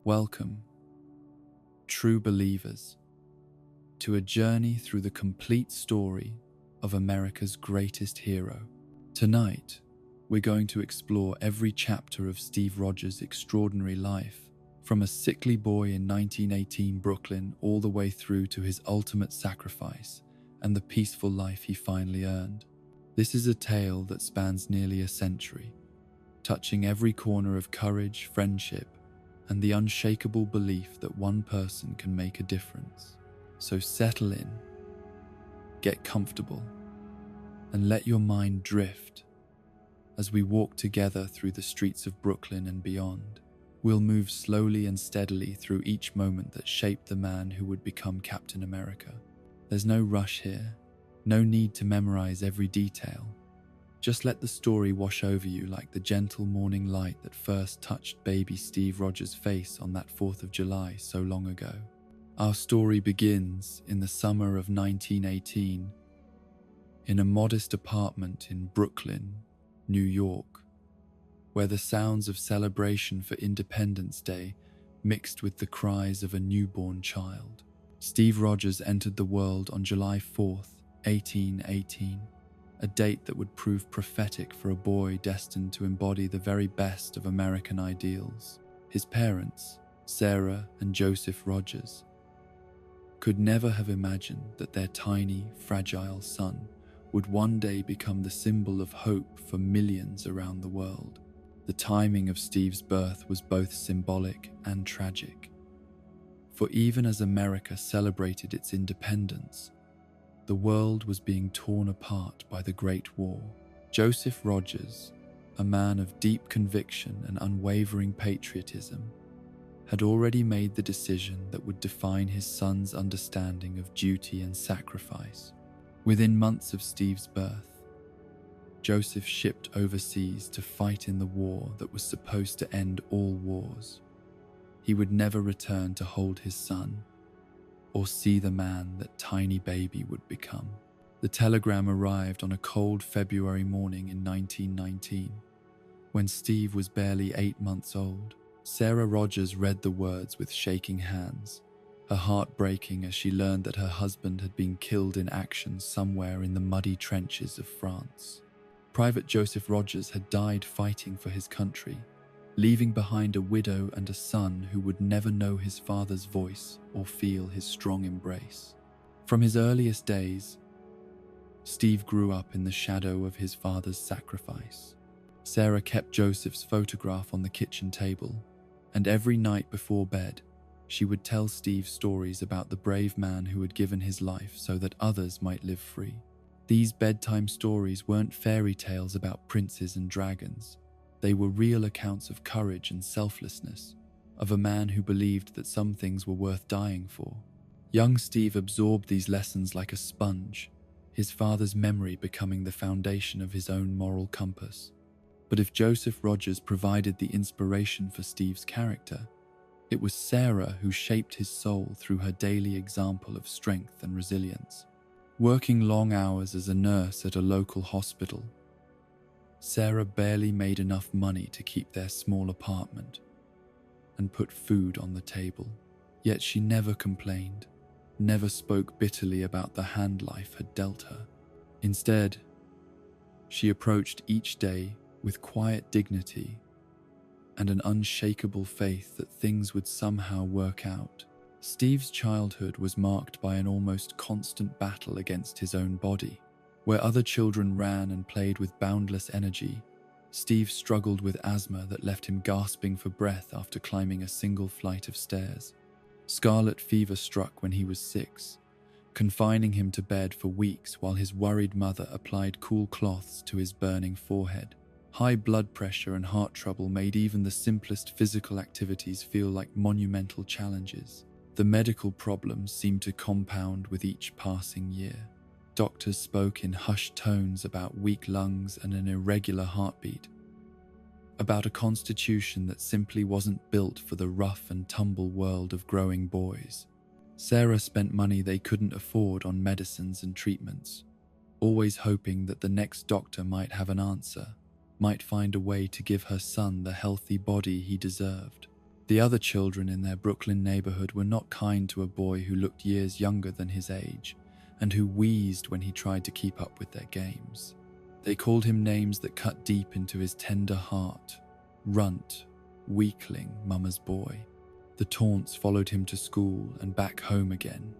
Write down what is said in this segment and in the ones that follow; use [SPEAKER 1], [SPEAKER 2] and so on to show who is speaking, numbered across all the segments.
[SPEAKER 1] Welcome, true believers, to a journey through the complete story of America's greatest hero. Tonight, we're going to explore every chapter of Steve Rogers' extraordinary life, from a sickly boy in 1918 Brooklyn all the way through to his ultimate sacrifice and the peaceful life he finally earned. This is a tale that spans nearly a century, touching every corner of courage, friendship, and the unshakable belief that one person can make a difference. So settle in, get comfortable, and let your mind drift as we walk together through the streets of Brooklyn and beyond. We'll move slowly and steadily through each moment that shaped the man who would become Captain America. There's no rush here, no need to memorize every detail. Just let the story wash over you like the gentle morning light that first touched baby Steve Rogers' face on that 4th of July so long ago. Our story begins in the summer of 1918, in a modest apartment in Brooklyn, New York, where the sounds of celebration for Independence Day mixed with the cries of a newborn child. Steve Rogers entered the world on July 4th, 1818, a date that would prove prophetic for a boy destined to embody the very best of American ideals. His parents, Sarah and Joseph Rogers, could never have imagined that their tiny, fragile son would one day become the symbol of hope for millions around the world. The timing of Steve's birth was both symbolic and tragic. For even as America celebrated its independence, the world was being torn apart by the Great War. Joseph Rogers, a man of deep conviction and unwavering patriotism, had already made the decision that would define his son's understanding of duty and sacrifice. Within months of Steve's birth, Joseph shipped overseas to fight in the war that was supposed to end all wars. He would never return to hold his son or see the man that tiny baby would become. The telegram arrived on a cold February morning in 1919, when Steve was barely 8 months old. Sarah Rogers read the words with shaking hands, her heart breaking as she learned that her husband had been killed in action somewhere in the muddy trenches of France. Private Joseph Rogers had died fighting for his country, leaving behind a widow and a son who would never know his father's voice or feel his strong embrace. From his earliest days, Steve grew up in the shadow of his father's sacrifice. Sarah kept Joseph's photograph on the kitchen table, and every night before bed, she would tell Steve stories about the brave man who had given his life so that others might live free. These bedtime stories weren't fairy tales about princes and dragons. They were real accounts of courage and selflessness, of a man who believed that some things were worth dying for. Young Steve absorbed these lessons like a sponge, his father's memory becoming the foundation of his own moral compass. But if Joseph Rogers provided the inspiration for Steve's character, it was Sarah who shaped his soul through her daily example of strength and resilience. Working long hours as a nurse at a local hospital, Sarah barely made enough money to keep their small apartment and put food on the table. Yet she never complained, never spoke bitterly about the hand life had dealt her. Instead, she approached each day with quiet dignity and an unshakable faith that things would somehow work out. Steve's childhood was marked by an almost constant battle against his own body. Where other children ran and played with boundless energy, Steve struggled with asthma that left him gasping for breath after climbing a single flight of stairs. Scarlet fever struck when he was 6, confining him to bed for weeks while his worried mother applied cool cloths to his burning forehead. High blood pressure and heart trouble made even the simplest physical activities feel like monumental challenges. The medical problems seemed to compound with each passing year. Doctors spoke in hushed tones about weak lungs and an irregular heartbeat, about a constitution that simply wasn't built for the rough and tumble world of growing boys. Sarah spent money they couldn't afford on medicines and treatments, always hoping that the next doctor might have an answer, might find a way to give her son the healthy body he deserved. The other children in their Brooklyn neighborhood were not kind to a boy who looked years younger than his age and who wheezed when he tried to keep up with their games. They called him names that cut deep into his tender heart: runt, weakling, mama's boy. The taunts followed him to school and back home again,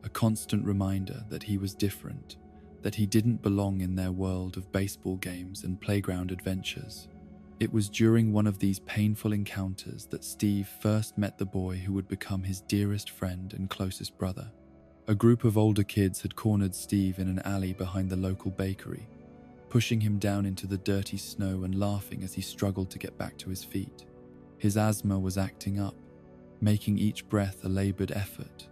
[SPEAKER 1] a constant reminder that he was different, that he didn't belong in their world of baseball games and playground adventures. It was during one of these painful encounters that Steve first met the boy who would become his dearest friend and closest brother. A group of older kids had cornered Steve in an alley behind the local bakery, pushing him down into the dirty snow and laughing as he struggled to get back to his feet. His asthma was acting up, making each breath a labored effort,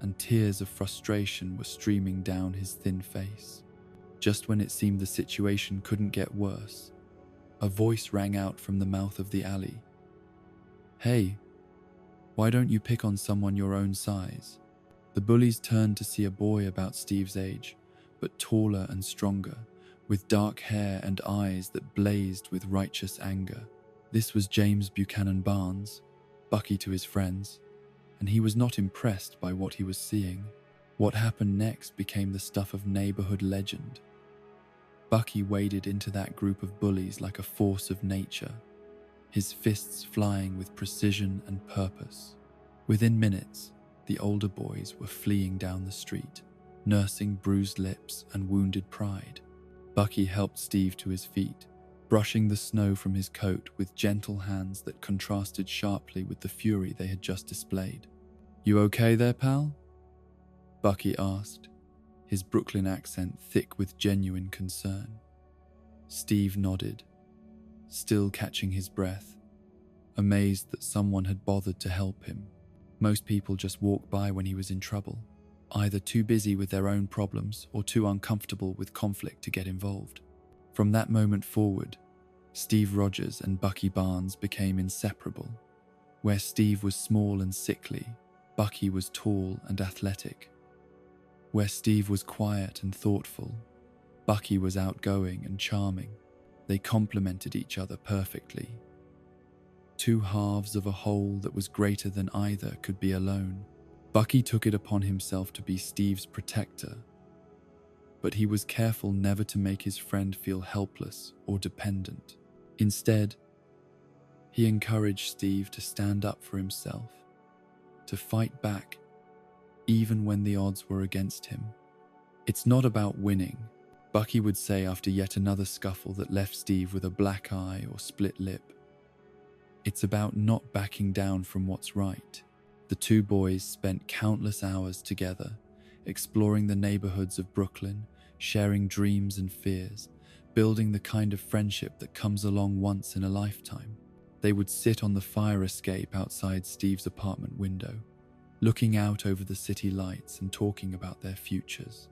[SPEAKER 1] and tears of frustration were streaming down his thin face. Just when it seemed the situation couldn't get worse, a voice rang out from the mouth of the alley. "Hey, why don't you pick on someone your own size?" The bullies turned to see a boy about Steve's age, but taller and stronger, with dark hair and eyes that blazed with righteous anger. This was James Buchanan Barnes, Bucky to his friends, and he was not impressed by what he was seeing. What happened next became the stuff of neighborhood legend. Bucky waded into that group of bullies like a force of nature, his fists flying with precision and purpose. Within minutes, the older boys were fleeing down the street, nursing bruised lips and wounded pride. Bucky helped Steve to his feet, brushing the snow from his coat with gentle hands that contrasted sharply with the fury they had just displayed. "You okay there, pal?" Bucky asked, his Brooklyn accent thick with genuine concern. Steve nodded, still catching his breath, amazed that someone had bothered to help him. Most people just walked by when he was in trouble, either too busy with their own problems or too uncomfortable with conflict to get involved. From that moment forward, Steve Rogers and Bucky Barnes became inseparable. Where Steve was small and sickly, Bucky was tall and athletic. Where Steve was quiet and thoughtful, Bucky was outgoing and charming. They complemented each other perfectly. Two halves of a whole that was greater than either could be alone. Bucky took it upon himself to be Steve's protector, but he was careful never to make his friend feel helpless or dependent. Instead, he encouraged Steve to stand up for himself, to fight back, even when the odds were against him. "It's not about winning," Bucky would say after yet another scuffle that left Steve with a black eye or split lip. "It's about not backing down from what's right." The two boys spent countless hours together, exploring the neighborhoods of Brooklyn, sharing dreams and fears, building the kind of friendship that comes along once in a lifetime. They would sit on the fire escape outside Steve's apartment window, looking out over the city lights and talking about their futures.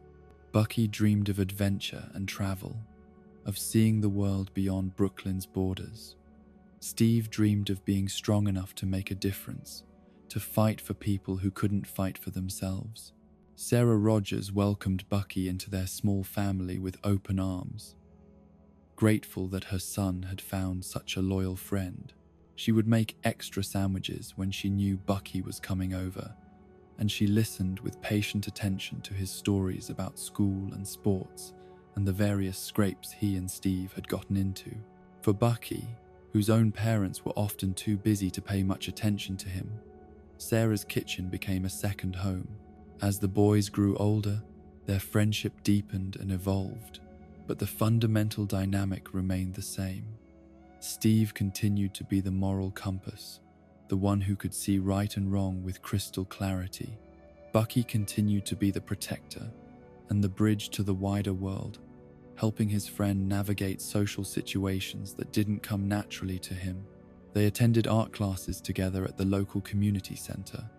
[SPEAKER 1] Bucky dreamed of adventure and travel, of seeing the world beyond Brooklyn's borders. Steve dreamed of being strong enough to make a difference, to fight for people who couldn't fight for themselves. Sarah Rogers welcomed Bucky into their small family with open arms. Grateful that her son had found such a loyal friend, she would make extra sandwiches when she knew Bucky was coming over, and she listened with patient attention to his stories about school and sports and the various scrapes he and Steve had gotten into. For Bucky, whose own parents were often too busy to pay much attention to him, Sarah's kitchen became a second home. As the boys grew older, their friendship deepened and evolved, but the fundamental dynamic remained the same. Steve continued to be the moral compass, the one who could see right and wrong with crystal clarity. Bucky continued to be the protector and the bridge to the wider world, helping his friend navigate social situations that didn't come naturally to him. They attended art classes together at the local community center,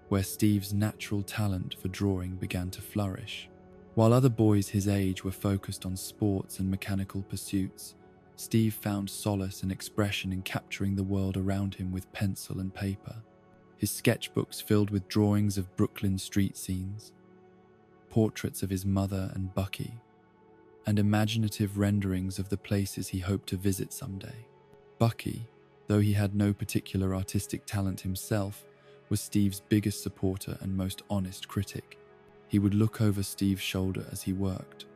[SPEAKER 1] where Steve's natural talent for drawing began to flourish. While other boys his age were focused on sports and mechanical pursuits, Steve found solace and expression in capturing the world around him with pencil and paper. His sketchbooks filled with drawings of Brooklyn street scenes, portraits of his mother and Bucky, and imaginative renderings of the places he hoped to visit someday. Bucky, though he had no particular artistic talent himself, was Steve's biggest supporter and most honest critic. He would look over Steve's shoulder as he worked,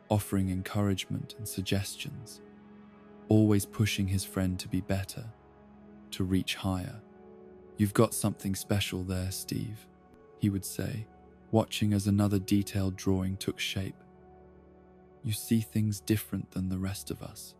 [SPEAKER 1] offering encouragement and suggestions, always pushing his friend to be better, to reach higher. "You've got something special there, Steve," he would say, watching as another detailed drawing took shape. "You see things different than the rest of us."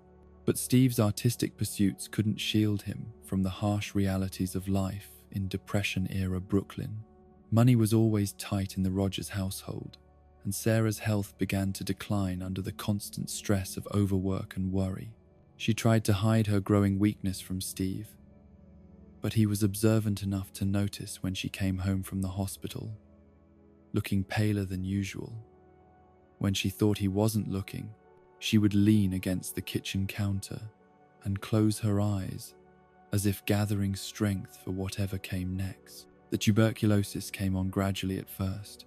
[SPEAKER 1] But Steve's artistic pursuits couldn't shield him from the harsh realities of life in Depression-era Brooklyn. Money was always tight in the Rogers household, and Sarah's health began to decline under the constant stress of overwork and worry. She tried to hide her growing weakness from Steve, but he was observant enough to notice when she came home from the hospital, looking paler than usual. When she thought he wasn't looking, she would lean against the kitchen counter and close her eyes, as if gathering strength for whatever came next. The tuberculosis came on gradually at first,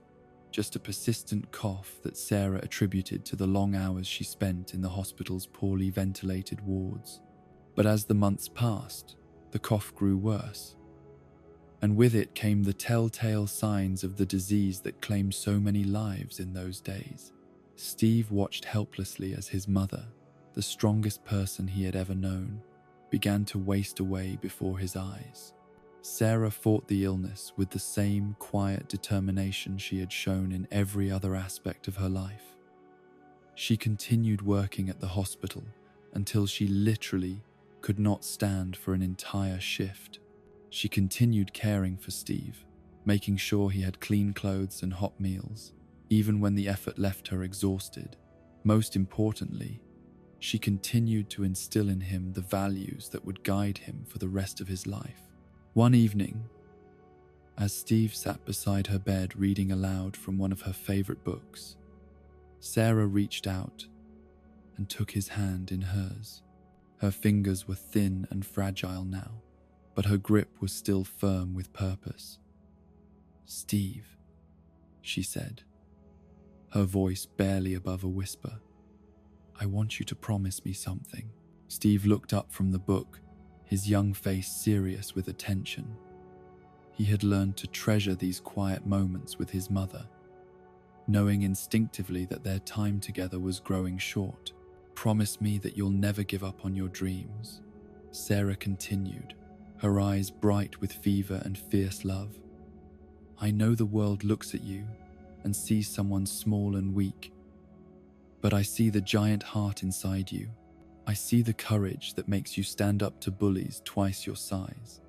[SPEAKER 1] just a persistent cough that Sarah attributed to the long hours she spent in the hospital's poorly ventilated wards. But as the months passed, the cough grew worse, and with it came the telltale signs of the disease that claimed so many lives in those days. Steve watched helplessly as his mother, the strongest person he had ever known, began to waste away before his eyes. Sarah fought the illness with the same quiet determination she had shown in every other aspect of her life. She continued working at the hospital until she literally could not stand for an entire shift. She continued caring for Steve, making sure he had clean clothes and hot meals, even when the effort left her exhausted. Most importantly, she continued to instill in him the values that would guide him for the rest of his life. One evening, as Steve sat beside her bed reading aloud from one of her favorite books, Sarah reached out and took his hand in hers. Her fingers were thin and fragile now, but her grip was still firm with purpose. "Steve," she said, her voice barely above a whisper, "I want you to promise me something." Steve looked up from the book, his young face serious with attention. He had learned to treasure these quiet moments with his mother, knowing instinctively that their time together was growing short. "Promise me that you'll never give up on your dreams," Sarah continued, her eyes bright with fever and fierce love. "I know the world looks at you and sees someone small and weak, but I see the giant heart inside you. I see the courage that makes you stand up to bullies twice your size,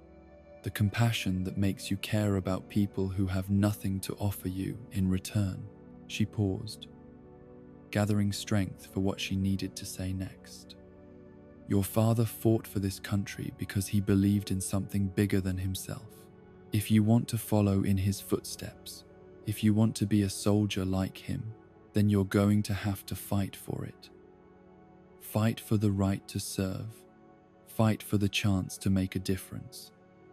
[SPEAKER 1] the compassion that makes you care about people who have nothing to offer you in return." She paused, gathering strength for what she needed to say next. "Your father fought for this country because he believed in something bigger than himself. If you want to follow in his footsteps, if you want to be a soldier like him, then you're going to have to fight for it. Fight for the right to serve. Fight for the chance to make a difference.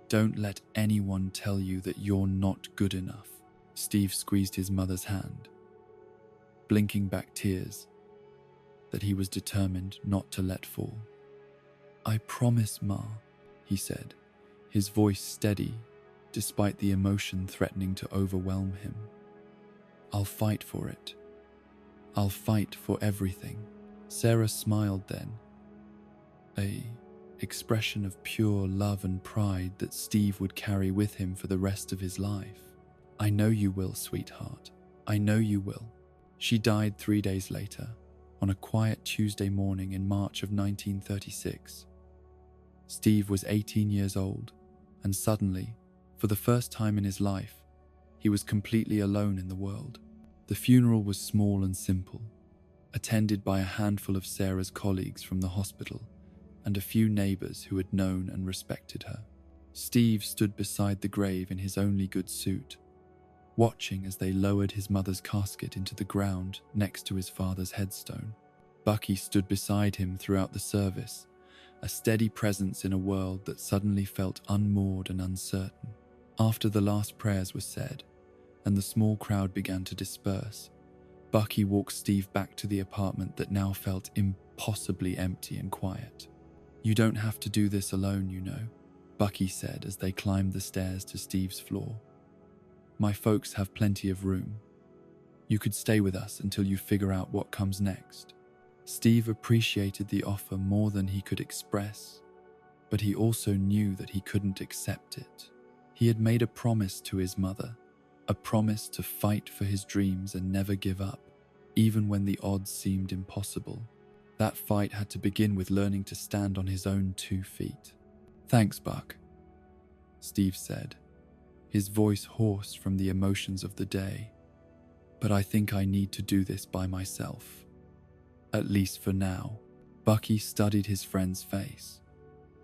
[SPEAKER 1] Don't let anyone tell you that you're not good enough." Steve squeezed his mother's hand, blinking back tears that he was determined not to let fall. "I promise, Ma," he said, his voice steady despite the emotion threatening to overwhelm him. "I'll fight for it. I'll fight for everything." Sarah smiled then, a expression of pure love and pride that Steve would carry with him for the rest of his life. "I know you will, sweetheart. I know you will." She died 3 days later, on a quiet Tuesday morning in March of 1936. Steve was 18 years old, and suddenly, for the first time in his life, he was completely alone in the world. The funeral was small and simple, attended by a handful of Sarah's colleagues from the hospital and a few neighbors who had known and respected her. Steve stood beside the grave in his only good suit, watching as they lowered his mother's casket into the ground next to his father's headstone. Bucky stood beside him throughout the service, a steady presence in a world that suddenly felt unmoored and uncertain. After the last prayers were said, and the small crowd began to disperse, Bucky walked Steve back to the apartment that now felt impossibly empty and quiet. "You don't have to do this alone, you know," Bucky said as they climbed the stairs to Steve's floor. "My folks have plenty of room. You could stay with us until you figure out what comes next." Steve appreciated the offer more than he could express, but he also knew that he couldn't accept it. He had made a promise to his mother, a promise to fight for his dreams and never give up, even when the odds seemed impossible. That fight had to begin with learning to stand on his own 2 feet. "Thanks, Buck," Steve said, his voice hoarse from the emotions of the day. "But I think I need to do this by myself. At least for now." Bucky studied his friend's face,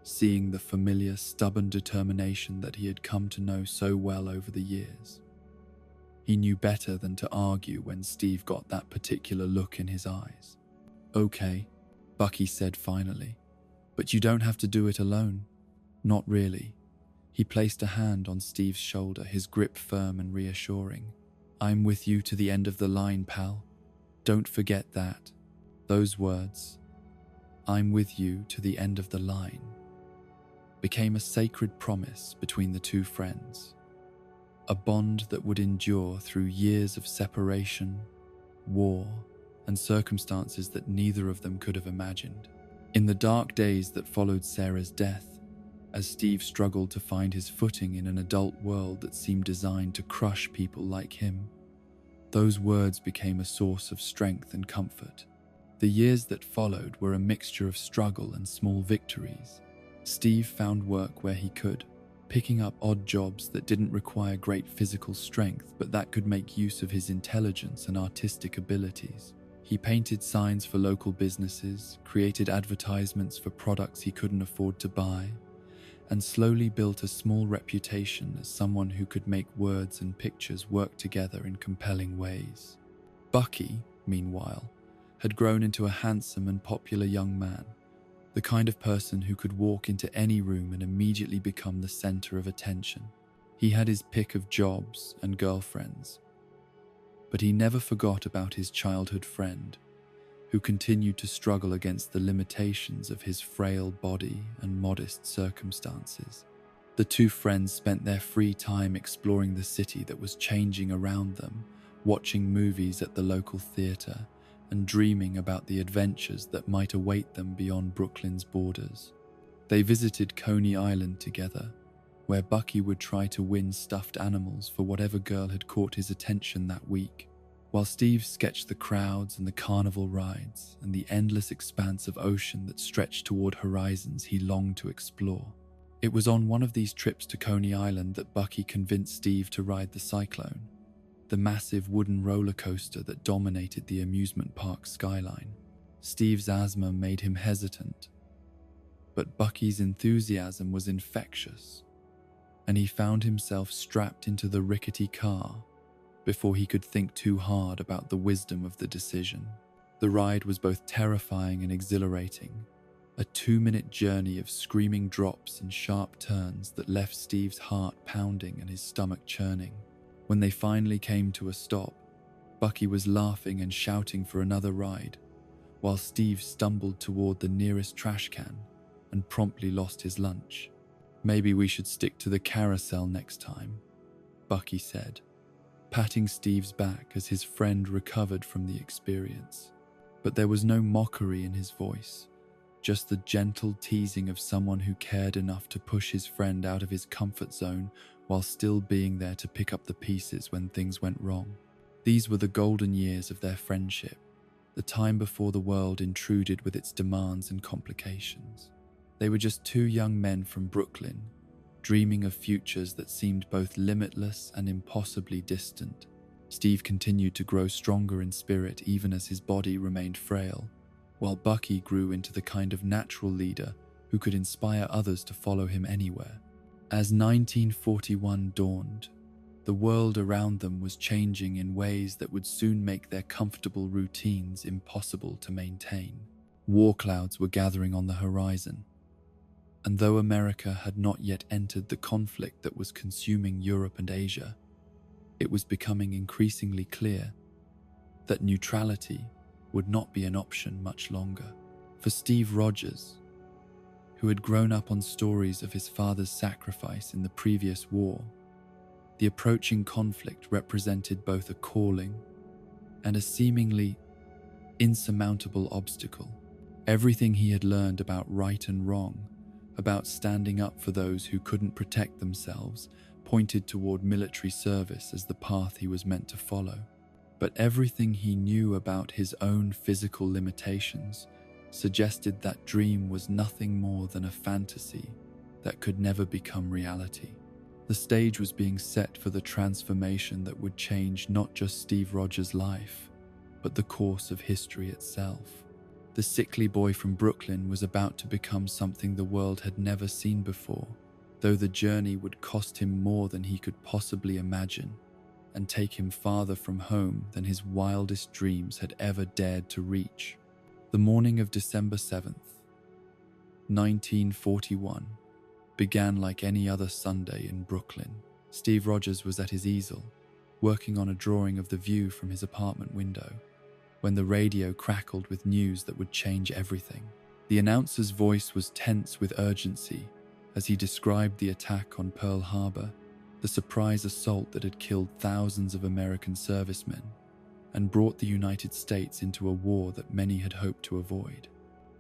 [SPEAKER 1] seeing the familiar, stubborn determination that he had come to know so well over the years. He knew better than to argue when Steve got that particular look in his eyes. "Okay," Bucky said finally, "but you don't have to do it alone. Not really." He placed a hand on Steve's shoulder, his grip firm and reassuring. "I'm with you to the end of the line, pal. Don't forget that." Those words, "I'm with you to the end of the line," became a sacred promise between the two friends. A bond that would endure through years of separation, war, and circumstances that neither of them could have imagined. In the dark days that followed Sarah's death, as Steve struggled to find his footing in an adult world that seemed designed to crush people like him, those words became a source of strength and comfort. The years that followed were a mixture of struggle and small victories. Steve found work where he could, picking up odd jobs that didn't require great physical strength but that could make use of his intelligence and artistic abilities. He painted signs for local businesses, created advertisements for products he couldn't afford to buy, and slowly built a small reputation as someone who could make words and pictures work together in compelling ways. Bucky, meanwhile, had grown into a handsome and popular young man, the kind of person who could walk into any room and immediately become the center of attention. He had his pick of jobs and girlfriends, but he never forgot about his childhood friend, who continued to struggle against the limitations of his frail body and modest circumstances. The two friends spent their free time exploring the city that was changing around them, watching movies at the local theater, and dreaming about the adventures that might await them beyond Brooklyn's borders. They visited Coney Island together, where Bucky would try to win stuffed animals for whatever girl had caught his attention that week, while Steve sketched the crowds and the carnival rides and the endless expanse of ocean that stretched toward horizons he longed to explore. It was on one of these trips to Coney Island that Bucky convinced Steve to ride the Cyclone, the massive wooden roller coaster that dominated the amusement park skyline. Steve's asthma made him hesitant, but Bucky's enthusiasm was infectious, and he found himself strapped into the rickety car before he could think too hard about the wisdom of the decision. The ride was both terrifying and exhilarating, a 2-minute journey of screaming drops and sharp turns that left Steve's heart pounding and his stomach churning. When they finally came to a stop, Bucky was laughing and shouting for another ride, while Steve stumbled toward the nearest trash can and promptly lost his lunch. "Maybe we should stick to the carousel next time," Bucky said, patting Steve's back as his friend recovered from the experience. But there was no mockery in his voice, just the gentle teasing of someone who cared enough to push his friend out of his comfort zone while still being there to pick up the pieces when things went wrong. These were the golden years of their friendship, the time before the world intruded with its demands and complications. They were just two young men from Brooklyn, dreaming of futures that seemed both limitless and impossibly distant. Steve continued to grow stronger in spirit even as his body remained frail, while Bucky grew into the kind of natural leader who could inspire others to follow him anywhere. As 1941 dawned, the world around them was changing in ways that would soon make their comfortable routines impossible to maintain. War clouds were gathering on the horizon, and though America had not yet entered the conflict that was consuming Europe and Asia, it was becoming increasingly clear that neutrality would not be an option much longer. For Steve Rogers, who had grown up on stories of his father's sacrifice in the previous war. The approaching conflict represented both a calling and a seemingly insurmountable obstacle. Everything he had learned about right and wrong, about standing up for those who couldn't protect themselves, pointed toward military service as the path he was meant to follow. But everything he knew about his own physical limitations suggested that dream was nothing more than a fantasy that could never become reality. The stage was being set for the transformation that would change not just Steve Rogers' life, but the course of history itself. The sickly boy from Brooklyn was about to become something the world had never seen before, though the journey would cost him more than he could possibly imagine and take him farther from home than his wildest dreams had ever dared to reach. The morning of December 7th, 1941, began like any other Sunday in Brooklyn. Steve Rogers was at his easel, working on a drawing of the view from his apartment window, when the radio crackled with news that would change everything. The announcer's voice was tense with urgency as he described the attack on Pearl Harbor, the surprise assault that had killed thousands of American servicemen and brought the United States into a war that many had hoped to avoid.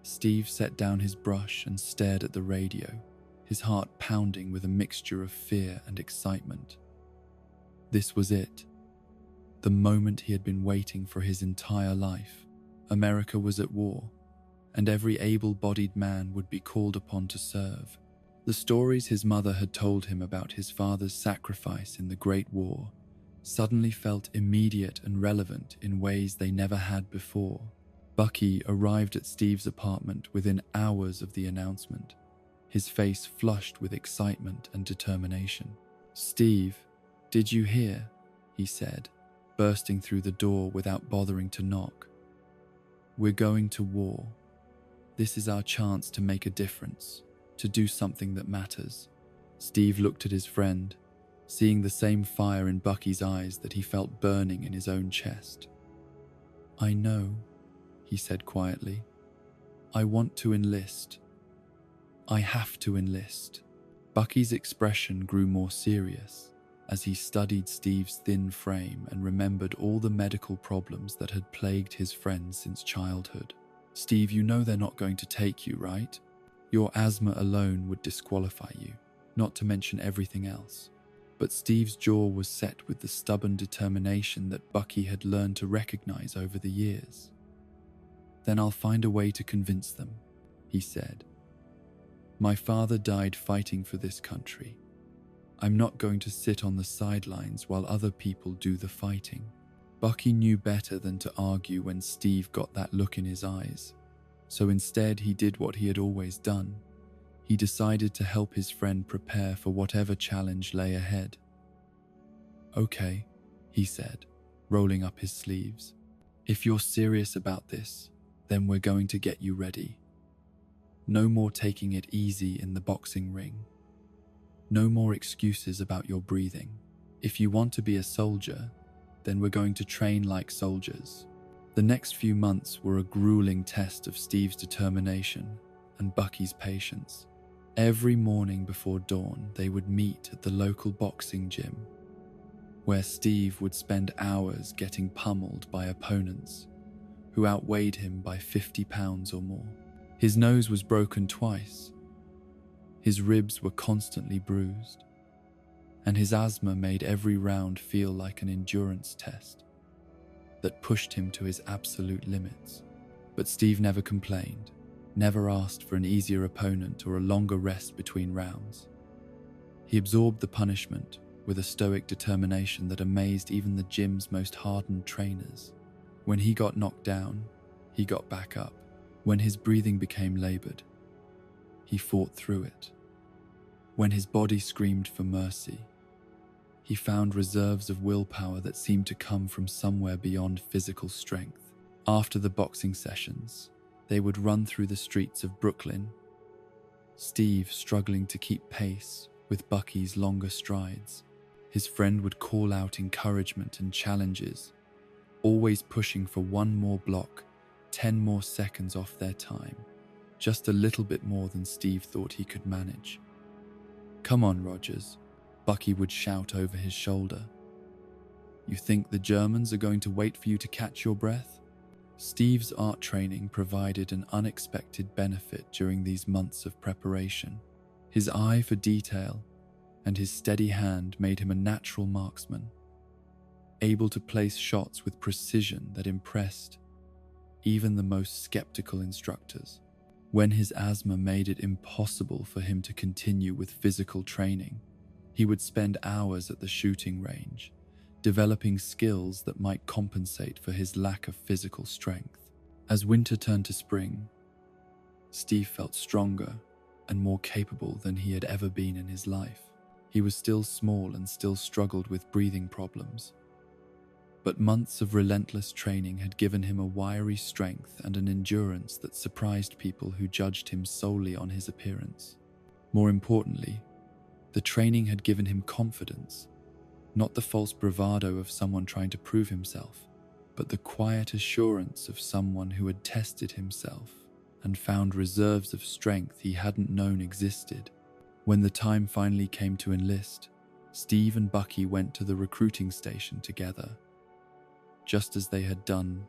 [SPEAKER 1] Steve set down his brush and stared at the radio, his heart pounding with a mixture of fear and excitement. This was it. The moment he had been waiting for his entire life. America was at war, and every able-bodied man would be called upon to serve. The stories his mother had told him about his father's sacrifice in the Great War suddenly felt immediate and relevant in ways they never had before. Bucky arrived at Steve's apartment within hours of the announcement, his face flushed with excitement and determination. "Steve, did you hear?" he said, bursting through the door without bothering to knock. "We're going to war. This is our chance to make a difference, to do something that matters." Steve looked at his friend, seeing the same fire in Bucky's eyes that he felt burning in his own chest. "I know," he said quietly. "I want to enlist. I have to enlist." Bucky's expression grew more serious as he studied Steve's thin frame and remembered all the medical problems that had plagued his friend since childhood. "Steve, you know they're not going to take you, right? Your asthma alone would disqualify you, not to mention everything else." But Steve's jaw was set with the stubborn determination that Bucky had learned to recognize over the years. "Then I'll find a way to convince them," he said. "My father died fighting for this country. I'm not going to sit on the sidelines while other people do the fighting." Bucky knew better than to argue when Steve got that look in his eyes, so instead he did what he had always done. He decided to help his friend prepare for whatever challenge lay ahead. "Okay," he said, rolling up his sleeves. "If you're serious about this, then we're going to get you ready. No more taking it easy in the boxing ring. No more excuses about your breathing. If you want to be a soldier, then we're going to train like soldiers." The next few months were a grueling test of Steve's determination and Bucky's patience. Every morning before dawn, they would meet at the local boxing gym, where Steve would spend hours getting pummeled by opponents who outweighed him by 50 pounds or more. His nose was broken twice, his ribs were constantly bruised, and his asthma made every round feel like an endurance test that pushed him to his absolute limits. But Steve never complained, never asked for an easier opponent or a longer rest between rounds. He absorbed the punishment with a stoic determination that amazed even the gym's most hardened trainers. When he got knocked down, he got back up. When his breathing became labored, he fought through it. When his body screamed for mercy, he found reserves of willpower that seemed to come from somewhere beyond physical strength. After the boxing sessions, they would run through the streets of Brooklyn, Steve struggling to keep pace with Bucky's longer strides. His friend would call out encouragement and challenges, always pushing for one more block, 10 more seconds off their time, just a little bit more than Steve thought he could manage. "Come on, Rogers," Bucky would shout over his shoulder. "You think the Germans are going to wait for you to catch your breath?" Steve's art training provided an unexpected benefit during these months of preparation. His eye for detail and his steady hand made him a natural marksman, able to place shots with precision that impressed even the most skeptical instructors. When his asthma made it impossible for him to continue with physical training, he would spend hours at the shooting range, developing skills that might compensate for his lack of physical strength. As winter turned to spring, Steve felt stronger and more capable than he had ever been in his life. He was still small and still struggled with breathing problems, but months of relentless training had given him a wiry strength and an endurance that surprised people who judged him solely on his appearance. More importantly, the training had given him confidence, not the false bravado of someone trying to prove himself, but the quiet assurance of someone who had tested himself and found reserves of strength he hadn't known existed. When the time finally came to enlist, Steve and Bucky went to the recruiting station together, just as they had done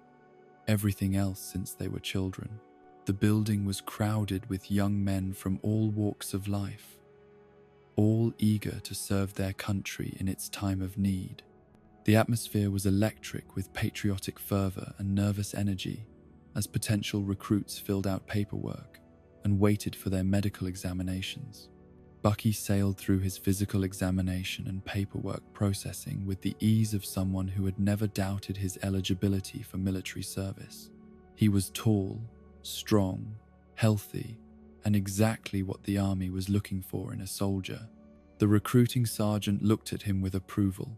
[SPEAKER 1] everything else since they were children. The building was crowded with young men from all walks of life, all eager to serve their country in its time of need. The atmosphere was electric with patriotic fervor and nervous energy as potential recruits filled out paperwork and waited for their medical examinations. Bucky sailed through his physical examination and paperwork processing with the ease of someone who had never doubted his eligibility for military service. He was tall, strong, healthy, and exactly what the army was looking for in a soldier. The recruiting sergeant looked at him with approval,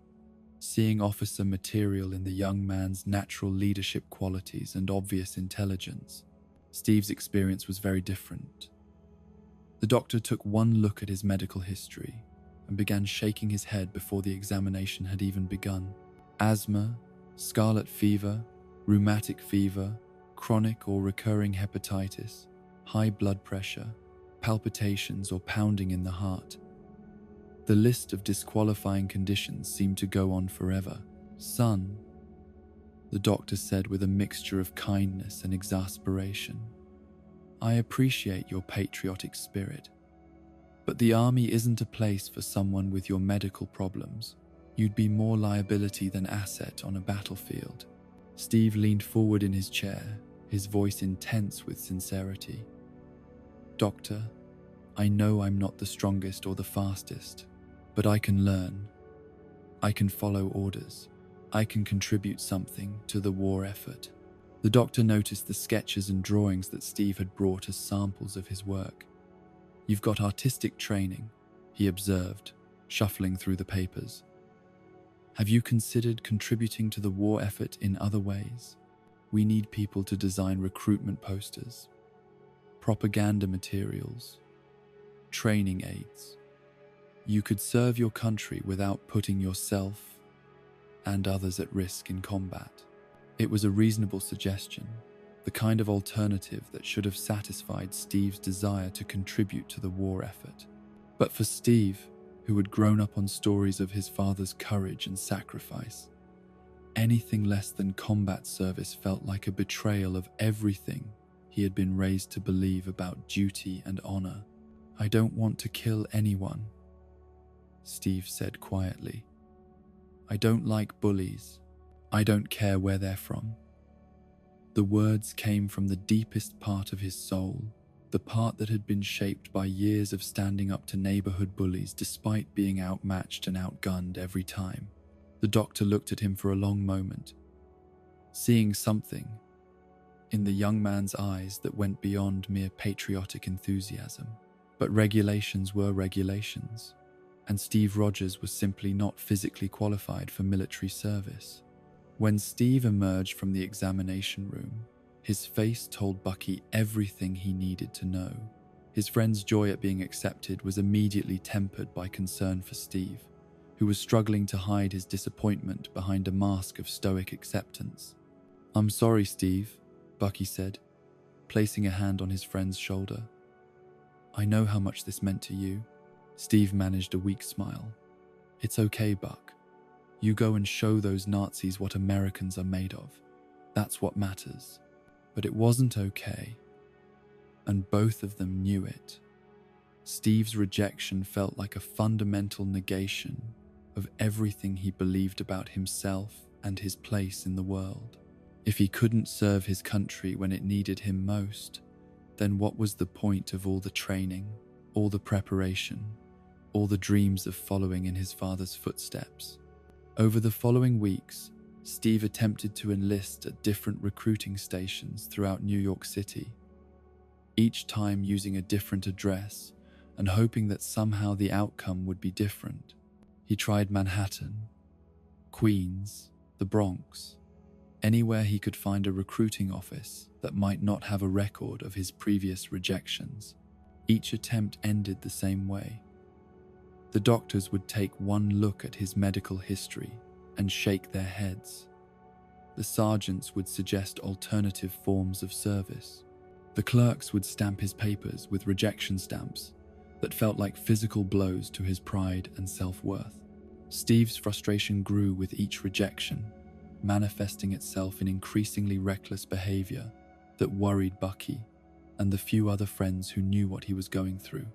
[SPEAKER 1] seeing officer material in the young man's natural leadership qualities and obvious intelligence. Steve's experience was very different. The doctor took one look at his medical history and began shaking his head before the examination had even begun. Asthma, scarlet fever, rheumatic fever, chronic or recurring hepatitis, high blood pressure, palpitations or pounding in the heart. The list of disqualifying conditions seemed to go on forever. "Son," the doctor said with a mixture of kindness and exasperation, "I appreciate your patriotic spirit, but the army isn't a place for someone with your medical problems. You'd be more liability than asset on a battlefield." Steve leaned forward in his chair, his voice intense with sincerity. "Doctor, I know I'm not the strongest or the fastest, but I can learn. I can follow orders. I can contribute something to the war effort." The doctor noticed the sketches and drawings that Steve had brought as samples of his work. "You've got artistic training," he observed, shuffling through the papers. "Have you considered contributing to the war effort in other ways? We need people to design recruitment posters, propaganda materials, training aids. You could serve your country without putting yourself and others at risk in combat." It was a reasonable suggestion, the kind of alternative that should have satisfied Steve's desire to contribute to the war effort. But for Steve, who had grown up on stories of his father's courage and sacrifice, anything less than combat service felt like a betrayal of everything he had been raised to believe about duty and honor. "I don't want to kill anyone," Steve said quietly. "I don't like bullies. I don't care where they're from." The words came from the deepest part of his soul, the part that had been shaped by years of standing up to neighborhood bullies despite being outmatched and outgunned every time. The doctor looked at him for a long moment, seeing something in the young man's eyes that went beyond mere patriotic enthusiasm. But regulations were regulations, and Steve Rogers was simply not physically qualified for military service. When Steve emerged from the examination room, his face told Bucky everything he needed to know. His friend's joy at being accepted was immediately tempered by concern for Steve, who was struggling to hide his disappointment behind a mask of stoic acceptance. "I'm sorry, Steve," Bucky said. placing a hand on his friend's shoulder. "I know how much this meant to you." Steve managed a weak smile. "It's okay, Buck. You go and show those Nazis what Americans are made of. That's what matters." But it wasn't okay, and both of them knew it. Steve's rejection felt like a fundamental negation of everything he believed about himself and his place in the world. If he couldn't serve his country when it needed him most, then what was the point of all the training, all the preparation, all the dreams of following in his father's footsteps? Over the following weeks, Steve attempted to enlist at different recruiting stations throughout New York City, each time using a different address and hoping that somehow the outcome would be different. He tried Manhattan, Queens, the Bronx, anywhere he could find a recruiting office that might not have a record of his previous rejections. Each attempt ended the same way. The doctors would take one look at his medical history and shake their heads. The sergeants would suggest alternative forms of service. The clerks would stamp his papers with rejection stamps that felt like physical blows to his pride and self-worth. Steve's frustration grew with each rejection, manifesting itself in increasingly reckless behavior that worried Bucky and the few other friends who knew what he was going through.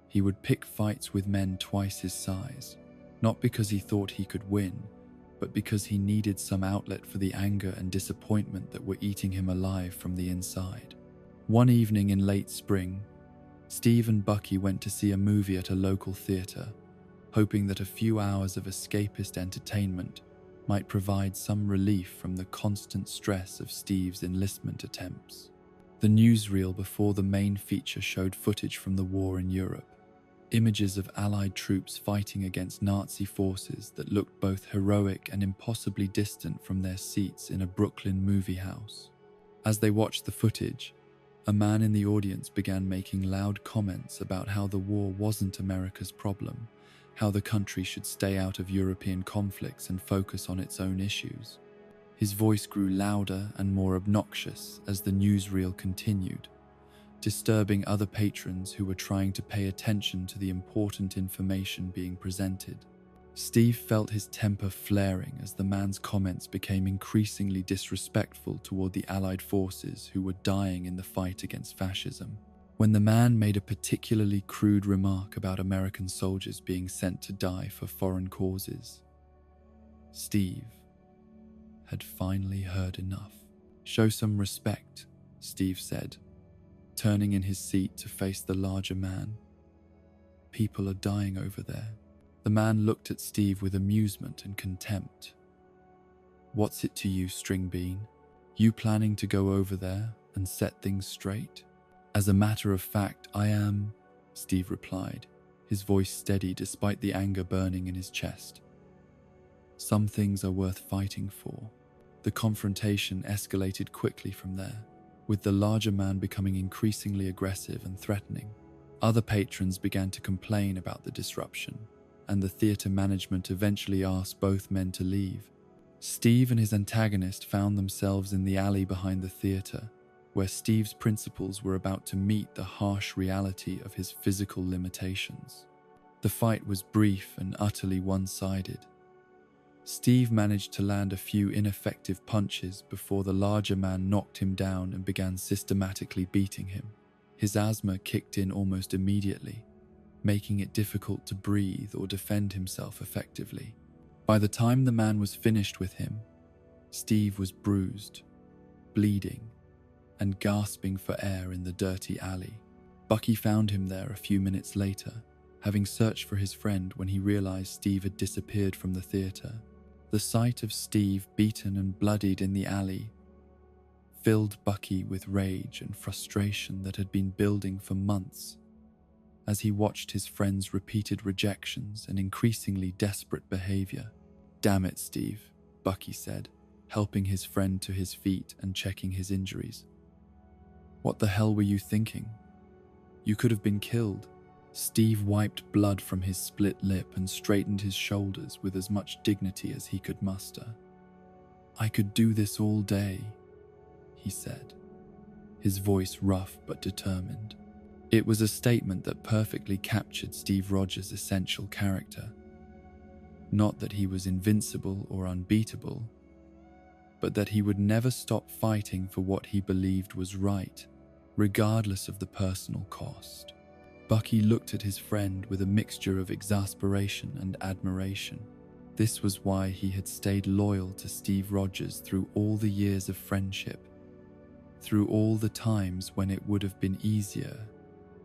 [SPEAKER 1] He would pick fights with men twice his size, not because he thought he could win, but because he needed some outlet for the anger and disappointment that were eating him alive from the inside. One evening in late spring, Steve and Bucky went to see a movie at a local theater, hoping that a few hours of escapist entertainment might provide some relief from the constant stress of Steve's enlistment attempts. The newsreel before the main feature showed footage from the war in Europe, images of Allied troops fighting against Nazi forces that looked both heroic and impossibly distant from their seats in a Brooklyn movie house. As they watched the footage, a man in the audience began making loud comments about how the war wasn't America's problem, how the country should stay out of European conflicts and focus on its own issues. His voice grew louder and more obnoxious as the newsreel continued, disturbing other patrons who were trying to pay attention to the important information being presented. Steve felt his temper flaring as the man's comments became increasingly disrespectful toward the Allied forces who were dying in the fight against fascism. When the man made a particularly crude remark about American soldiers being sent to die for foreign causes, Steve had finally heard enough. "Show some respect," Steve said, turning in his seat to face the larger man. "People are dying over there." The man looked at Steve with amusement and contempt. "What's it to you, string bean? You planning to go over there and set things straight?" "As a matter of fact, I am," Steve replied, his voice steady despite the anger burning in his chest. "Some things are worth fighting for." The confrontation escalated quickly from there, with the larger man becoming increasingly aggressive and threatening. Other patrons began to complain about the disruption, and the theater management eventually asked both men to leave. Steve and his antagonist found themselves in the alley behind the theater, where Steve's principles were about to meet the harsh reality of his physical limitations. The fight was brief and utterly one-sided. Steve managed to land a few ineffective punches before the larger man knocked him down and began systematically beating him. His asthma kicked in almost immediately, making it difficult to breathe or defend himself effectively. By the time the man was finished with him, Steve was bruised, bleeding, and gasping for air in the dirty alley. Bucky found him there a few minutes later, having searched for his friend when he realized Steve had disappeared from the theater. The sight of Steve beaten and bloodied in the alley filled Bucky with rage and frustration that had been building for months as he watched his friend's repeated rejections and increasingly desperate behavior. "Damn it, Steve," Bucky said, helping his friend to his feet and checking his injuries. "What the hell were you thinking? You could have been killed." Steve wiped blood from his split lip and straightened his shoulders with as much dignity as he could muster. "I could do this all day," he said. his voice rough but determined. It was a statement that perfectly captured Steve Rogers' essential character. Not that he was invincible or unbeatable, but that he would never stop fighting for what he believed was right, regardless of the personal cost. Bucky looked at his friend with a mixture of exasperation and admiration. This was why he had stayed loyal to Steve Rogers through all the years of friendship, through all the times when it would have been easier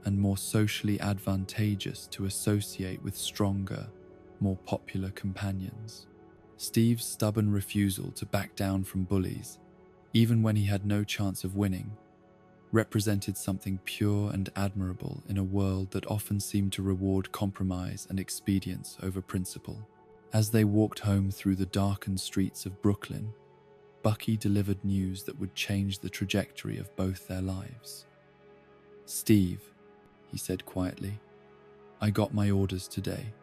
[SPEAKER 1] and more socially advantageous to associate with stronger, more popular companions. Steve's stubborn refusal to back down from bullies, even when he had no chance of winning, represented something pure and admirable in a world that often seemed to reward compromise and expedience over principle. As they walked home through the darkened streets of Brooklyn, Bucky delivered news that would change the trajectory of both their lives. "Steve," he said quietly, "I got my orders today.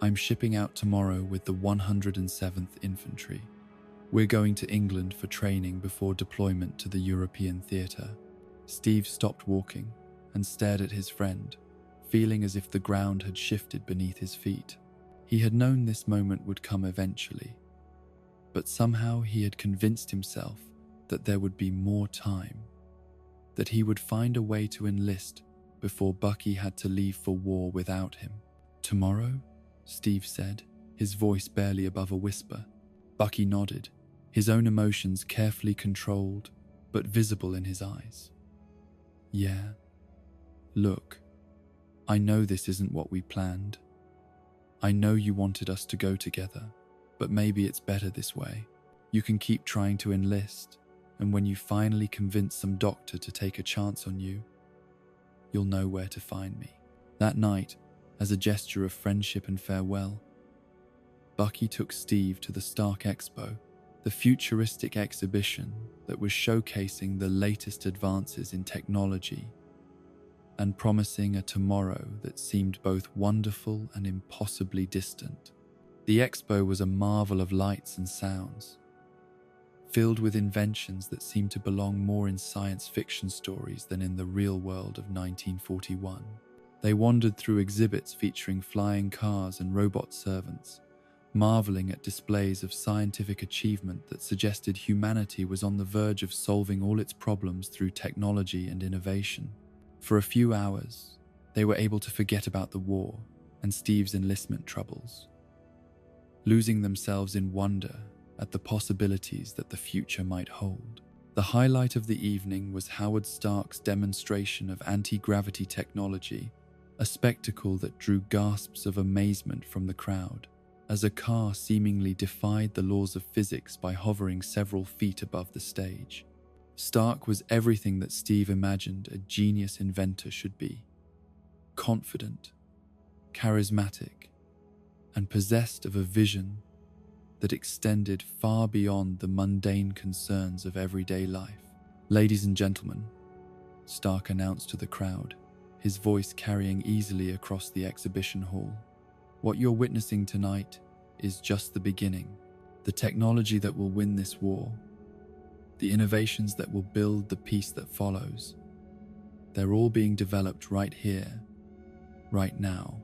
[SPEAKER 1] I'm shipping out tomorrow with the 107th Infantry. We're going to England for training before deployment to the European theatre." Steve stopped walking and stared at his friend, feeling as if the ground had shifted beneath his feet. He had known this moment would come eventually, but somehow he had convinced himself that there would be more time, that he would find a way to enlist before Bucky had to leave for war without him. "Tomorrow?" Steve said, his voice barely above a whisper. Bucky nodded, his own emotions carefully controlled but visible in his eyes. "Yeah. Look, I know this isn't what we planned. I know you wanted us to go together, but maybe it's better this way. You can keep trying to enlist, and when you finally convince some doctor to take a chance on you, you'll know where to find me." That night, as a gesture of friendship and farewell, Bucky took Steve to the Stark Expo, the futuristic exhibition that was showcasing the latest advances in technology and promising a tomorrow that seemed both wonderful and impossibly distant. The expo was a marvel of lights and sounds, filled with inventions that seemed to belong more in science fiction stories than in the real world of 1941. They wandered through exhibits featuring flying cars and robot servants, marveling at displays of scientific achievement that suggested humanity was on the verge of solving all its problems through technology and innovation. For a few hours, they were able to forget about the war and Steve's enlistment troubles, losing themselves in wonder at the possibilities that the future might hold. The highlight of the evening was Howard Stark's demonstration of anti-gravity technology, a spectacle that drew gasps of amazement from the crowd, as a car seemingly defied the laws of physics by hovering several feet above the stage. Stark was everything that Steve imagined a genius inventor should be: confident, charismatic, and possessed of a vision that extended far beyond the mundane concerns of everyday life. "Ladies and gentlemen," Stark announced to the crowd, his voice carrying easily across the exhibition hall, "what you're witnessing tonight is just the beginning. The technology that will win this war, the innovations that will build the peace that follows, they're all being developed right here, right now,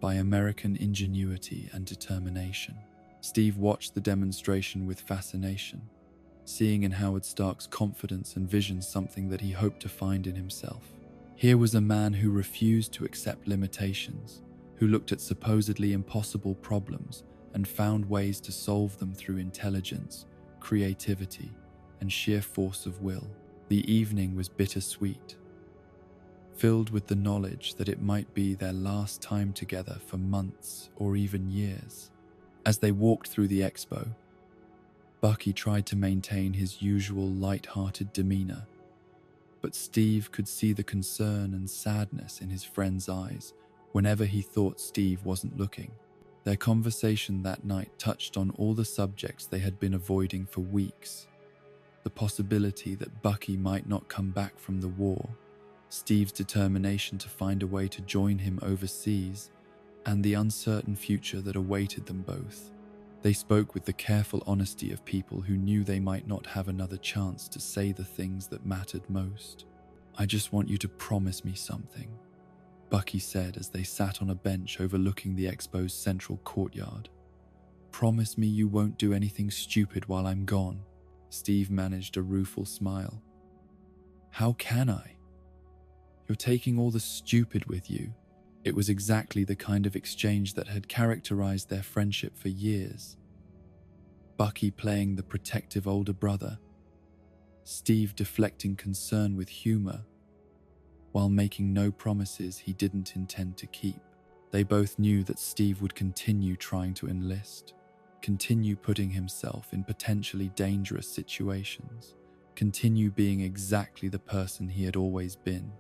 [SPEAKER 1] by American ingenuity and determination." Steve watched the demonstration with fascination, seeing in Howard Stark's confidence and vision something that he hoped to find in himself. Here was a man who refused to accept limitations, who looked at supposedly impossible problems and found ways to solve them through intelligence, creativity, and sheer force of will. The evening was bittersweet, filled with the knowledge that it might be their last time together for months or even years. As they walked through the expo, Bucky tried to maintain his usual light-hearted demeanor, but Steve could see the concern and sadness in his friend's eyes whenever he thought Steve wasn't looking. Their conversation that night touched on all the subjects they had been avoiding for weeks: the possibility that Bucky might not come back from the war, Steve's determination to find a way to join him overseas, and the uncertain future that awaited them both. They spoke with the careful honesty of people who knew they might not have another chance to say the things that mattered most. "I just want you to promise me something," Bucky said as they sat on a bench overlooking the expo's central courtyard. "Promise me you won't do anything stupid while I'm gone." Steve managed a rueful smile. "How can I? You're taking all the stupid with you." It was exactly the kind of exchange that had characterized their friendship for years. Bucky playing the protective older brother, Steve deflecting concern with humor, while making no promises he didn't intend to keep. They both knew that Steve would continue trying to enlist, continue putting himself in potentially dangerous situations, continue being exactly the person he had always been.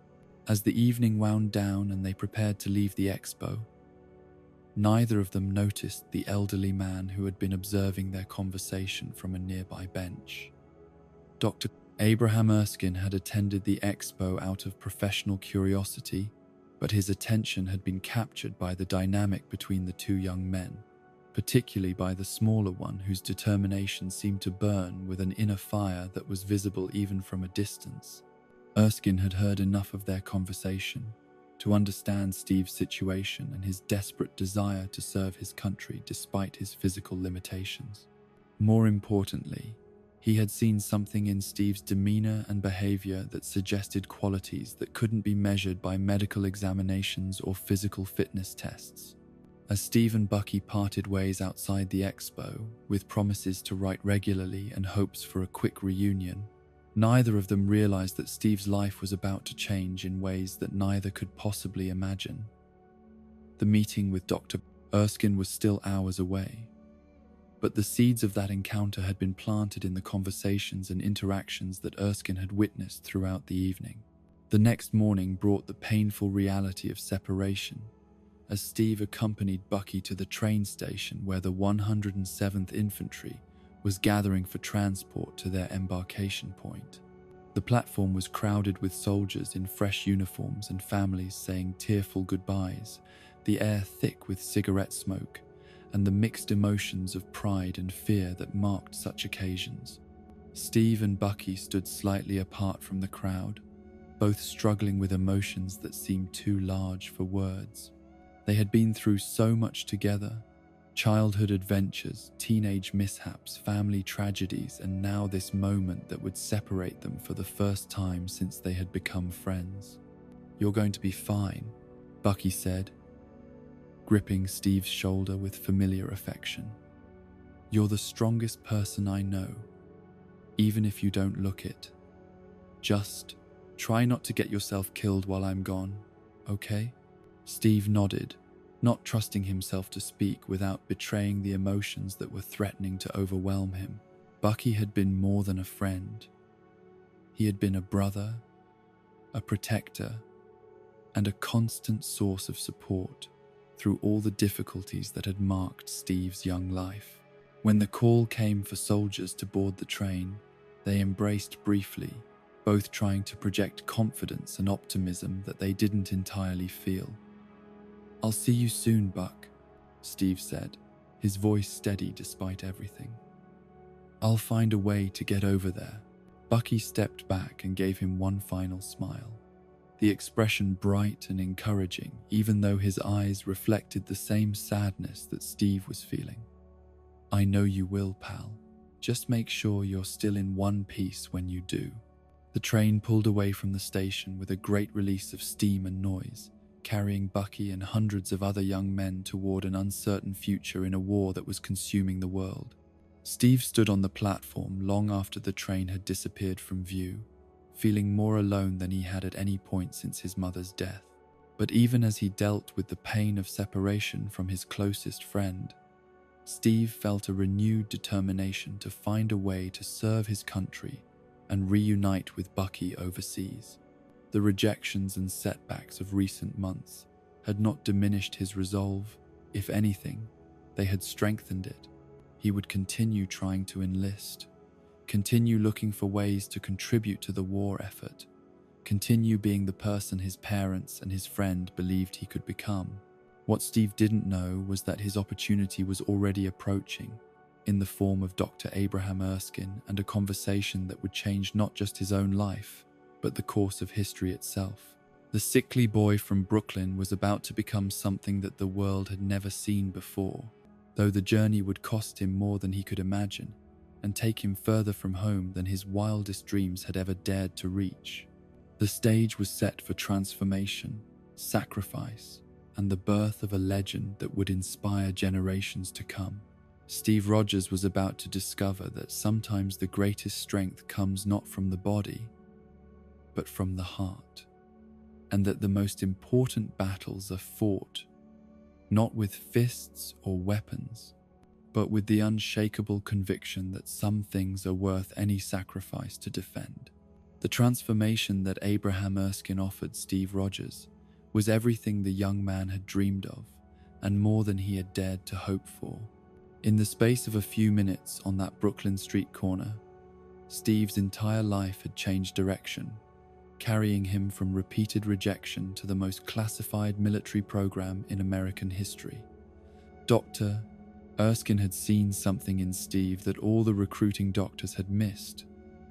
[SPEAKER 1] As the evening wound down and they prepared to leave the expo, neither of them noticed the elderly man who had been observing their conversation from a nearby bench. Dr. Abraham Erskine had attended the expo out of professional curiosity, but his attention had been captured by the dynamic between the two young men, particularly by the smaller one whose determination seemed to burn with an inner fire that was visible even from a distance. Erskine had heard enough of their conversation to understand Steve's situation and his desperate desire to serve his country despite his physical limitations. More importantly, he had seen something in Steve's demeanor and behavior that suggested qualities that couldn't be measured by medical examinations or physical fitness tests. As Steve and Bucky parted ways outside the expo, with promises to write regularly and hopes for a quick reunion, neither of them realized that Steve's life was about to change in ways that neither could possibly imagine. The meeting with Dr. Erskine was still hours away, but the seeds of that encounter had been planted in the conversations and interactions that Erskine had witnessed throughout the evening. The next morning brought the painful reality of separation, as Steve accompanied Bucky to the train station where the 107th Infantry was gathering for transport to their embarkation point. The platform was crowded with soldiers in fresh uniforms and families saying tearful goodbyes, the air thick with cigarette smoke, and the mixed emotions of pride and fear that marked such occasions. Steve and Bucky stood slightly apart from the crowd, both struggling with emotions that seemed too large for words. They had been through so much together: childhood adventures, teenage mishaps, family tragedies, and now this moment that would separate them for the first time since they had become friends. "You're going to be fine," Bucky said, gripping Steve's shoulder with familiar affection. "You're the strongest person I know, even if you don't look it. Just try not to get yourself killed while I'm gone, okay?" Steve nodded, not trusting himself to speak without betraying the emotions that were threatening to overwhelm him. Bucky had been more than a friend. He had been a brother, a protector, and a constant source of support through all the difficulties that had marked Steve's young life. When the call came for soldiers to board the train, they embraced briefly, both trying to project confidence and optimism that they didn't entirely feel. "I'll see you soon, Buck," Steve said, his voice steady despite everything. "I'll find a way to get over there." Bucky stepped back and gave him one final smile, the expression bright and encouraging, even though his eyes reflected the same sadness that Steve was feeling. "I know you will, pal. Just make sure you're still in one piece when you do." The train pulled away from the station with a great release of steam and noise, carrying Bucky and hundreds of other young men toward an uncertain future in a war that was consuming the world. Steve stood on the platform long after the train had disappeared from view, feeling more alone than he had at any point since his mother's death. But even as he dealt with the pain of separation from his closest friend, Steve felt a renewed determination to find a way to serve his country and reunite with Bucky overseas. The rejections and setbacks of recent months had not diminished his resolve. If anything, they had strengthened it. He would continue trying to enlist, continue looking for ways to contribute to the war effort, continue being the person his parents and his friend believed he could become. What Steve didn't know was that his opportunity was already approaching, in the form of Dr. Abraham Erskine, and a conversation that would change not just his own life, but the course of history itself. The sickly boy from Brooklyn was about to become something that the world had never seen before, though the journey would cost him more than he could imagine, and take him further from home than his wildest dreams had ever dared to reach. The stage was set for transformation, sacrifice, and the birth of a legend that would inspire generations to come. Steve Rogers was about to discover that sometimes the greatest strength comes not from the body, but from the heart, and that the most important battles are fought not with fists or weapons, but with the unshakable conviction that some things are worth any sacrifice to defend. The transformation that Abraham Erskine offered Steve Rogers was everything the young man had dreamed of, and more than he had dared to hope for. In the space of a few minutes on that Brooklyn street corner, Steve's entire life had changed direction, carrying him from repeated rejection to the most classified military program in American history. Dr. Erskine had seen something in Steve that all the recruiting doctors had missed,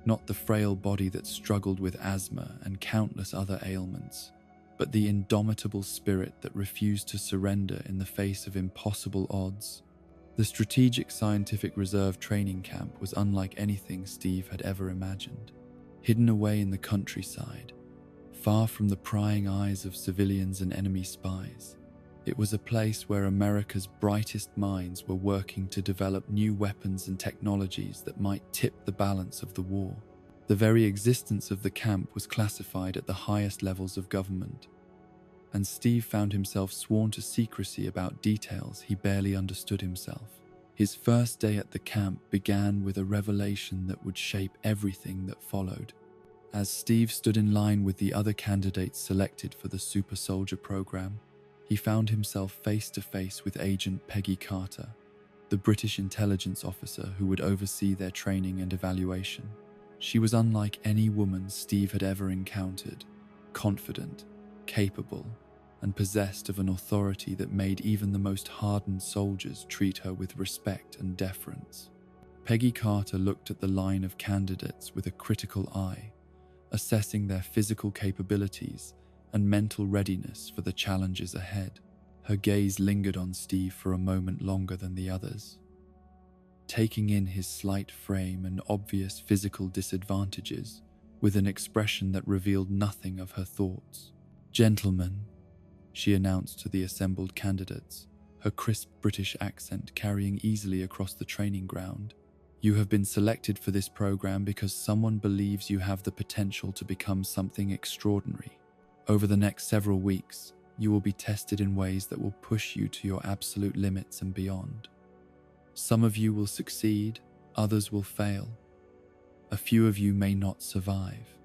[SPEAKER 1] not the frail body that struggled with asthma and countless other ailments, but the indomitable spirit that refused to surrender in the face of impossible odds. The Strategic Scientific Reserve training camp was unlike anything Steve had ever imagined. Hidden away in the countryside, far from the prying eyes of civilians and enemy spies, it was a place where America's brightest minds were working to develop new weapons and technologies that might tip the balance of the war. The very existence of the camp was classified at the highest levels of government, and Steve found himself sworn to secrecy about details he barely understood himself. His first day at the camp began with a revelation that would shape everything that followed. As Steve stood in line with the other candidates selected for the Super Soldier program, he found himself face to face with Agent Peggy Carter, the British intelligence officer who would oversee their training and evaluation. She was unlike any woman Steve had ever encountered, confident, capable, and possessed of an authority that made even the most hardened soldiers treat her with respect and deference. Peggy Carter looked at the line of candidates with a critical eye, assessing their physical capabilities and mental readiness for the challenges ahead. Her gaze lingered on Steve for a moment longer than the others, taking in his slight frame and obvious physical disadvantages with an expression that revealed nothing of her thoughts. "Gentlemen," she announced to the assembled candidates, her crisp British accent carrying easily across the training ground, "you have been selected for this program because someone believes you have the potential to become something extraordinary. Over the next several weeks, you will be tested in ways that will push you to your absolute limits and beyond. Some of you will succeed, others will fail. A few of you may not survive."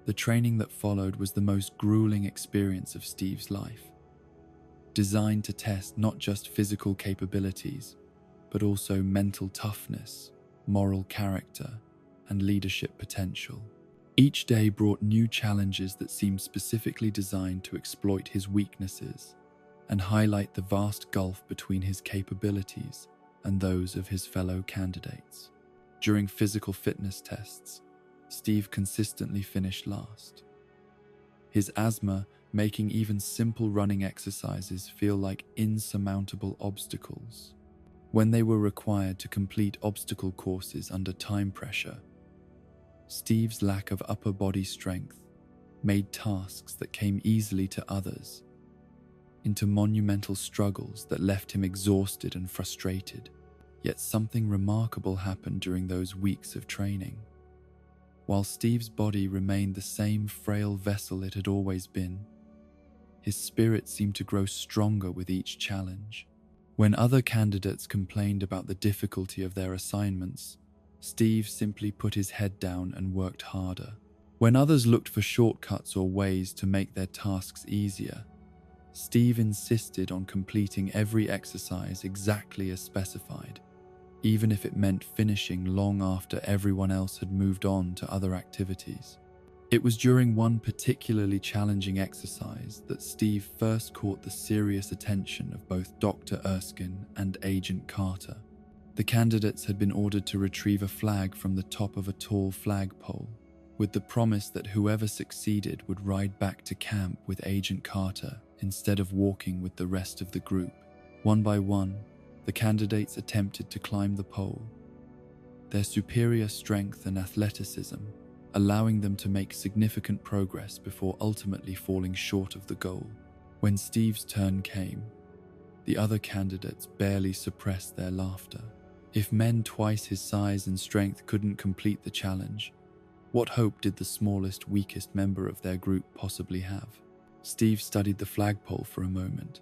[SPEAKER 1] The training that followed was the most grueling experience of Steve's life, designed to test not just physical capabilities, but also mental toughness, moral character, and leadership potential. Each day brought new challenges that seemed specifically designed to exploit his weaknesses and highlight the vast gulf between his capabilities and those of his fellow candidates. During physical fitness tests, Steve consistently finished last, his asthma making even simple running exercises feel like insurmountable obstacles. When they were required to complete obstacle courses under time pressure, Steve's lack of upper body strength made tasks that came easily to others into monumental struggles that left him exhausted and frustrated. Yet something remarkable happened during those weeks of training. While Steve's body remained the same frail vessel it had always been, his spirit seemed to grow stronger with each challenge. When other candidates complained about the difficulty of their assignments, Steve simply put his head down and worked harder. When others looked for shortcuts or ways to make their tasks easier, Steve insisted on completing every exercise exactly as specified, even if it meant finishing long after everyone else had moved on to other activities. It was during one particularly challenging exercise that Steve first caught the serious attention of both Dr. Erskine and Agent Carter. The candidates had been ordered to retrieve a flag from the top of a tall flagpole, with the promise that whoever succeeded would ride back to camp with Agent Carter instead of walking with the rest of the group. One by one, the candidates attempted to climb the pole, their superior strength and athleticism allowing them to make significant progress before ultimately falling short of the goal. When Steve's turn came, the other candidates barely suppressed their laughter. If men twice his size and strength couldn't complete the challenge, what hope did the smallest, weakest member of their group possibly have? Steve studied the flagpole for a moment,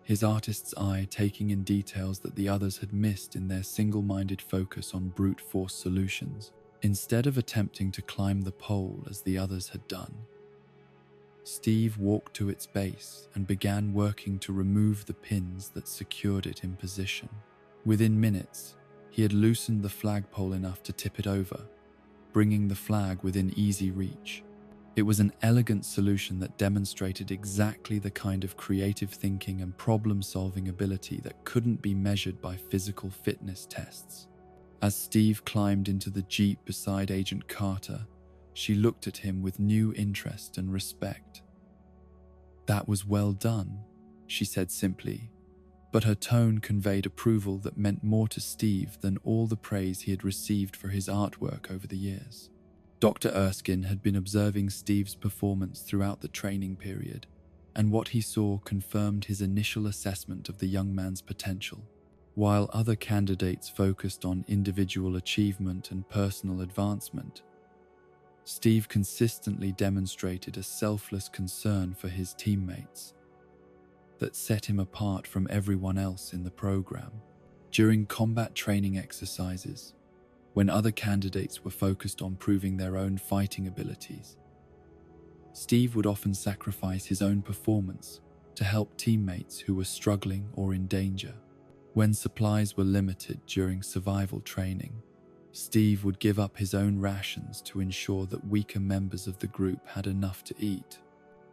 [SPEAKER 1] his artist's eye taking in details that the others had missed in their single-minded focus on brute force solutions. Instead of attempting to climb the pole as the others had done, Steve walked to its base and began working to remove the pins that secured it in position. Within minutes, he had loosened the flagpole enough to tip it over, bringing the flag within easy reach. It was an elegant solution that demonstrated exactly the kind of creative thinking and problem-solving ability that couldn't be measured by physical fitness tests. As Steve climbed into the Jeep beside Agent Carter, she looked at him with new interest and respect. "That was well done," she said simply, but her tone conveyed approval that meant more to Steve than all the praise he had received for his artwork over the years. Dr. Erskine had been observing Steve's performance throughout the training period, and what he saw confirmed his initial assessment of the young man's potential. While other candidates focused on individual achievement and personal advancement, Steve consistently demonstrated a selfless concern for his teammates that set him apart from everyone else in the program. During combat training exercises, when other candidates were focused on proving their own fighting abilities, Steve would often sacrifice his own performance to help teammates who were struggling or in danger. When supplies were limited during survival training, Steve would give up his own rations to ensure that weaker members of the group had enough to eat.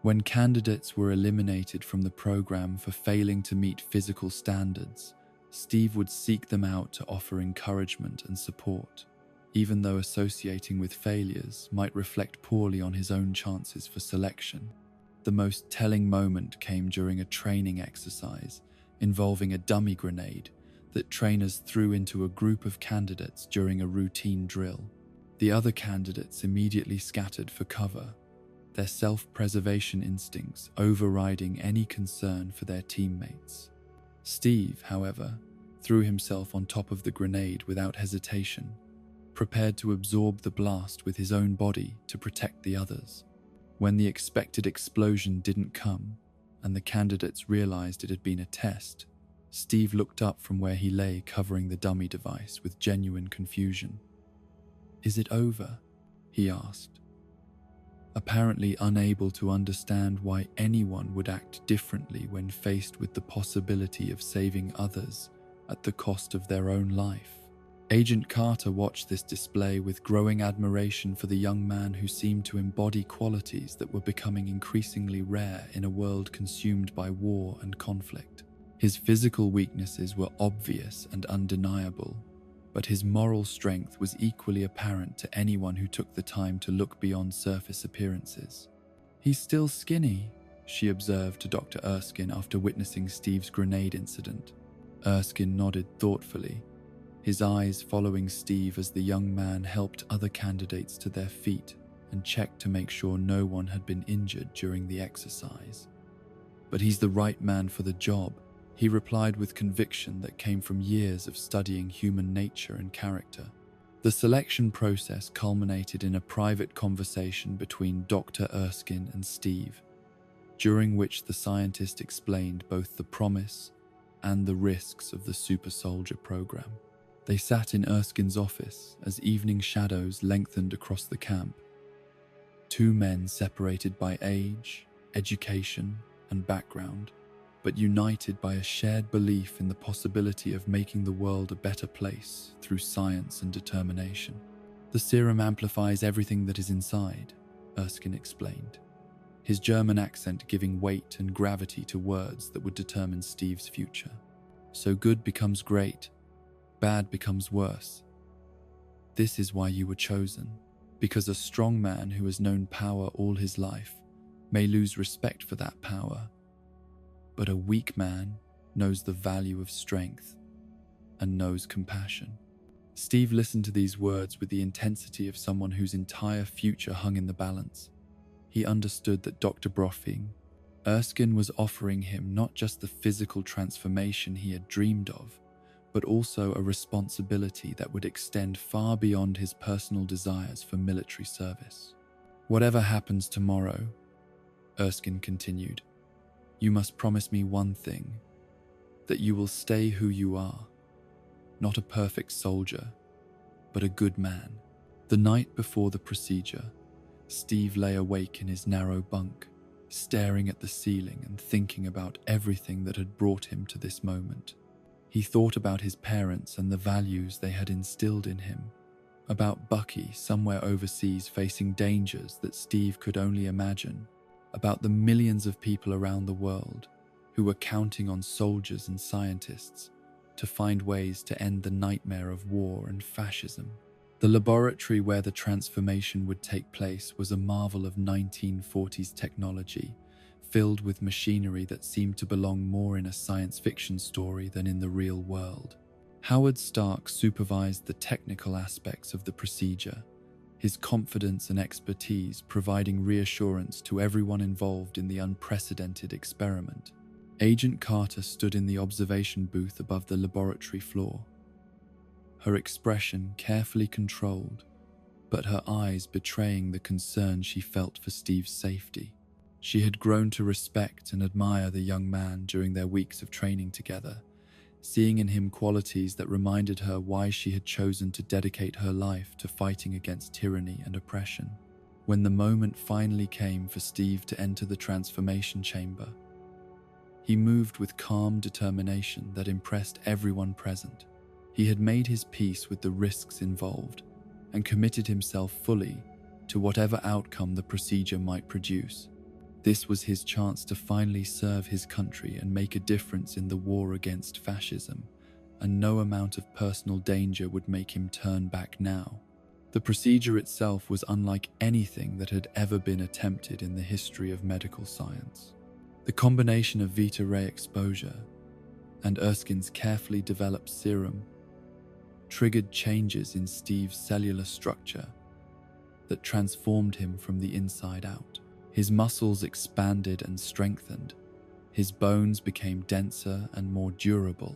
[SPEAKER 1] When candidates were eliminated from the program for failing to meet physical standards, Steve would seek them out to offer encouragement and support, even though associating with failures might reflect poorly on his own chances for selection. The most telling moment came during a training exercise involving a dummy grenade that trainers threw into a group of candidates during a routine drill. The other candidates immediately scattered for cover, their self-preservation instincts overriding any concern for their teammates. Steve, however, threw himself on top of the grenade without hesitation, prepared to absorb the blast with his own body to protect the others. When the expected explosion didn't come, and the candidates realized it had been a test, Steve looked up from where he lay covering the dummy device with genuine confusion. "Is it over?" he asked, apparently unable to understand why anyone would act differently when faced with the possibility of saving others at the cost of their own life. Agent Carter watched this display with growing admiration for the young man who seemed to embody qualities that were becoming increasingly rare in a world consumed by war and conflict. His physical weaknesses were obvious and undeniable, but his moral strength was equally apparent to anyone who took the time to look beyond surface appearances. "He's still skinny," she observed to Dr. Erskine after witnessing Steve's grenade incident. Erskine nodded thoughtfully, his eyes following Steve as the young man helped other candidates to their feet and checked to make sure no one had been injured during the exercise. "But he's the right man for the job," he replied with conviction that came from years of studying human nature and character. The selection process culminated in a private conversation between Dr. Erskine and Steve, during which the scientist explained both the promise and the risks of the super soldier program. They sat in Erskine's office as evening shadows lengthened across the camp. Two men separated by age, education, and background, but united by a shared belief in the possibility of making the world a better place through science and determination. "The serum amplifies everything that is inside," Erskine explained, his German accent giving weight and gravity to words that would determine Steve's future. "So good becomes great, bad becomes worse. This is why you were chosen, because a strong man who has known power all his life may lose respect for that power, but a weak man knows the value of strength and knows compassion. Steve listened to these words with the intensity of someone whose entire future hung in the balance. He understood that Dr. Broffing, Erskine was offering him not just the physical transformation he had dreamed of, but also a responsibility that would extend far beyond his personal desires for military service. Whatever happens tomorrow, Erskine continued, you must promise me one thing, that you will stay who you are, not a perfect soldier, but a good man. The night before the procedure, Steve lay awake in his narrow bunk, staring at the ceiling and thinking about everything that had brought him to this moment. He thought about his parents and the values they had instilled in him, about Bucky somewhere overseas facing dangers that Steve could only imagine, about the millions of people around the world who were counting on soldiers and scientists to find ways to end the nightmare of war and fascism. The laboratory where the transformation would take place was a marvel of 1940s technology, filled with machinery that seemed to belong more in a science fiction story than in the real world. Howard Stark supervised the technical aspects of the procedure, his confidence and expertise providing reassurance to everyone involved in the unprecedented experiment. Agent Carter stood in the observation booth above the laboratory floor, her expression carefully controlled, but her eyes betraying the concern she felt for Steve's safety. She had grown to respect and admire the young man during their weeks of training together, seeing in him qualities that reminded her why she had chosen to dedicate her life to fighting against tyranny and oppression. When the moment finally came for Steve to enter the transformation chamber, he moved with calm determination that impressed everyone present. He had made his peace with the risks involved and committed himself fully to whatever outcome the procedure might produce. This was his chance to finally serve his country and make a difference in the war against fascism, and no amount of personal danger would make him turn back now. The procedure itself was unlike anything that had ever been attempted in the history of medical science. The combination of Vita ray exposure and Erskine's carefully developed serum triggered changes in Steve's cellular structure that transformed him from the inside out. His muscles expanded and strengthened, his bones became denser and more durable,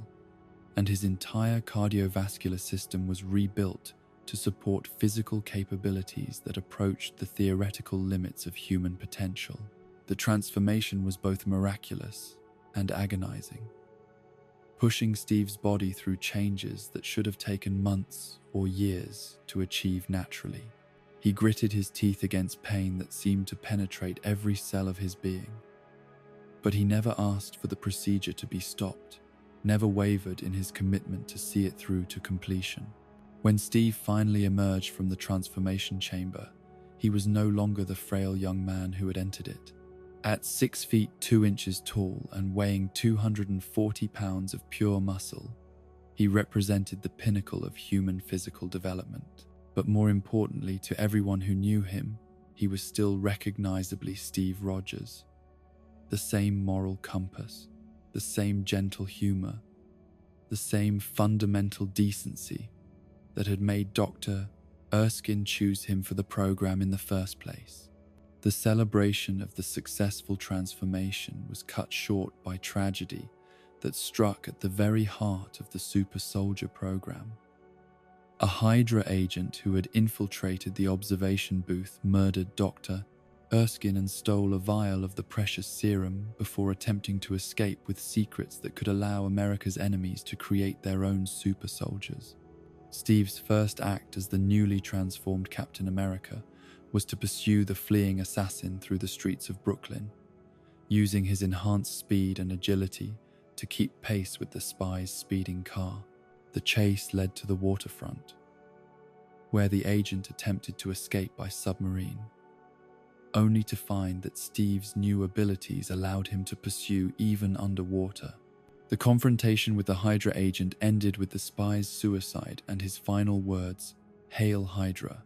[SPEAKER 1] and his entire cardiovascular system was rebuilt to support physical capabilities that approached the theoretical limits of human potential. The transformation was both miraculous and agonizing, pushing Steve's body through changes that should have taken months or years to achieve naturally. He gritted his teeth against pain that seemed to penetrate every cell of his being. But he never asked for the procedure to be stopped, never wavered in his commitment to see it through to completion. When Steve finally emerged from the transformation chamber, he was no longer the frail young man who had entered it. At 6 feet 2 inches tall and weighing 240 pounds of pure muscle, he represented the pinnacle of human physical development. But more importantly, to everyone who knew him, he was still recognizably Steve Rogers. The same moral compass, the same gentle humor, the same fundamental decency that had made Dr. Erskine choose him for the program in the first place. The celebration of the successful transformation was cut short by tragedy that struck at the very heart of the super soldier program. A Hydra agent who had infiltrated the observation booth murdered Dr. Erskine and stole a vial of the precious serum before attempting to escape with secrets that could allow America's enemies to create their own super soldiers. Steve's first act as the newly transformed Captain America was to pursue the fleeing assassin through the streets of Brooklyn, using his enhanced speed and agility to keep pace with the spy's speeding car. The chase led to the waterfront, where the agent attempted to escape by submarine, only to find that Steve's new abilities allowed him to pursue even underwater. The confrontation with the Hydra agent ended with the spy's suicide and his final words, "Hail Hydra,"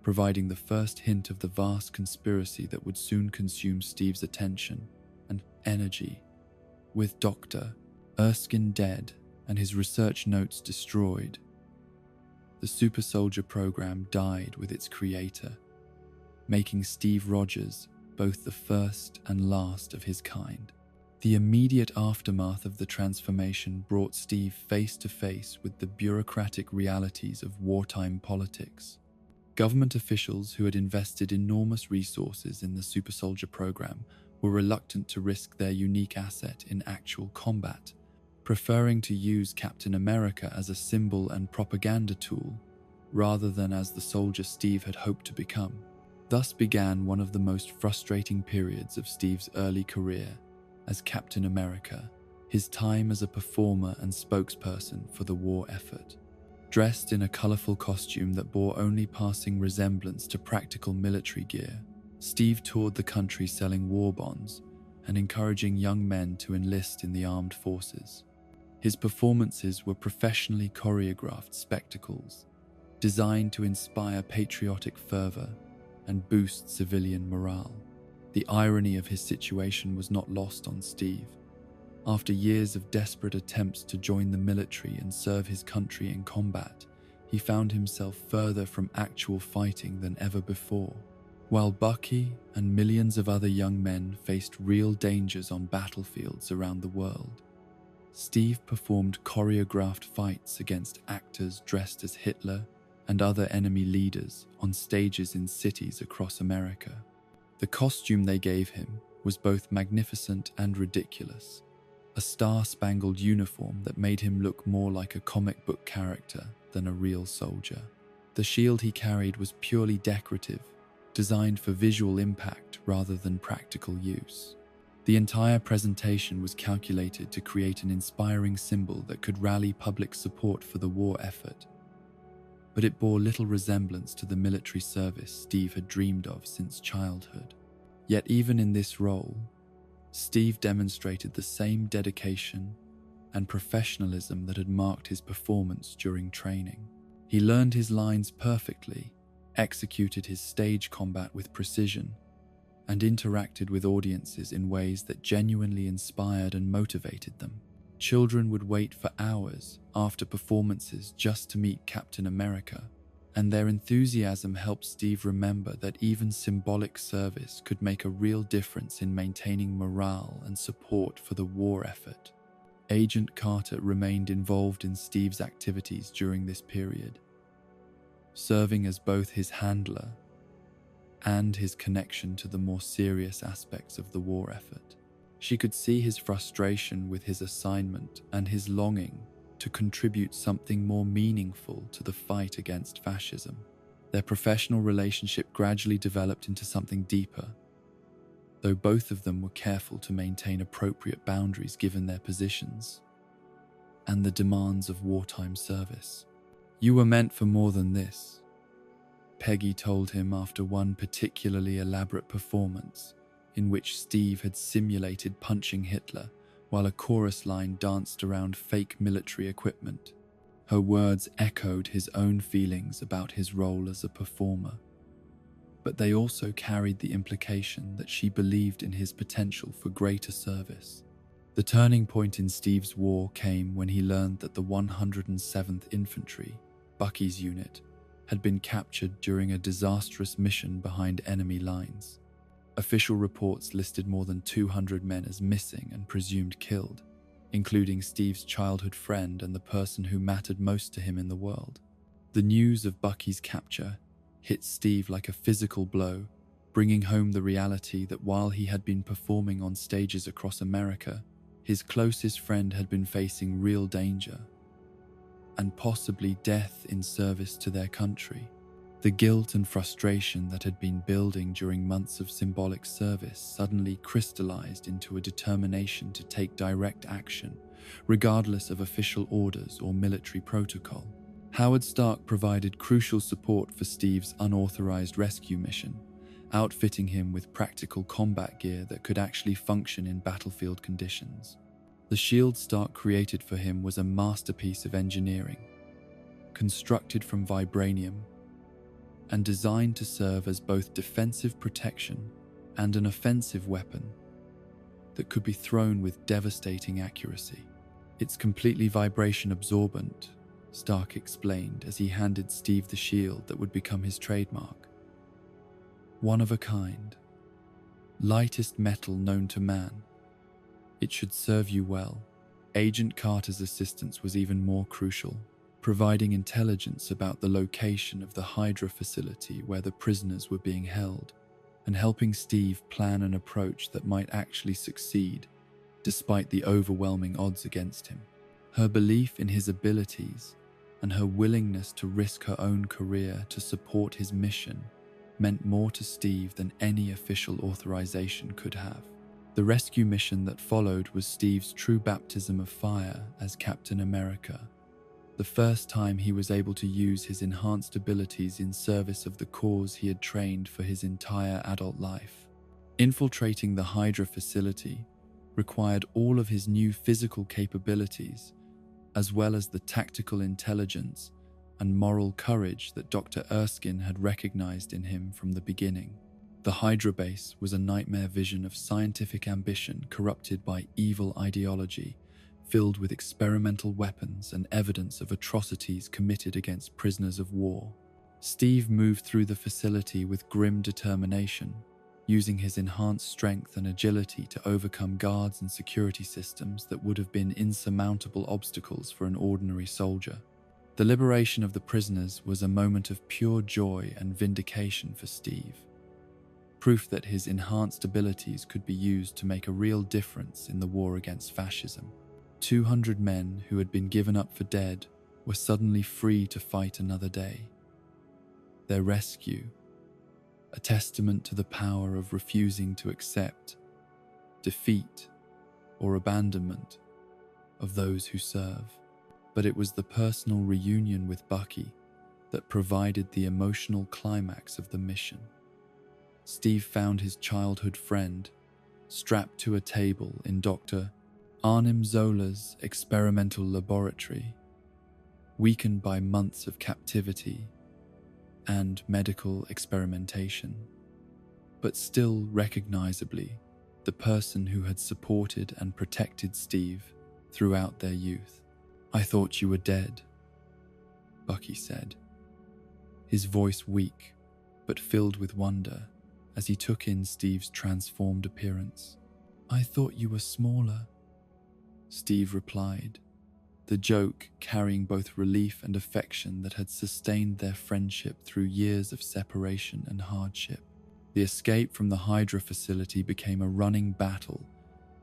[SPEAKER 1] providing the first hint of the vast conspiracy that would soon consume Steve's attention and energy. With Dr. Erskine dead and his research notes destroyed, the super soldier program died with its creator, making Steve Rogers both the first and last of his kind. The immediate aftermath of the transformation brought Steve face to face with the bureaucratic realities of wartime politics. Government officials who had invested enormous resources in the super soldier program were reluctant to risk their unique asset in actual combat, preferring to use Captain America as a symbol and propaganda tool rather than as the soldier Steve had hoped to become. Thus began one of the most frustrating periods of Steve's early career as Captain America, his time as a performer and spokesperson for the war effort. Dressed in a colorful costume that bore only passing resemblance to practical military gear, Steve toured the country selling war bonds and encouraging young men to enlist in the armed forces. His performances were professionally choreographed spectacles, designed to inspire patriotic fervor and boost civilian morale. The irony of his situation was not lost on Steve. After years of desperate attempts to join the military and serve his country in combat, he found himself further from actual fighting than ever before. While Bucky and millions of other young men faced real dangers on battlefields around the world, Steve performed choreographed fights against actors dressed as Hitler and other enemy leaders on stages in cities across America. The costume they gave him was both magnificent and ridiculous, a star-spangled uniform that made him look more like a comic book character than a real soldier. The shield he carried was purely decorative, designed for visual impact rather than practical use. The entire presentation was calculated to create an inspiring symbol that could rally public support for the war effort, but it bore little resemblance to the military service Steve had dreamed of since childhood. Yet even in this role, Steve demonstrated the same dedication and professionalism that had marked his performance during training. He learned his lines perfectly, executed his stage combat with precision, and interacted with audiences in ways that genuinely inspired and motivated them. Children would wait for hours after performances just to meet Captain America, and their enthusiasm helped Steve remember that even symbolic service could make a real difference in maintaining morale and support for the war effort. Agent Carter remained involved in Steve's activities during this period, serving as both his handler and his connection to the more serious aspects of the war effort. She could see his frustration with his assignment and his longing to contribute something more meaningful to the fight against fascism. Their professional relationship gradually developed into something deeper, though both of them were careful to maintain appropriate boundaries given their positions and the demands of wartime service. "You were meant for more than this," Peggy told him after one particularly elaborate performance in which Steve had simulated punching Hitler while a chorus line danced around fake military equipment. Her words echoed his own feelings about his role as a performer, but they also carried the implication that she believed in his potential for greater service. The turning point in Steve's war came when he learned that the 107th Infantry, Bucky's unit, had been captured during a disastrous mission behind enemy lines. Official reports listed more than 200 men as missing and presumed killed, including Steve's childhood friend and the person who mattered most to him in the world. The news of Bucky's capture hit Steve like a physical blow, bringing home the reality that while he had been performing on stages across America, his closest friend had been facing real danger and possibly death in service to their country. The guilt and frustration that had been building during months of symbolic service suddenly crystallized into a determination to take direct action, regardless of official orders or military protocol. Howard Stark provided crucial support for Steve's unauthorized rescue mission, outfitting him with practical combat gear that could actually function in battlefield conditions. The shield Stark created for him was a masterpiece of engineering, constructed from vibranium and designed to serve as both defensive protection and an offensive weapon that could be thrown with devastating accuracy. It's completely vibration absorbent, Stark explained as he handed Steve the shield that would become his trademark. One of a kind, lightest metal known to man. It should serve you well. Agent Carter's assistance was even more crucial, providing intelligence about the location of the Hydra facility where the prisoners were being held, and helping Steve plan an approach that might actually succeed, despite the overwhelming odds against him. Her belief in his abilities and her willingness to risk her own career to support his mission meant more to Steve than any official authorization could have. The rescue mission that followed was Steve's true baptism of fire as Captain America, the first time he was able to use his enhanced abilities in service of the cause he had trained for his entire adult life. Infiltrating the Hydra facility required all of his new physical capabilities, as well as the tactical intelligence and moral courage that Dr. Erskine had recognized in him from the beginning. The Hydra base was a nightmare vision of scientific ambition corrupted by evil ideology, filled with experimental weapons and evidence of atrocities committed against prisoners of war. Steve moved through the facility with grim determination, using his enhanced strength and agility to overcome guards and security systems that would have been insurmountable obstacles for an ordinary soldier. The liberation of the prisoners was a moment of pure joy and vindication for Steve, proof that his enhanced abilities could be used to make a real difference in the war against fascism. 200 men who had been given up for dead were suddenly free to fight another day. Their rescue, a testament to the power of refusing to accept defeat or abandonment of those who serve. But it was the personal reunion with Bucky that provided the emotional climax of the mission. Steve found his childhood friend strapped to a table in Dr. Arnim Zola's experimental laboratory, weakened by months of captivity and medical experimentation, but still recognizably the person who had supported and protected Steve throughout their youth. "I thought you were dead," Bucky said, his voice weak but filled with wonder as he took in Steve's transformed appearance. "I thought you were smaller," Steve replied, the joke carrying both relief and affection that had sustained their friendship through years of separation and hardship. The escape from the Hydra facility became a running battle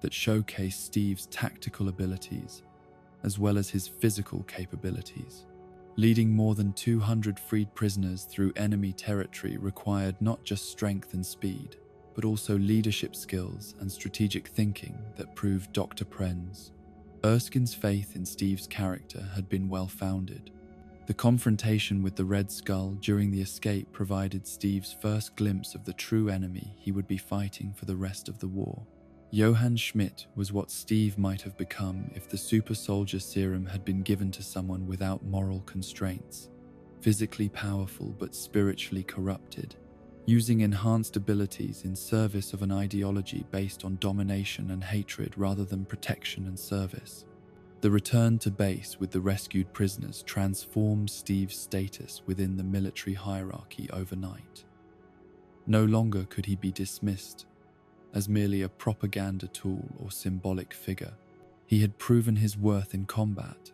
[SPEAKER 1] that showcased Steve's tactical abilities as well as his physical capabilities. Leading more than 200 freed prisoners through enemy territory required not just strength and speed, but also leadership skills and strategic thinking that proved Dr. Pren's. Erskine's faith in Steve's character had been well-founded. The confrontation with the Red Skull during the escape provided Steve's first glimpse of the true enemy he would be fighting for the rest of the war. Johann Schmidt was what Steve might have become if the super soldier serum had been given to someone without moral constraints, physically powerful but spiritually corrupted, using enhanced abilities in service of an ideology based on domination and hatred rather than protection and service. The return to base with the rescued prisoners transformed Steve's status within the military hierarchy overnight. No longer could he be dismissed as merely a propaganda tool or symbolic figure. He had proven his worth in combat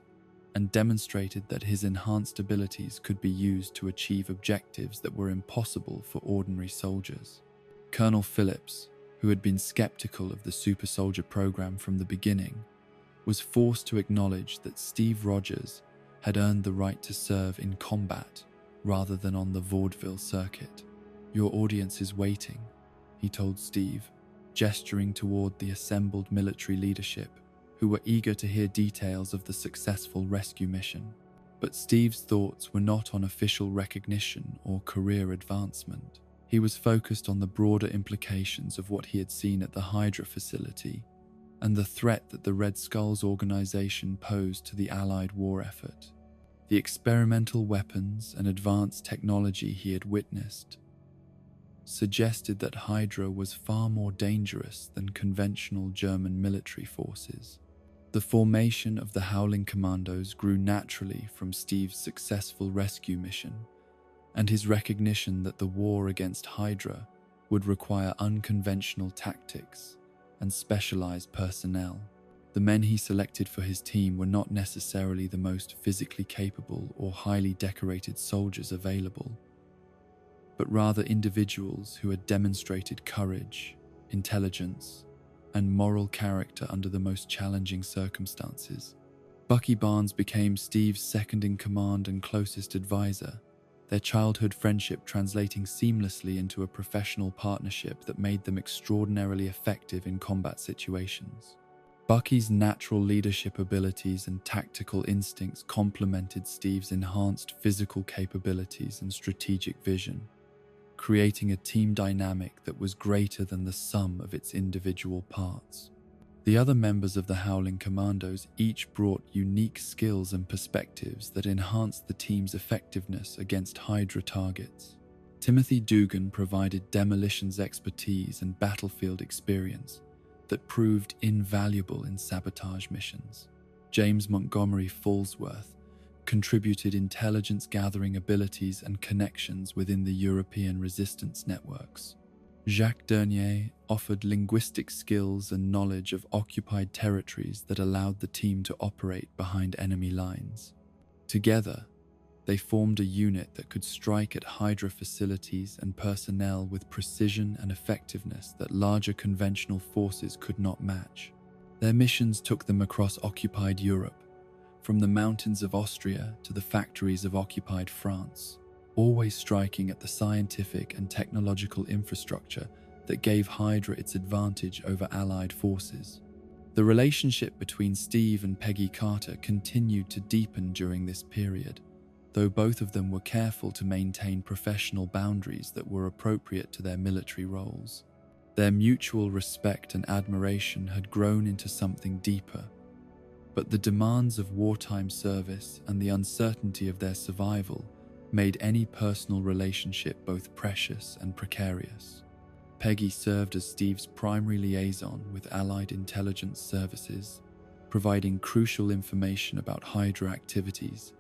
[SPEAKER 1] and demonstrated that his enhanced abilities could be used to achieve objectives that were impossible for ordinary soldiers. Colonel Phillips, who had been skeptical of the super soldier program from the beginning, was forced to acknowledge that Steve Rogers had earned the right to serve in combat rather than on the vaudeville circuit. "Your audience is waiting," he told Steve, gesturing toward the assembled military leadership, who were eager to hear details of the successful rescue mission. But Steve's thoughts were not on official recognition or career advancement. He was focused on the broader implications of what he had seen at the Hydra facility and the threat that the Red Skull's organization posed to the Allied war effort. The experimental weapons and advanced technology he had witnessed suggested that Hydra was far more dangerous than conventional German military forces. The formation of the Howling Commandos grew naturally from Steve's successful rescue mission and his recognition that the war against Hydra would require unconventional tactics and specialized personnel. The men he selected for his team were not necessarily the most physically capable or highly decorated soldiers available, but rather individuals who had demonstrated courage, intelligence, and moral character under the most challenging circumstances. Bucky Barnes became Steve's second-in-command and closest advisor, their childhood friendship translating seamlessly into a professional partnership that made them extraordinarily effective in combat situations. Bucky's natural leadership abilities and tactical instincts complemented Steve's enhanced physical capabilities and strategic vision, creating a team dynamic that was greater than the sum of its individual parts. The other members of the Howling Commandos each brought unique skills and perspectives that enhanced the team's effectiveness against Hydra targets. Timothy Dugan provided demolitions expertise and battlefield experience that proved invaluable in sabotage missions. James Montgomery Falsworth contributed intelligence-gathering abilities and connections within the European resistance networks. Jacques Dernier offered linguistic skills and knowledge of occupied territories that allowed the team to operate behind enemy lines. Together, they formed a unit that could strike at Hydra facilities and personnel with precision and effectiveness that larger conventional forces could not match. Their missions took them across occupied Europe, from the mountains of Austria to the factories of occupied France, always striking at the scientific and technological infrastructure that gave Hydra its advantage over Allied forces. The relationship between Steve and Peggy Carter continued to deepen during this period, though both of them were careful to maintain professional boundaries that were appropriate to their military roles. Their mutual respect and admiration had grown into something deeper, but the demands of wartime service and the uncertainty of their survival made any personal relationship both precious and precarious. Peggy served as Steve's primary liaison with Allied intelligence services, providing crucial information about Hydra activities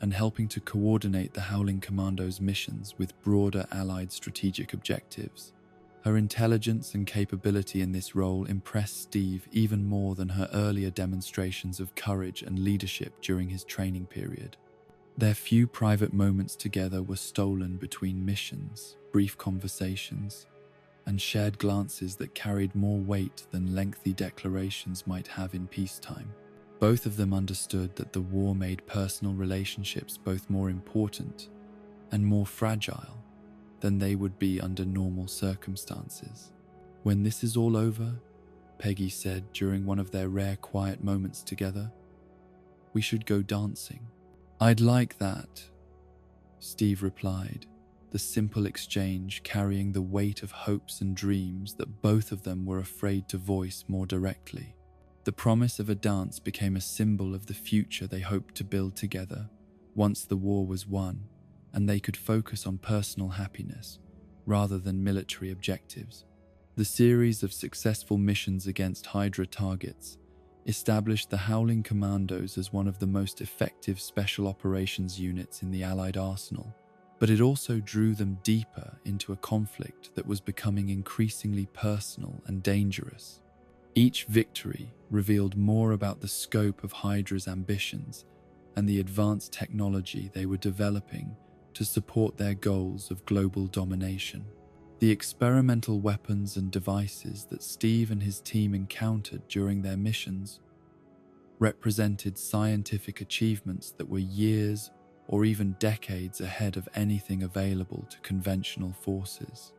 [SPEAKER 1] and helping to coordinate the Howling Commandos' missions with broader Allied strategic objectives. Her intelligence and capability in this role impressed Steve even more than her earlier demonstrations of courage and leadership during his training period. Their few private moments together were stolen between missions, brief conversations, and shared glances that carried more weight than lengthy declarations might have in peacetime. Both of them understood that the war made personal relationships both more important and more fragile than they would be under normal circumstances. "When this is all over," Peggy said during one of their rare quiet moments together, "we should go dancing." "I'd like that," Steve replied, the simple exchange carrying the weight of hopes and dreams that both of them were afraid to voice more directly. The promise of a dance became a symbol of the future they hoped to build together once the war was won and they could focus on personal happiness rather than military objectives. The series of successful missions against Hydra targets established the Howling Commandos as one of the most effective special operations units in the Allied arsenal, but it also drew them deeper into a conflict that was becoming increasingly personal and dangerous. Each victory revealed more about the scope of Hydra's ambitions and the advanced technology they were developing to support their goals of global domination. The experimental weapons and devices that Steve and his team encountered during their missions represented scientific achievements that were years or even decades ahead of anything available to conventional forces.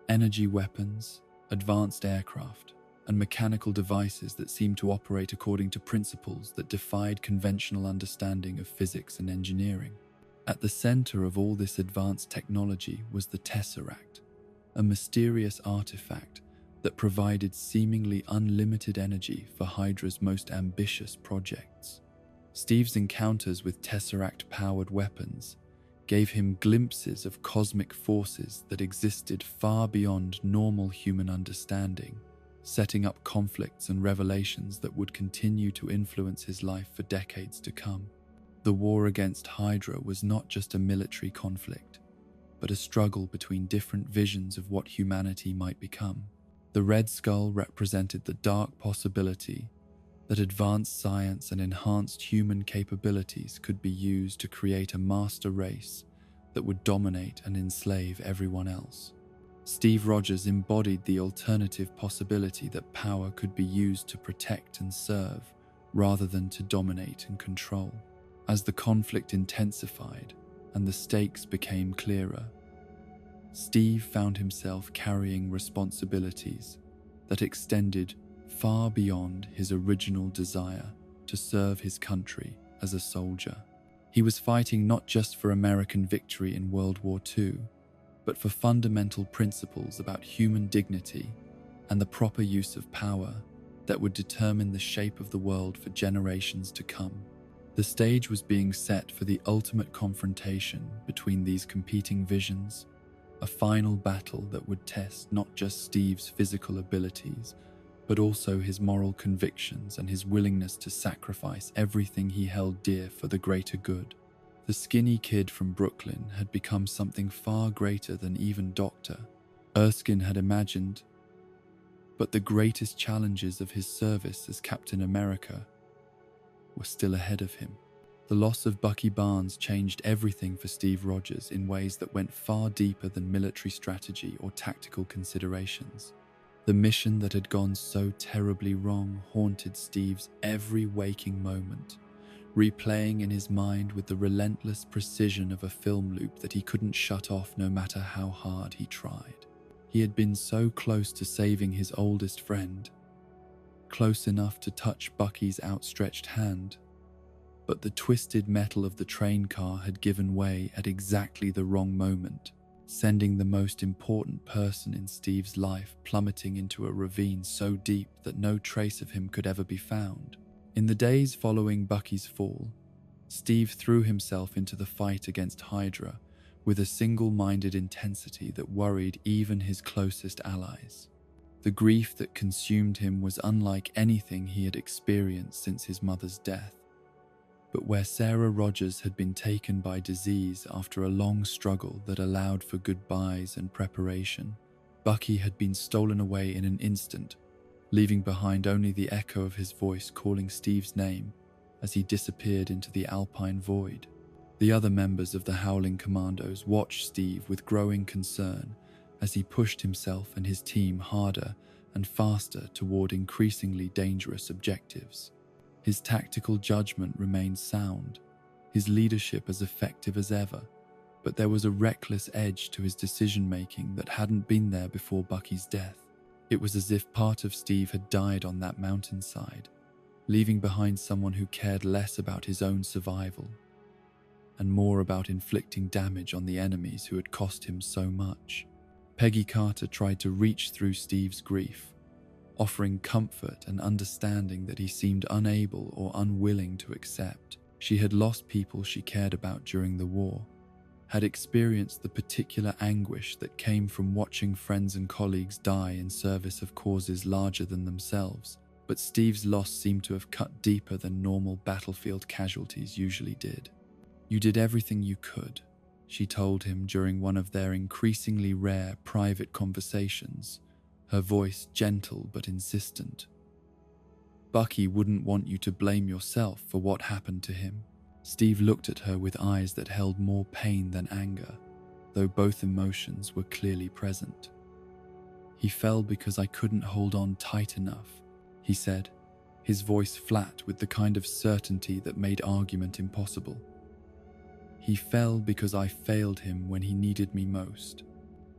[SPEAKER 1] Energy weapons, advanced aircraft, and mechanical devices that seemed to operate according to principles that defied conventional understanding of physics and engineering. At the center of all this advanced technology was the Tesseract, a mysterious artifact that provided seemingly unlimited energy for Hydra's most ambitious projects. Steve's encounters with Tesseract-powered weapons gave him glimpses of cosmic forces that existed far beyond normal human understanding, setting up conflicts and revelations that would continue to influence his life for decades to come. The war against Hydra was not just a military conflict, but a struggle between different visions of what humanity might become. The Red Skull represented the dark possibility that advanced science and enhanced human capabilities could be used to create a master race that would dominate and enslave everyone else. Steve Rogers embodied the alternative possibility that power could be used to protect and serve, rather than to dominate and control. As the conflict intensified and the stakes became clearer, Steve found himself carrying responsibilities that extended far beyond his original desire to serve his country as a soldier. He was fighting not just for American victory in World War II, but for fundamental principles about human dignity and the proper use of power that would determine the shape of the world for generations to come. The stage was being set for the ultimate confrontation between these competing visions, a final battle that would test not just Steve's physical abilities, but also his moral convictions and his willingness to sacrifice everything he held dear for the greater good. The skinny kid from Brooklyn had become something far greater than even Dr. Erskine had imagined, but the greatest challenges of his service as Captain America were still ahead of him. The loss of Bucky Barnes changed everything for Steve Rogers in ways that went far deeper than military strategy or tactical considerations. The mission that had gone so terribly wrong haunted Steve's every waking moment, replaying in his mind with the relentless precision of a film loop that he couldn't shut off no matter how hard he tried. He had been so close to saving his oldest friend, close enough to touch Bucky's outstretched hand, but the twisted metal of the train car had given way at exactly the wrong moment, sending the most important person in Steve's life plummeting into a ravine so deep that no trace of him could ever be found. In the days following Bucky's fall, Steve threw himself into the fight against Hydra with a single-minded intensity that worried even his closest allies. The grief that consumed him was unlike anything he had experienced since his mother's death. But where Sarah Rogers had been taken by disease after a long struggle that allowed for goodbyes and preparation, Bucky had been stolen away in an instant, leaving behind only the echo of his voice calling Steve's name as he disappeared into the alpine void. The other members of the Howling Commandos watched Steve with growing concern as he pushed himself and his team harder and faster toward increasingly dangerous objectives. His tactical judgment remained sound, his leadership as effective as ever, but there was a reckless edge to his decision-making that hadn't been there before Bucky's death. It was as if part of Steve had died on that mountainside, leaving behind someone who cared less about his own survival and more about inflicting damage on the enemies who had cost him so much. Peggy Carter tried to reach through Steve's grief, offering comfort and understanding that he seemed unable or unwilling to accept. She had lost people she cared about during the war, had experienced the particular anguish that came from watching friends and colleagues die in service of causes larger than themselves, but Steve's loss seemed to have cut deeper than normal battlefield casualties usually did. "You did everything you could," she told him during one of their increasingly rare private conversations, her voice gentle but insistent. "Bucky wouldn't want you to blame yourself for what happened to him." Steve looked at her with eyes that held more pain than anger, though both emotions were clearly present. "He fell because I couldn't hold on tight enough," he said, his voice flat with the kind of certainty that made argument impossible. "He fell because I failed him when he needed me most."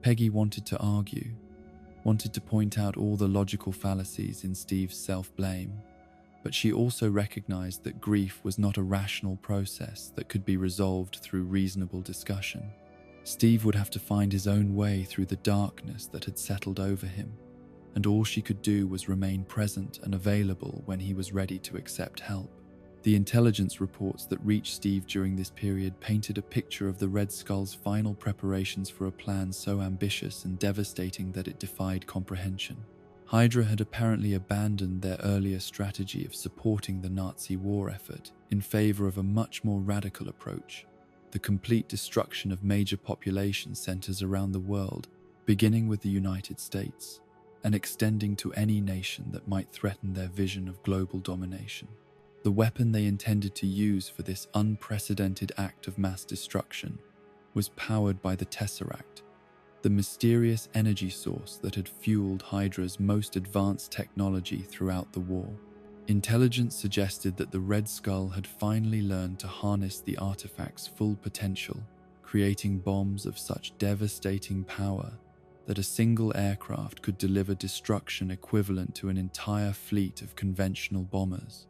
[SPEAKER 1] Peggy wanted to argue, wanted to point out all the logical fallacies in Steve's self-blame, but she also recognized that grief was not a rational process that could be resolved through reasonable discussion. Steve would have to find his own way through the darkness that had settled over him, and all she could do was remain present and available when he was ready to accept help. The intelligence reports that reached Steve during this period painted a picture of the Red Skull's final preparations for a plan so ambitious and devastating that it defied comprehension. Hydra had apparently abandoned their earlier strategy of supporting the Nazi war effort in favor of a much more radical approach: the complete destruction of major population centers around the world, beginning with the United States and extending to any nation that might threaten their vision of global domination. The weapon they intended to use for this unprecedented act of mass destruction was powered by the Tesseract, the mysterious energy source that had fueled Hydra's most advanced technology throughout the war. Intelligence suggested that the Red Skull had finally learned to harness the artifact's full potential, creating bombs of such devastating power that a single aircraft could deliver destruction equivalent to an entire fleet of conventional bombers.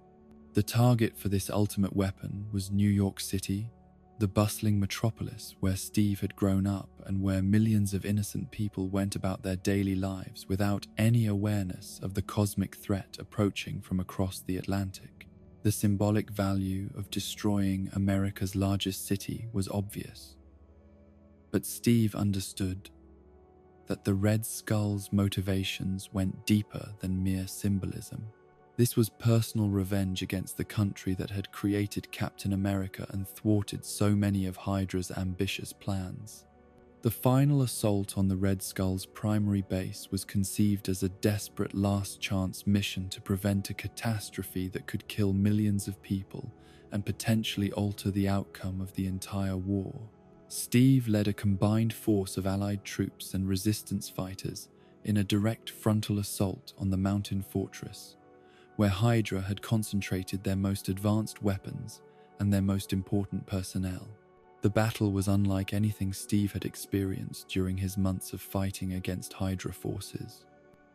[SPEAKER 1] The target for this ultimate weapon was New York City, the bustling metropolis where Steve had grown up and where millions of innocent people went about their daily lives without any awareness of the cosmic threat approaching from across the Atlantic. The symbolic value of destroying America's largest city was obvious. But Steve understood that the Red Skull's motivations went deeper than mere symbolism. This was personal revenge against the country that had created Captain America and thwarted so many of Hydra's ambitious plans. The final assault on the Red Skull's primary base was conceived as a desperate last-chance mission to prevent a catastrophe that could kill millions of people and potentially alter the outcome of the entire war. Steve led a combined force of Allied troops and resistance fighters in a direct frontal assault on the mountain fortress, where Hydra had concentrated their most advanced weapons and their most important personnel. The battle was unlike anything Steve had experienced during his months of fighting against Hydra forces.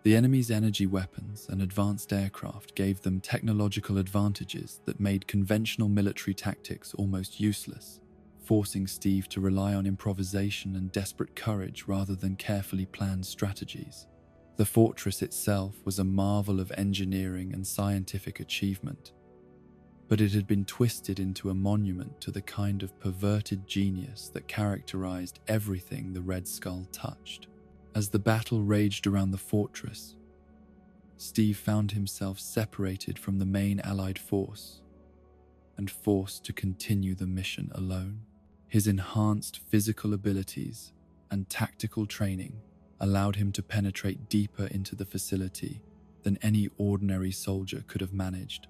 [SPEAKER 1] The enemy's energy weapons and advanced aircraft gave them technological advantages that made conventional military tactics almost useless, forcing Steve to rely on improvisation and desperate courage rather than carefully planned strategies. The fortress itself was a marvel of engineering and scientific achievement, but it had been twisted into a monument to the kind of perverted genius that characterized everything the Red Skull touched. As the battle raged around the fortress, Steve found himself separated from the main Allied force and forced to continue the mission alone. His enhanced physical abilities and tactical training allowed him to penetrate deeper into the facility than any ordinary soldier could have managed.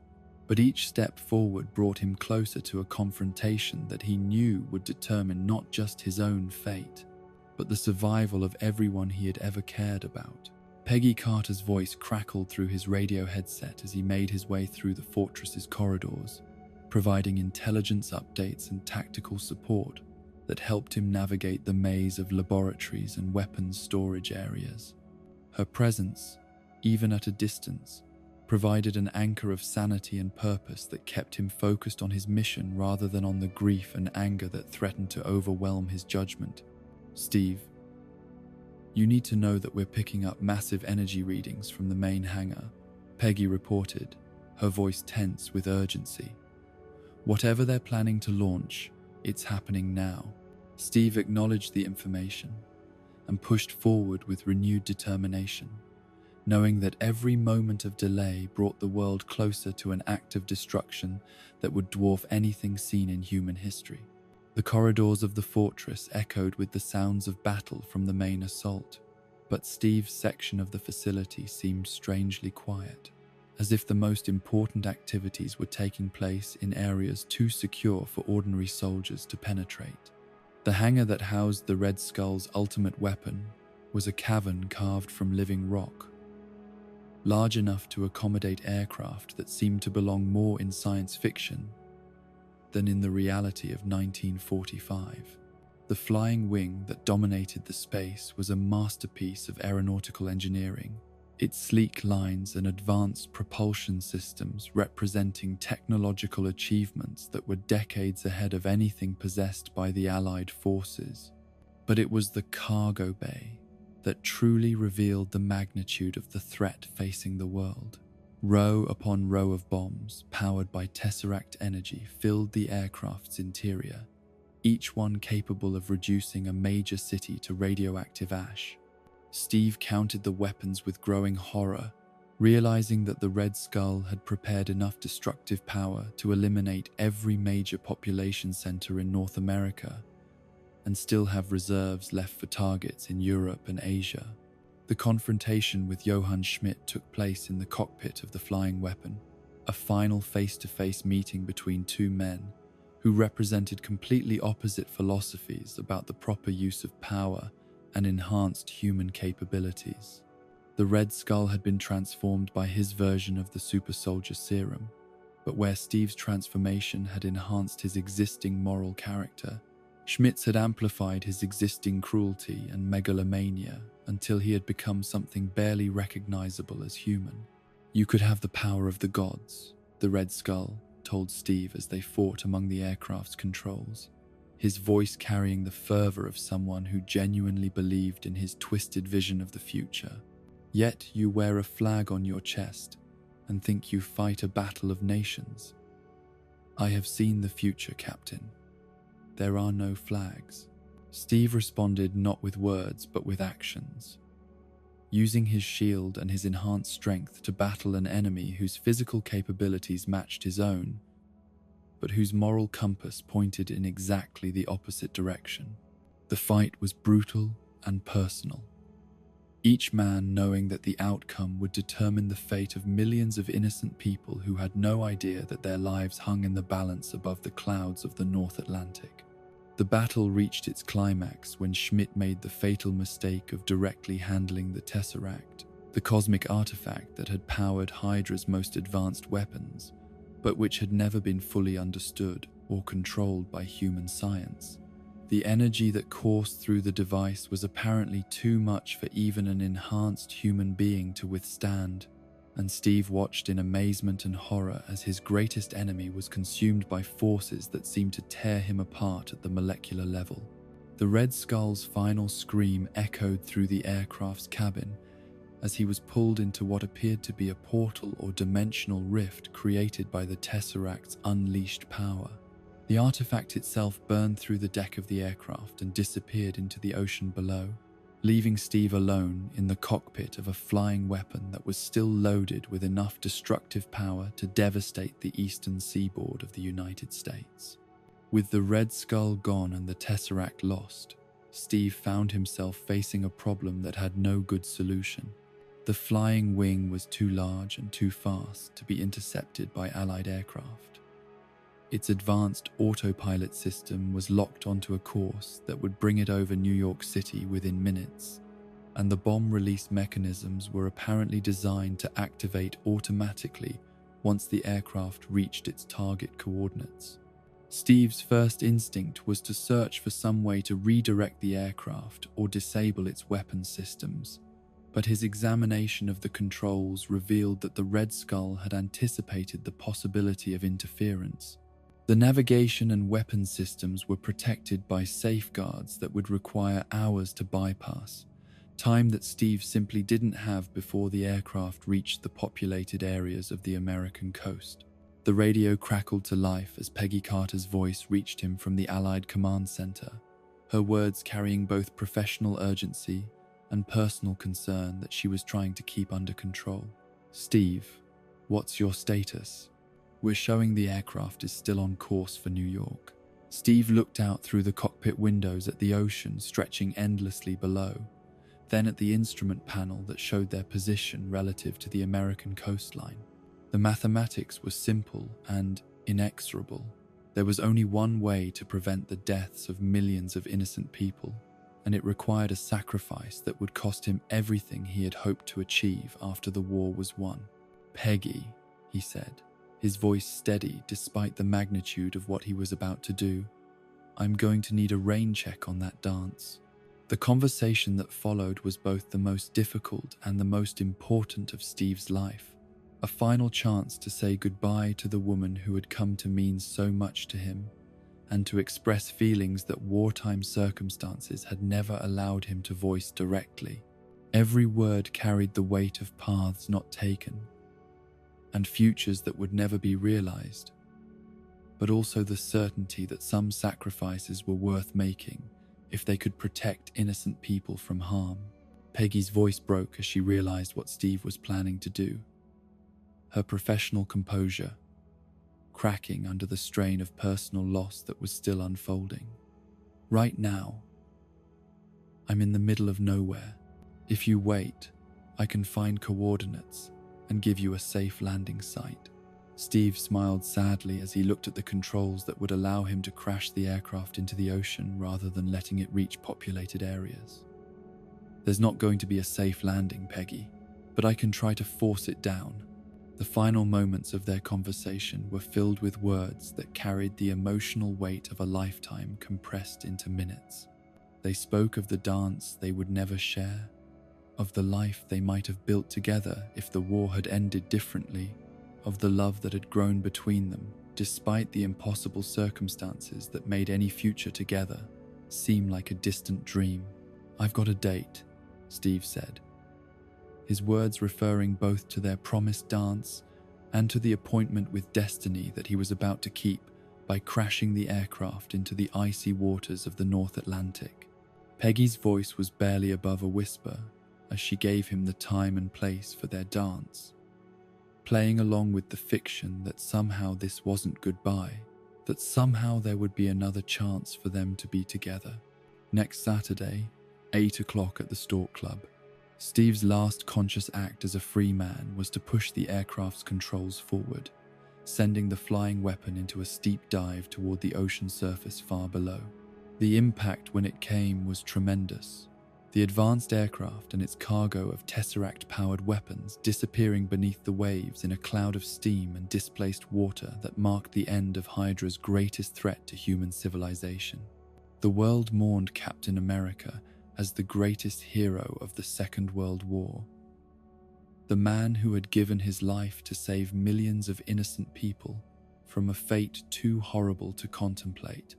[SPEAKER 1] But each step forward brought him closer to a confrontation that he knew would determine not just his own fate, but the survival of everyone he had ever cared about. Peggy Carter's voice crackled through his radio headset as he made his way through the fortress's corridors, providing intelligence updates and tactical support that helped him navigate the maze of laboratories and weapons storage areas. Her presence, even at a distance, provided an anchor of sanity and purpose that kept him focused on his mission rather than on the grief and anger that threatened to overwhelm his judgment. "Steve, you need to know that we're picking up massive energy readings from the main hangar," Peggy reported, her voice tense with urgency. "Whatever they're planning to launch, it's happening now." Steve acknowledged the information and pushed forward with renewed determination, knowing that every moment of delay brought the world closer to an act of destruction that would dwarf anything seen in human history. The corridors of the fortress echoed with the sounds of battle from the main assault, but Steve's section of the facility seemed strangely quiet, as if the most important activities were taking place in areas too secure for ordinary soldiers to penetrate. The hangar that housed the Red Skull's ultimate weapon was a cavern carved from living rock, large enough to accommodate aircraft that seemed to belong more in science fiction than in the reality of 1945. The flying wing that dominated the space was a masterpiece of aeronautical engineering, its sleek lines and advanced propulsion systems representing technological achievements that were decades ahead of anything possessed by the Allied forces. But it was the cargo bay that truly revealed the magnitude of the threat facing the world. Row upon row of bombs, powered by Tesseract energy, filled the aircraft's interior, each one capable of reducing a major city to radioactive ash. Steve counted the weapons with growing horror, realizing that the Red Skull had prepared enough destructive power to eliminate every major population center in North America and still have reserves left for targets in Europe and Asia. The confrontation with Johann Schmidt took place in the cockpit of the flying weapon, a final face-to-face meeting between two men who represented completely opposite philosophies about the proper use of power and enhanced human capabilities. The Red Skull had been transformed by his version of the super soldier serum, but where Steve's transformation had enhanced his existing moral character, Schmidt's had amplified his existing cruelty and megalomania until he had become something barely recognizable as human. "You could have the power of the gods," the Red Skull told Steve as they fought among the aircraft's controls, his voice carrying the fervor of someone who genuinely believed in his twisted vision of the future. "Yet you wear a flag on your chest and think you fight a battle of nations. I have seen the future, Captain. There are no flags." Steve responded not with words but with actions, using his shield and his enhanced strength to battle an enemy whose physical capabilities matched his own, but whose moral compass pointed in exactly the opposite direction. The fight was brutal and personal, each man knowing that the outcome would determine the fate of millions of innocent people who had no idea that their lives hung in the balance above the clouds of the North Atlantic. The battle reached its climax when Schmidt made the fatal mistake of directly handling the Tesseract, the cosmic artifact that had powered Hydra's most advanced weapons, but which had never been fully understood or controlled by human science. The energy that coursed through the device was apparently too much for even an enhanced human being to withstand, and Steve watched in amazement and horror as his greatest enemy was consumed by forces that seemed to tear him apart at the molecular level. The Red Skull's final scream echoed through the aircraft's cabin as he was pulled into what appeared to be a portal or dimensional rift created by the Tesseract's unleashed power. The artifact itself burned through the deck of the aircraft and disappeared into the ocean below, leaving Steve alone in the cockpit of a flying weapon that was still loaded with enough destructive power to devastate the eastern seaboard of the United States. With the Red Skull gone and the Tesseract lost, Steve found himself facing a problem that had no good solution. The flying wing was too large and too fast to be intercepted by Allied aircraft. Its advanced autopilot system was locked onto a course that would bring it over New York City within minutes, and the bomb release mechanisms were apparently designed to activate automatically once the aircraft reached its target coordinates. Steve's first instinct was to search for some way to redirect the aircraft or disable its weapon systems, but his examination of the controls revealed that the Red Skull had anticipated the possibility of interference. The navigation and weapon systems were protected by safeguards that would require hours to bypass, time that Steve simply didn't have before the aircraft reached the populated areas of the American coast. The radio crackled to life as Peggy Carter's voice reached him from the Allied command center, her words carrying both professional urgency and personal concern that she was trying to keep under control. "Steve, what's your status? We're showing the aircraft is still on course for New York." Steve looked out through the cockpit windows at the ocean stretching endlessly below, then at the instrument panel that showed their position relative to the American coastline. The mathematics were simple and inexorable. There was only one way to prevent the deaths of millions of innocent people, and it required a sacrifice that would cost him everything he had hoped to achieve after the war was won. "Peggy," he said, his voice steady despite the magnitude of what he was about to do, "I'm going to need a rain check on that dance." The conversation that followed was both the most difficult and the most important of Steve's life, a final chance to say goodbye to the woman who had come to mean so much to him, and to express feelings that wartime circumstances had never allowed him to voice directly. Every word carried the weight of paths not taken and futures that would never be realized, but also the certainty that some sacrifices were worth making if they could protect innocent people from harm. Peggy's voice broke as she realized what Steve was planning to do, her professional composure cracking under the strain of personal loss that was still unfolding. Right now, I'm in the middle of nowhere. If you wait, I can find coordinates and give you a safe landing site. Steve smiled sadly as he looked at the controls that would allow him to crash the aircraft into the ocean rather than letting it reach populated areas. There's not going to be a safe landing, Peggy, but I can try to force it down. The final moments of their conversation were filled with words that carried the emotional weight of a lifetime compressed into minutes. They spoke of the dance they would never share, of the life they might have built together if the war had ended differently, of the love that had grown between them despite the impossible circumstances that made any future together seem like a distant dream. "I've got a date," Steve said, his words referring both to their promised dance and to the appointment with destiny that he was about to keep by crashing the aircraft into the icy waters of the North Atlantic. Peggy's voice was barely above a whisper as she gave him the time and place for their dance, playing along with the fiction that somehow this wasn't goodbye, that somehow there would be another chance for them to be together. Next Saturday, 8 o'clock at the Stork Club. Steve's last conscious act as a free man was to push the aircraft's controls forward, sending the flying weapon into a steep dive toward the ocean surface far below. The impact when it came was tremendous, the advanced aircraft and its cargo of Tesseract-powered weapons disappearing beneath the waves in a cloud of steam and displaced water that marked the end of Hydra's greatest threat to human civilization. The world mourned Captain America as the greatest hero of the Second World War, the man who had given his life to save millions of innocent people from a fate too horrible to contemplate.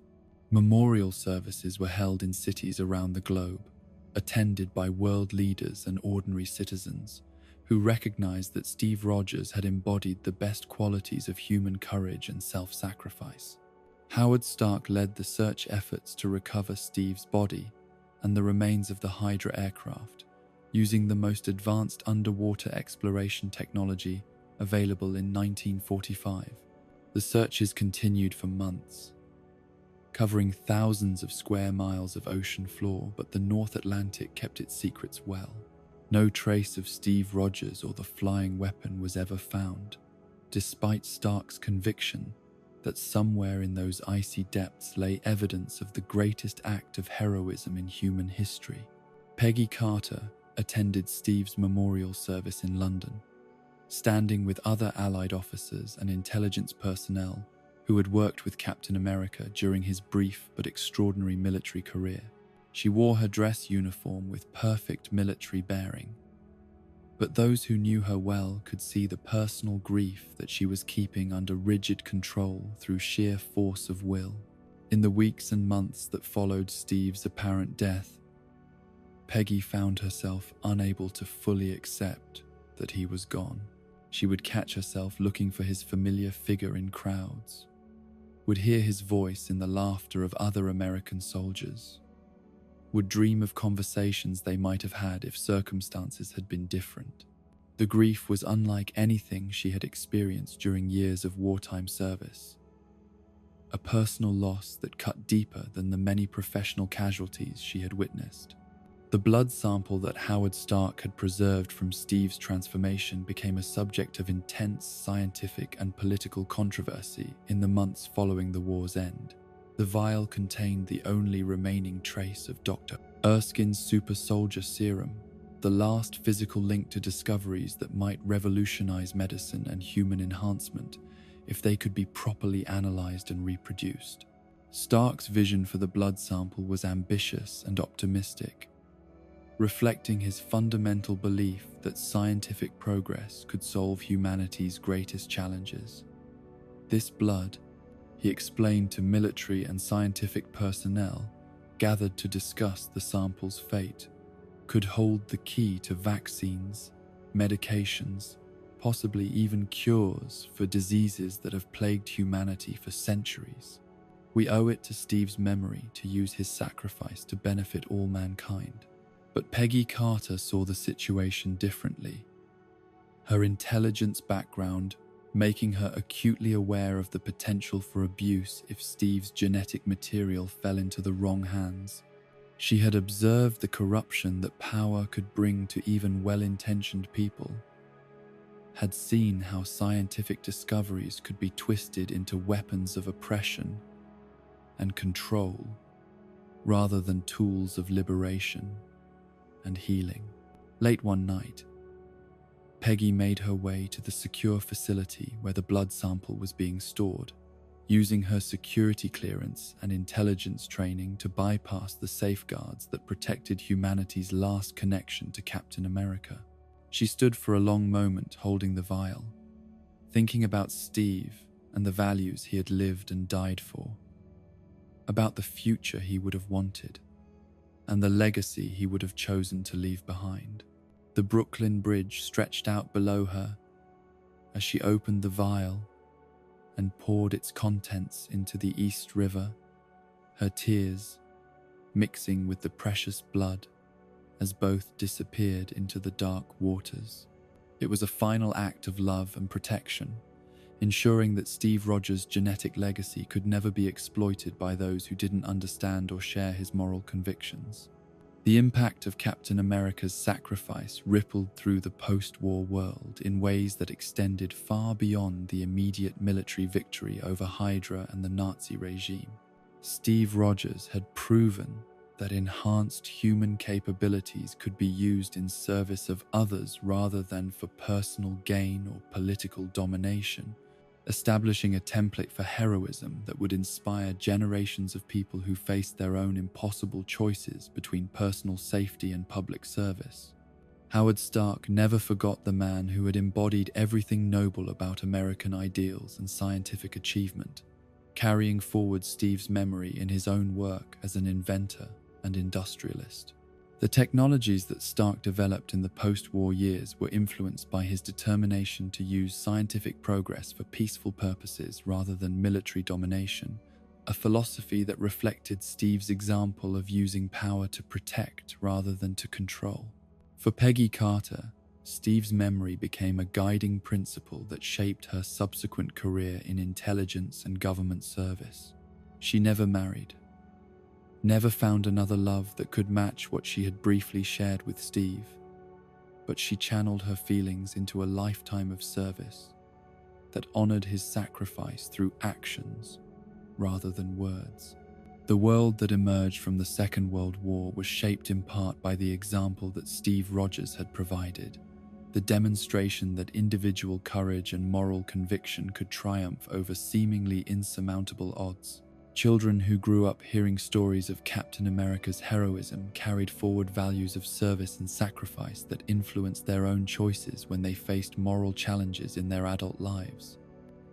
[SPEAKER 1] Memorial services were held in cities around the globe, attended by world leaders and ordinary citizens who recognized that Steve Rogers had embodied the best qualities of human courage and self-sacrifice. Howard Stark led the search efforts to recover Steve's body and the remains of the Hydra aircraft, using the most advanced underwater exploration technology available in 1945. The searches continued for months, covering thousands of square miles of ocean floor, but the North Atlantic kept its secrets well. No trace of Steve Rogers or the flying weapon was ever found, despite Stark's conviction that somewhere in those icy depths lay evidence of the greatest act of heroism in human history. Peggy Carter attended Steve's memorial service in London, standing with other Allied officers and intelligence personnel who had worked with Captain America during his brief but extraordinary military career. She wore her dress uniform with perfect military bearing, but those who knew her well could see the personal grief that she was keeping under rigid control through sheer force of will. In the weeks and months that followed Steve's apparent death, Peggy found herself unable to fully accept that he was gone. She would catch herself looking for his familiar figure in crowds, would hear his voice in the laughter of other American soldiers, would dream of conversations they might have had if circumstances had been different. The grief was unlike anything she had experienced during years of wartime service, a personal loss that cut deeper than the many professional casualties she had witnessed. The blood sample that Howard Stark had preserved from Steve's transformation became a subject of intense scientific and political controversy in the months following the war's end. The vial contained the only remaining trace of Dr. Erskine's super soldier serum, the last physical link to discoveries that might revolutionize medicine and human enhancement if they could be properly analyzed and reproduced. Stark's vision for the blood sample was ambitious and optimistic, reflecting his fundamental belief that scientific progress could solve humanity's greatest challenges. This blood, he explained to military and scientific personnel gathered to discuss the sample's fate, could hold the key to vaccines, medications, possibly even cures for diseases that have plagued humanity for centuries. We owe it to Steve's memory to use his sacrifice to benefit all mankind. But Peggy Carter saw the situation differently. Her intelligence background making her acutely aware of the potential for abuse if Steve's genetic material fell into the wrong hands. She had observed the corruption that power could bring to even well-intentioned people, had seen how scientific discoveries could be twisted into weapons of oppression and control rather than tools of liberation and healing. Late one night, Peggy made her way to the secure facility where the blood sample was being stored, using her security clearance and intelligence training to bypass the safeguards that protected humanity's last connection to Captain America. She stood for a long moment holding the vial, thinking about Steve and the values he had lived and died for, about the future he would have wanted, and the legacy he would have chosen to leave behind. The Brooklyn Bridge stretched out below her as she opened the vial and poured its contents into the East River, her tears mixing with the precious blood as both disappeared into the dark waters. It was a final act of love and protection, ensuring that Steve Rogers' genetic legacy could never be exploited by those who didn't understand or share his moral convictions. The impact of Captain America's sacrifice rippled through the post-war world in ways that extended far beyond the immediate military victory over Hydra and the Nazi regime. Steve Rogers had proven that enhanced human capabilities could be used in service of others rather than for personal gain or political domination, establishing a template for heroism that would inspire generations of people who faced their own impossible choices between personal safety and public service. Howard Stark never forgot the man who had embodied everything noble about American ideals and scientific achievement, carrying forward Steve's memory in his own work as an inventor and industrialist. The technologies that Stark developed in the post-war years were influenced by his determination to use scientific progress for peaceful purposes rather than military domination, a philosophy that reflected Steve's example of using power to protect rather than to control. For Peggy Carter, Steve's memory became a guiding principle that shaped her subsequent career in intelligence and government service. She never married, never found another love that could match what she had briefly shared with Steve, but she channeled her feelings into a lifetime of service that honored his sacrifice through actions rather than words. The world that emerged from the Second World War was shaped in part by the example that Steve Rogers had provided, the demonstration that individual courage and moral conviction could triumph over seemingly insurmountable odds. Children who grew up hearing stories of Captain America's heroism carried forward values of service and sacrifice that influenced their own choices when they faced moral challenges in their adult lives.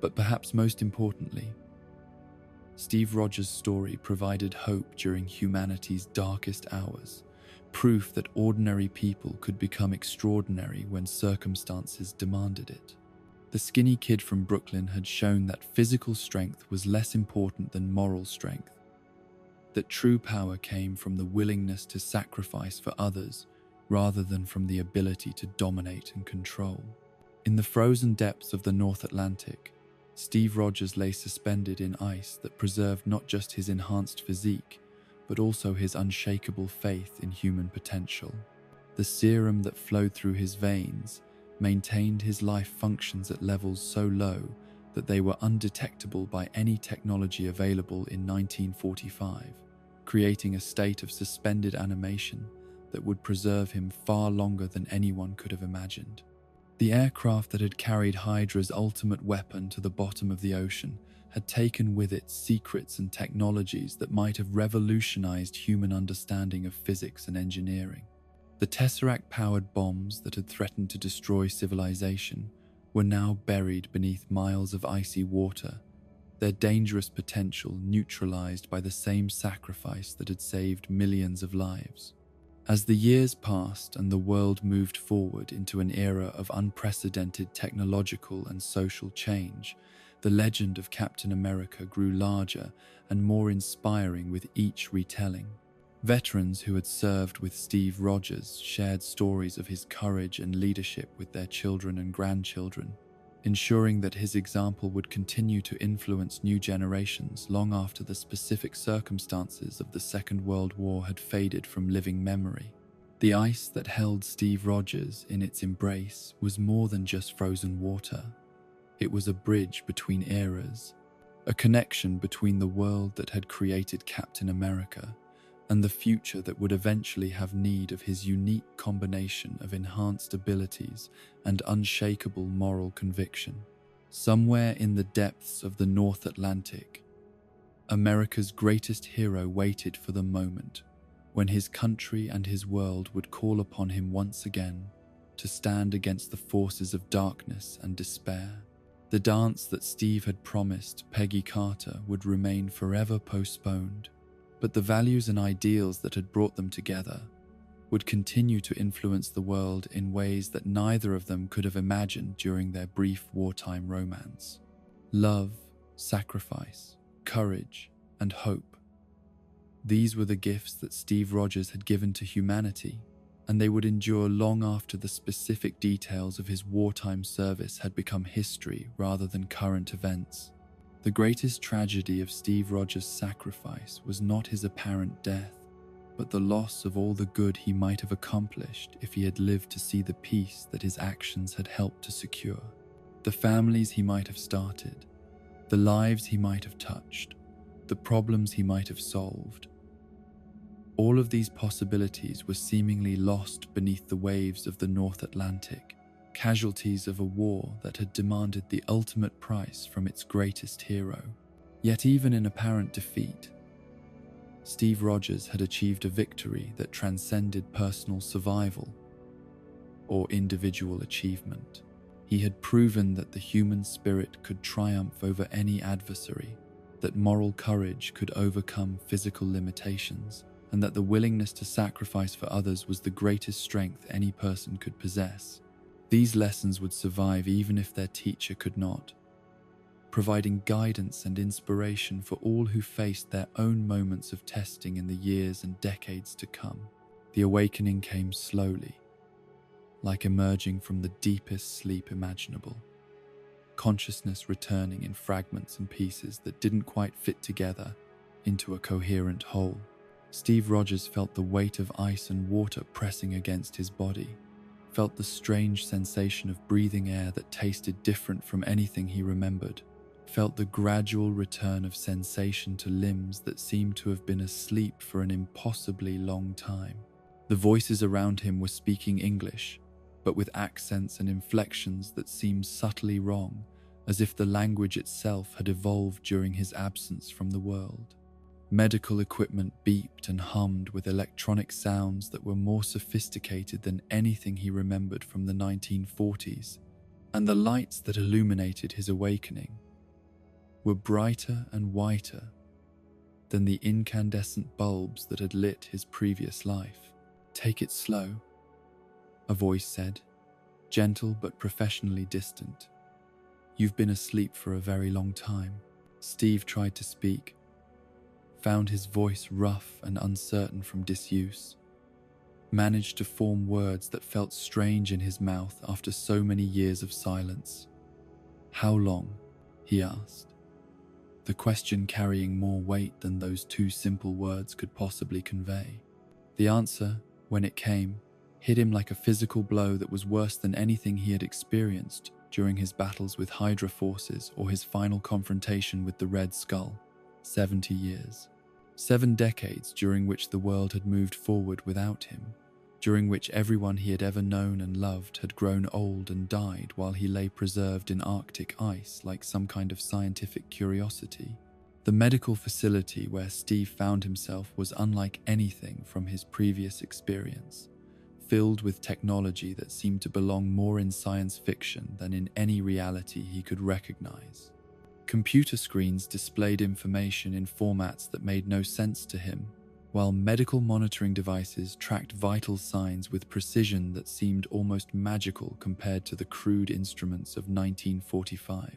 [SPEAKER 1] But perhaps most importantly, Steve Rogers' story provided hope during humanity's darkest hours, proof that ordinary people could become extraordinary when circumstances demanded it. The skinny kid from Brooklyn had shown that physical strength was less important than moral strength, that true power came from the willingness to sacrifice for others rather than from the ability to dominate and control. In the frozen depths of the North Atlantic, Steve Rogers lay suspended in ice that preserved not just his enhanced physique, but also his unshakable faith in human potential. The serum that flowed through his veins maintained his life functions at levels so low that they were undetectable by any technology available in 1945, creating a state of suspended animation that would preserve him far longer than anyone could have imagined. The aircraft that had carried Hydra's ultimate weapon to the bottom of the ocean had taken with it secrets and technologies that might have revolutionized human understanding of physics and engineering. The Tesseract-powered bombs that had threatened to destroy civilization were now buried beneath miles of icy water, their dangerous potential neutralized by the same sacrifice that had saved millions of lives. As the years passed and the world moved forward into an era of unprecedented technological and social change, the legend of Captain America grew larger and more inspiring with each retelling. Veterans who had served with Steve Rogers shared stories of his courage and leadership with their children and grandchildren, ensuring that his example would continue to influence new generations long after the specific circumstances of the Second World War had faded from living memory. The ice that held Steve Rogers in its embrace was more than just frozen water. It was a bridge between eras, a connection between the world that had created Captain America and the future that would eventually have need of his unique combination of enhanced abilities and unshakable moral conviction. Somewhere in the depths of the North Atlantic, America's greatest hero waited for the moment when his country and his world would call upon him once again to stand against the forces of darkness and despair. The dance that Steve had promised Peggy Carter would remain forever postponed, but the values and ideals that had brought them together would continue to influence the world in ways that neither of them could have imagined during their brief wartime romance. Love, sacrifice, courage, and hope. These were the gifts that Steve Rogers had given to humanity, and they would endure long after the specific details of his wartime service had become history rather than current events. The greatest tragedy of Steve Rogers' sacrifice was not his apparent death, but the loss of all the good he might have accomplished if he had lived to see the peace that his actions had helped to secure. The families he might have started, the lives he might have touched, the problems he might have solved. All of these possibilities were seemingly lost beneath the waves of the North Atlantic, casualties of a war that had demanded the ultimate price from its greatest hero. Yet even in apparent defeat, Steve Rogers had achieved a victory that transcended personal survival or individual achievement. He had proven that the human spirit could triumph over any adversary, that moral courage could overcome physical limitations, and that the willingness to sacrifice for others was the greatest strength any person could possess. These lessons would survive even if their teacher could not, providing guidance and inspiration for all who faced their own moments of testing in the years and decades to come. The awakening came slowly, like emerging from the deepest sleep imaginable, consciousness returning in fragments and pieces that didn't quite fit together into a coherent whole. Steve Rogers felt the weight of ice and water pressing against his body, felt the strange sensation of breathing air that tasted different from anything he remembered, felt the gradual return of sensation to limbs that seemed to have been asleep for an impossibly long time. The voices around him were speaking English, but with accents and inflections that seemed subtly wrong, as if the language itself had evolved during his absence from the world. Medical equipment beeped and hummed with electronic sounds that were more sophisticated than anything he remembered from the 1940s, and the lights that illuminated his awakening were brighter and whiter than the incandescent bulbs that had lit his previous life. "Take it slow," a voice said, gentle but professionally distant. "You've been asleep for a very long time." Steve tried to speak, found his voice rough and uncertain from disuse, managed to form words that felt strange in his mouth after so many years of silence. "How long?" he asked, the question carrying more weight than those two simple words could possibly convey. The answer, when it came, hit him like a physical blow that was worse than anything he had experienced during his battles with Hydra forces or his final confrontation with the Red Skull. 70 years. 7 decades during which the world had moved forward without him, during which everyone he had ever known and loved had grown old and died while he lay preserved in Arctic ice like some kind of scientific curiosity. The medical facility where Steve found himself was unlike anything from his previous experience, filled with technology that seemed to belong more in science fiction than in any reality he could recognize. Computer screens displayed information in formats that made no sense to him, while medical monitoring devices tracked vital signs with precision that seemed almost magical compared to the crude instruments of 1945.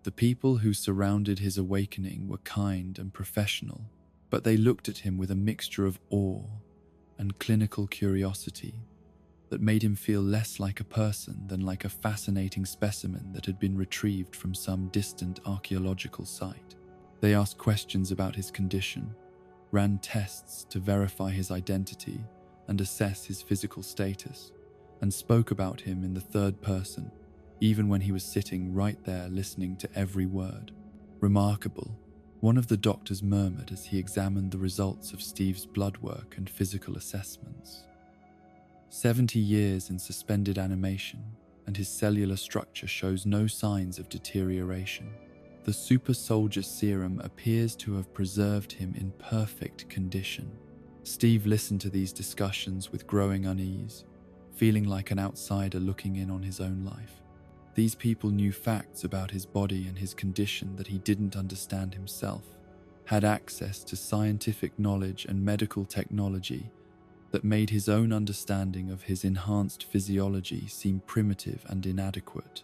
[SPEAKER 1] The people who surrounded his awakening were kind and professional, but they looked at him with a mixture of awe and clinical curiosity that made him feel less like a person than like a fascinating specimen that had been retrieved from some distant archaeological site. They asked questions about his condition, ran tests to verify his identity and assess his physical status, and spoke about him in the third person, even when he was sitting right there listening to every word. Remarkable, one of the doctors murmured as he examined the results of Steve's blood work and physical assessments. 70 years in suspended animation, and his cellular structure shows no signs of deterioration. The super soldier serum appears to have preserved him in perfect condition. Steve listened to these discussions with growing unease, feeling like an outsider looking in on his own life. These people knew facts about his body and his condition that he didn't understand himself, had access to scientific knowledge and medical technology that made his own understanding of his enhanced physiology seem primitive and inadequate.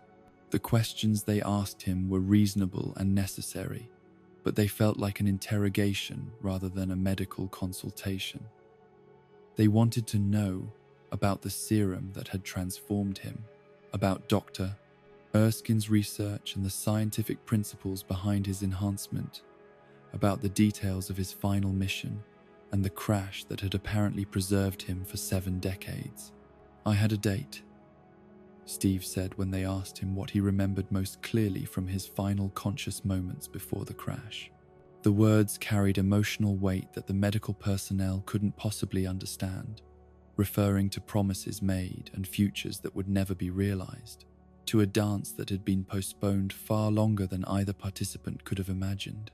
[SPEAKER 1] The questions they asked him were reasonable and necessary, but they felt like an interrogation rather than a medical consultation. They wanted to know about the serum that had transformed him, about Dr. Erskine's research and the scientific principles behind his enhancement, about the details of his final mission and the crash that had apparently preserved him for 7 decades. "I had a date," Steve said when they asked him what he remembered most clearly from his final conscious moments before the crash. The words carried emotional weight that the medical personnel couldn't possibly understand, referring to promises made and futures that would never be realized, to a dance that had been postponed far longer than either participant could have imagined.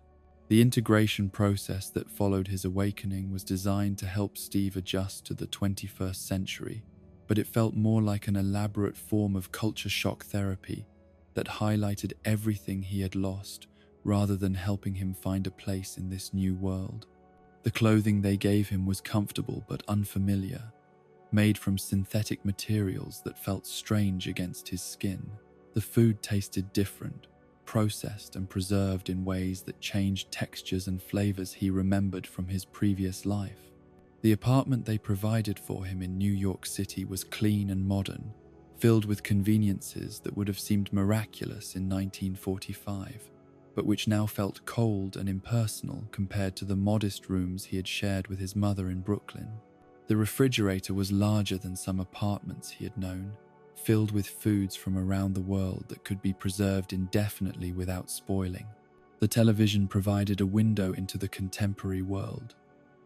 [SPEAKER 1] The integration process that followed his awakening was designed to help Steve adjust to the 21st century, but it felt more like an elaborate form of culture shock therapy that highlighted everything he had lost rather than helping him find a place in this new world. The clothing they gave him was comfortable but unfamiliar, made from synthetic materials that felt strange against his skin. The food tasted different, processed and preserved in ways that changed textures and flavors he remembered from his previous life. The apartment they provided for him in New York City was clean and modern, filled with conveniences that would have seemed miraculous in 1945, but which now felt cold and impersonal compared to the modest rooms he had shared with his mother in Brooklyn. The refrigerator was larger than some apartments he had known, filled with foods from around the world that could be preserved indefinitely without spoiling. The television provided a window into the contemporary world,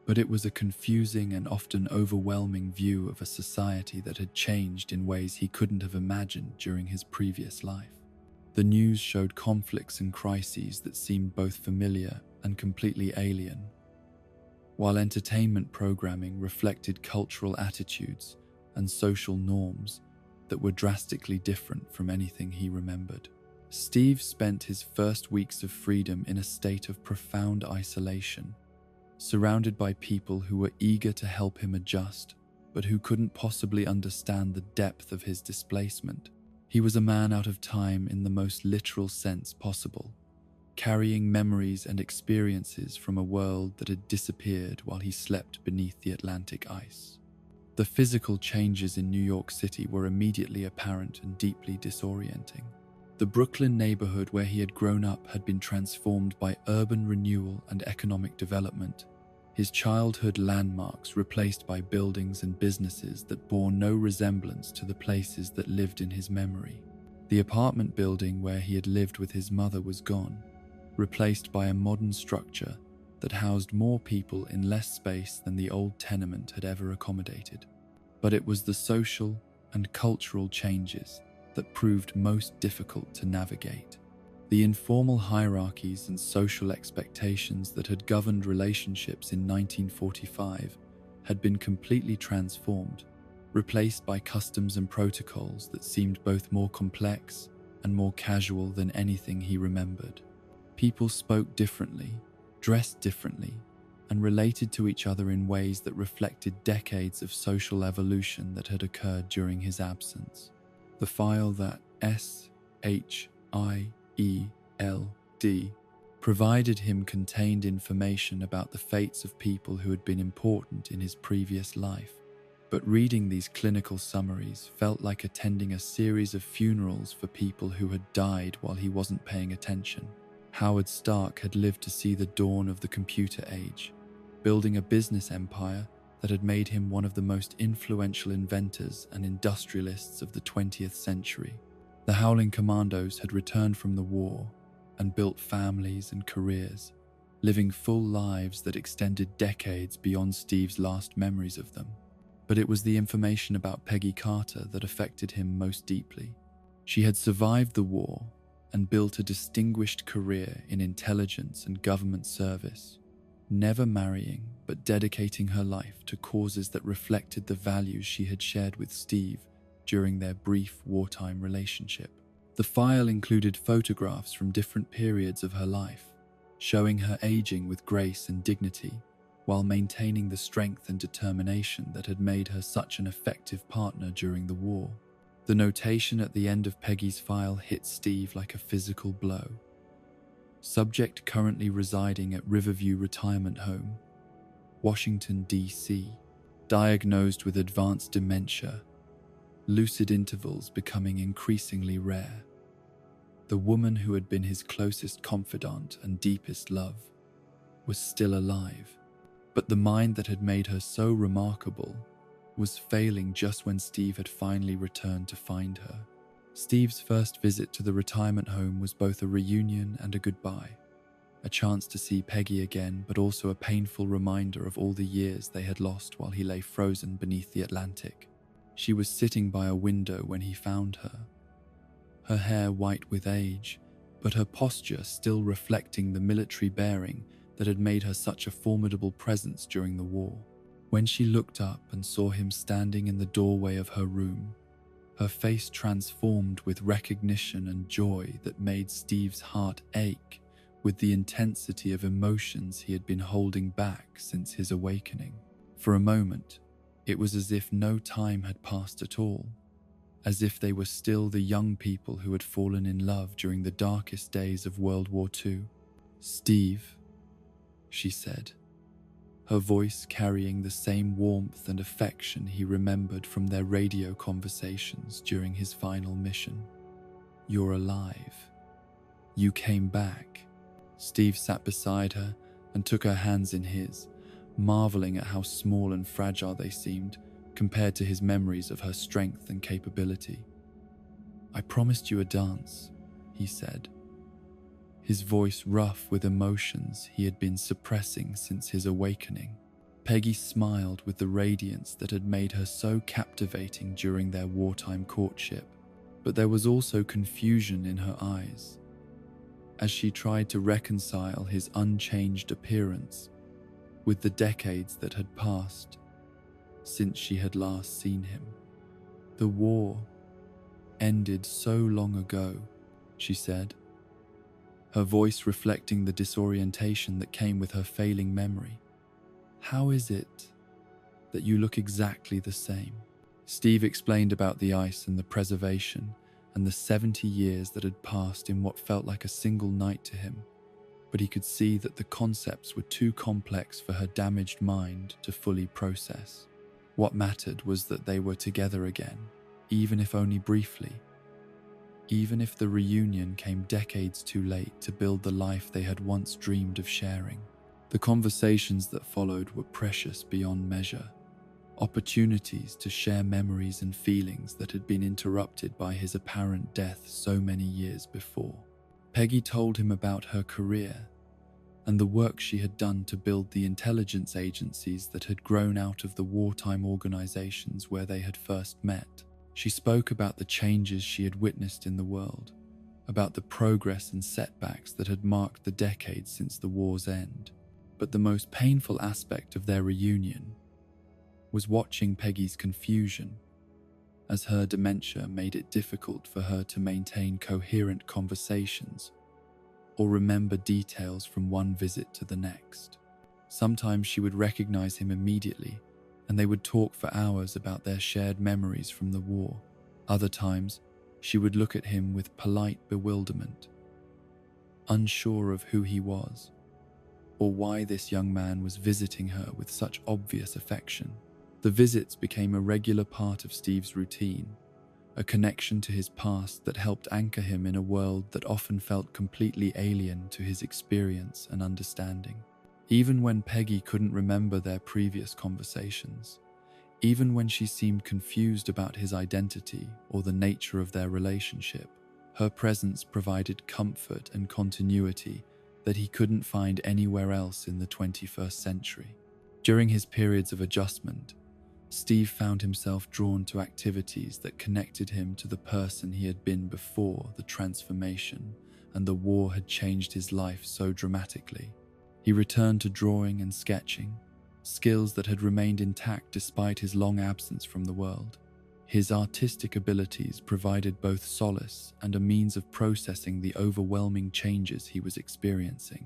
[SPEAKER 1] but it was a confusing and often overwhelming view of a society that had changed in ways he couldn't have imagined during his previous life. The news showed conflicts and crises that seemed both familiar and completely alien, while entertainment programming reflected cultural attitudes and social norms that were drastically different from anything he remembered. Steve spent his first weeks of freedom in a state of profound isolation, surrounded by people who were eager to help him adjust, but who couldn't possibly understand the depth of his displacement. He was a man out of time in the most literal sense possible, carrying memories and experiences from a world that had disappeared while he slept beneath the Atlantic ice. The physical changes in New York City were immediately apparent and deeply disorienting. The Brooklyn neighborhood where he had grown up had been transformed by urban renewal and economic development, his childhood landmarks replaced by buildings and businesses that bore no resemblance to the places that lived in his memory. The apartment building where he had lived with his mother was gone, replaced by a modern structure that housed more people in less space than the old tenement had ever accommodated. But it was the social and cultural changes that proved most difficult to navigate. The informal hierarchies and social expectations that had governed relationships in 1945 had been completely transformed, replaced by customs and protocols that seemed both more complex and more casual than anything he remembered. People spoke differently, dressed differently, and related to each other in ways that reflected decades of social evolution that had occurred during his absence. The file that SHIELD provided him contained information about the fates of people who had been important in his previous life, but reading these clinical summaries felt like attending a series of funerals for people who had died while he wasn't paying attention. Howard Stark had lived to see the dawn of the computer age, building a business empire that had made him one of the most influential inventors and industrialists of the 20th century. The Howling Commandos had returned from the war and built families and careers, living full lives that extended decades beyond Steve's last memories of them. But it was the information about Peggy Carter that affected him most deeply. She had survived the war and built a distinguished career in intelligence and government service, never marrying but dedicating her life to causes that reflected the values she had shared with Steve during their brief wartime relationship. The file included photographs from different periods of her life, showing her aging with grace and dignity, while maintaining the strength and determination that had made her such an effective partner during the war. The notation at the end of Peggy's file hit Steve like a physical blow. Subject currently residing at Riverview Retirement Home, Washington, D.C., diagnosed with advanced dementia, lucid intervals becoming increasingly rare. The woman who had been his closest confidant and deepest love was still alive, but the mind that had made her so remarkable was failing just when Steve had finally returned to find her. Steve's first visit to the retirement home was both a reunion and a goodbye, a chance to see Peggy again, but also a painful reminder of all the years they had lost while he lay frozen beneath the Atlantic. She was sitting by a window when he found her, her hair white with age, but her posture still reflecting the military bearing that had made her such a formidable presence during the war. When she looked up and saw him standing in the doorway of her room, her face transformed with recognition and joy that made Steve's heart ache with the intensity of emotions he had been holding back since his awakening. For a moment, it was as if no time had passed at all, as if they were still the young people who had fallen in love during the darkest days of World War II. "Steve," she said, her voice carrying the same warmth and affection he remembered from their radio conversations during his final mission. "You're alive. You came back." Steve sat beside her and took her hands in his, marveling at how small and fragile they seemed compared to his memories of her strength and capability. "I promised you a dance," he said, his voice rough with emotions he had been suppressing since his awakening. Peggy smiled with the radiance that had made her so captivating during their wartime courtship, but there was also confusion in her eyes as she tried to reconcile his unchanged appearance with the decades that had passed since she had last seen him. "The war ended so long ago," she said, her voice reflecting the disorientation that came with her failing memory. "How is it that you look exactly the same?" Steve explained about the ice and the preservation and the 70 years that had passed in what felt like a single night to him, but he could see that the concepts were too complex for her damaged mind to fully process. What mattered was that they were together again, even if only briefly, even if the reunion came decades too late to build the life they had once dreamed of sharing. The conversations that followed were precious beyond measure, opportunities to share memories and feelings that had been interrupted by his apparent death so many years before. Peggy told him about her career and the work she had done to build the intelligence agencies that had grown out of the wartime organizations where they had first met. She spoke about the changes she had witnessed in the world, about the progress and setbacks that had marked the decades since the war's end. But the most painful aspect of their reunion was watching Peggy's confusion, as her dementia made it difficult for her to maintain coherent conversations or remember details from one visit to the next. Sometimes she would recognize him immediately, and they would talk for hours about their shared memories from the war. Other times, she would look at him with polite bewilderment, unsure of who he was, or why this young man was visiting her with such obvious affection. The visits became a regular part of Steve's routine, a connection to his past that helped anchor him in a world that often felt completely alien to his experience and understanding. Even when Peggy couldn't remember their previous conversations, even when she seemed confused about his identity or the nature of their relationship, her presence provided comfort and continuity that he couldn't find anywhere else in the 21st century. During his periods of adjustment, Steve found himself drawn to activities that connected him to the person he had been before the transformation and the war had changed his life so dramatically. He returned to drawing and sketching, skills that had remained intact despite his long absence from the world. His artistic abilities provided both solace and a means of processing the overwhelming changes he was experiencing.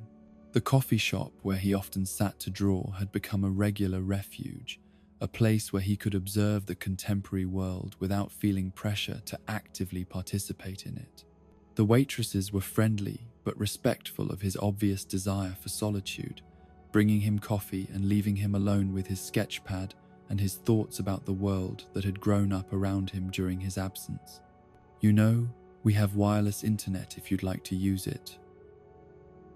[SPEAKER 1] The coffee shop where he often sat to draw had become a regular refuge, a place where he could observe the contemporary world without feeling pressure to actively participate in it. The waitresses were friendly but respectful of his obvious desire for solitude, bringing him coffee and leaving him alone with his sketch pad and his thoughts about the world that had grown up around him during his absence. "You know, we have wireless internet if you'd like to use it,"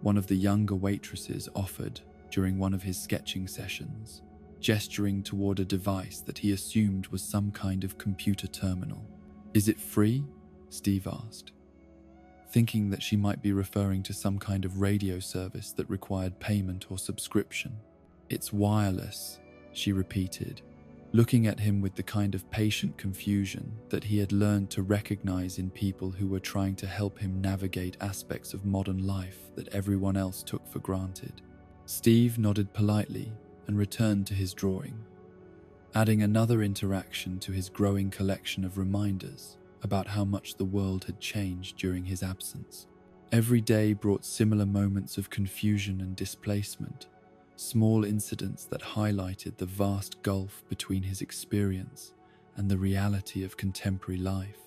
[SPEAKER 1] one of the younger waitresses offered during one of his sketching sessions, gesturing toward a device that he assumed was some kind of computer terminal. "Is it free?" Steve asked, thinking that she might be referring to some kind of radio service that required payment or subscription. "It's wireless," she repeated, looking at him with the kind of patient confusion that he had learned to recognize in people who were trying to help him navigate aspects of modern life that everyone else took for granted. Steve nodded politely and returned to his drawing, adding another interaction to his growing collection of reminders about how much the world had changed during his absence. Every day brought similar moments of confusion and displacement, small incidents that highlighted the vast gulf between his experience and the reality of contemporary life.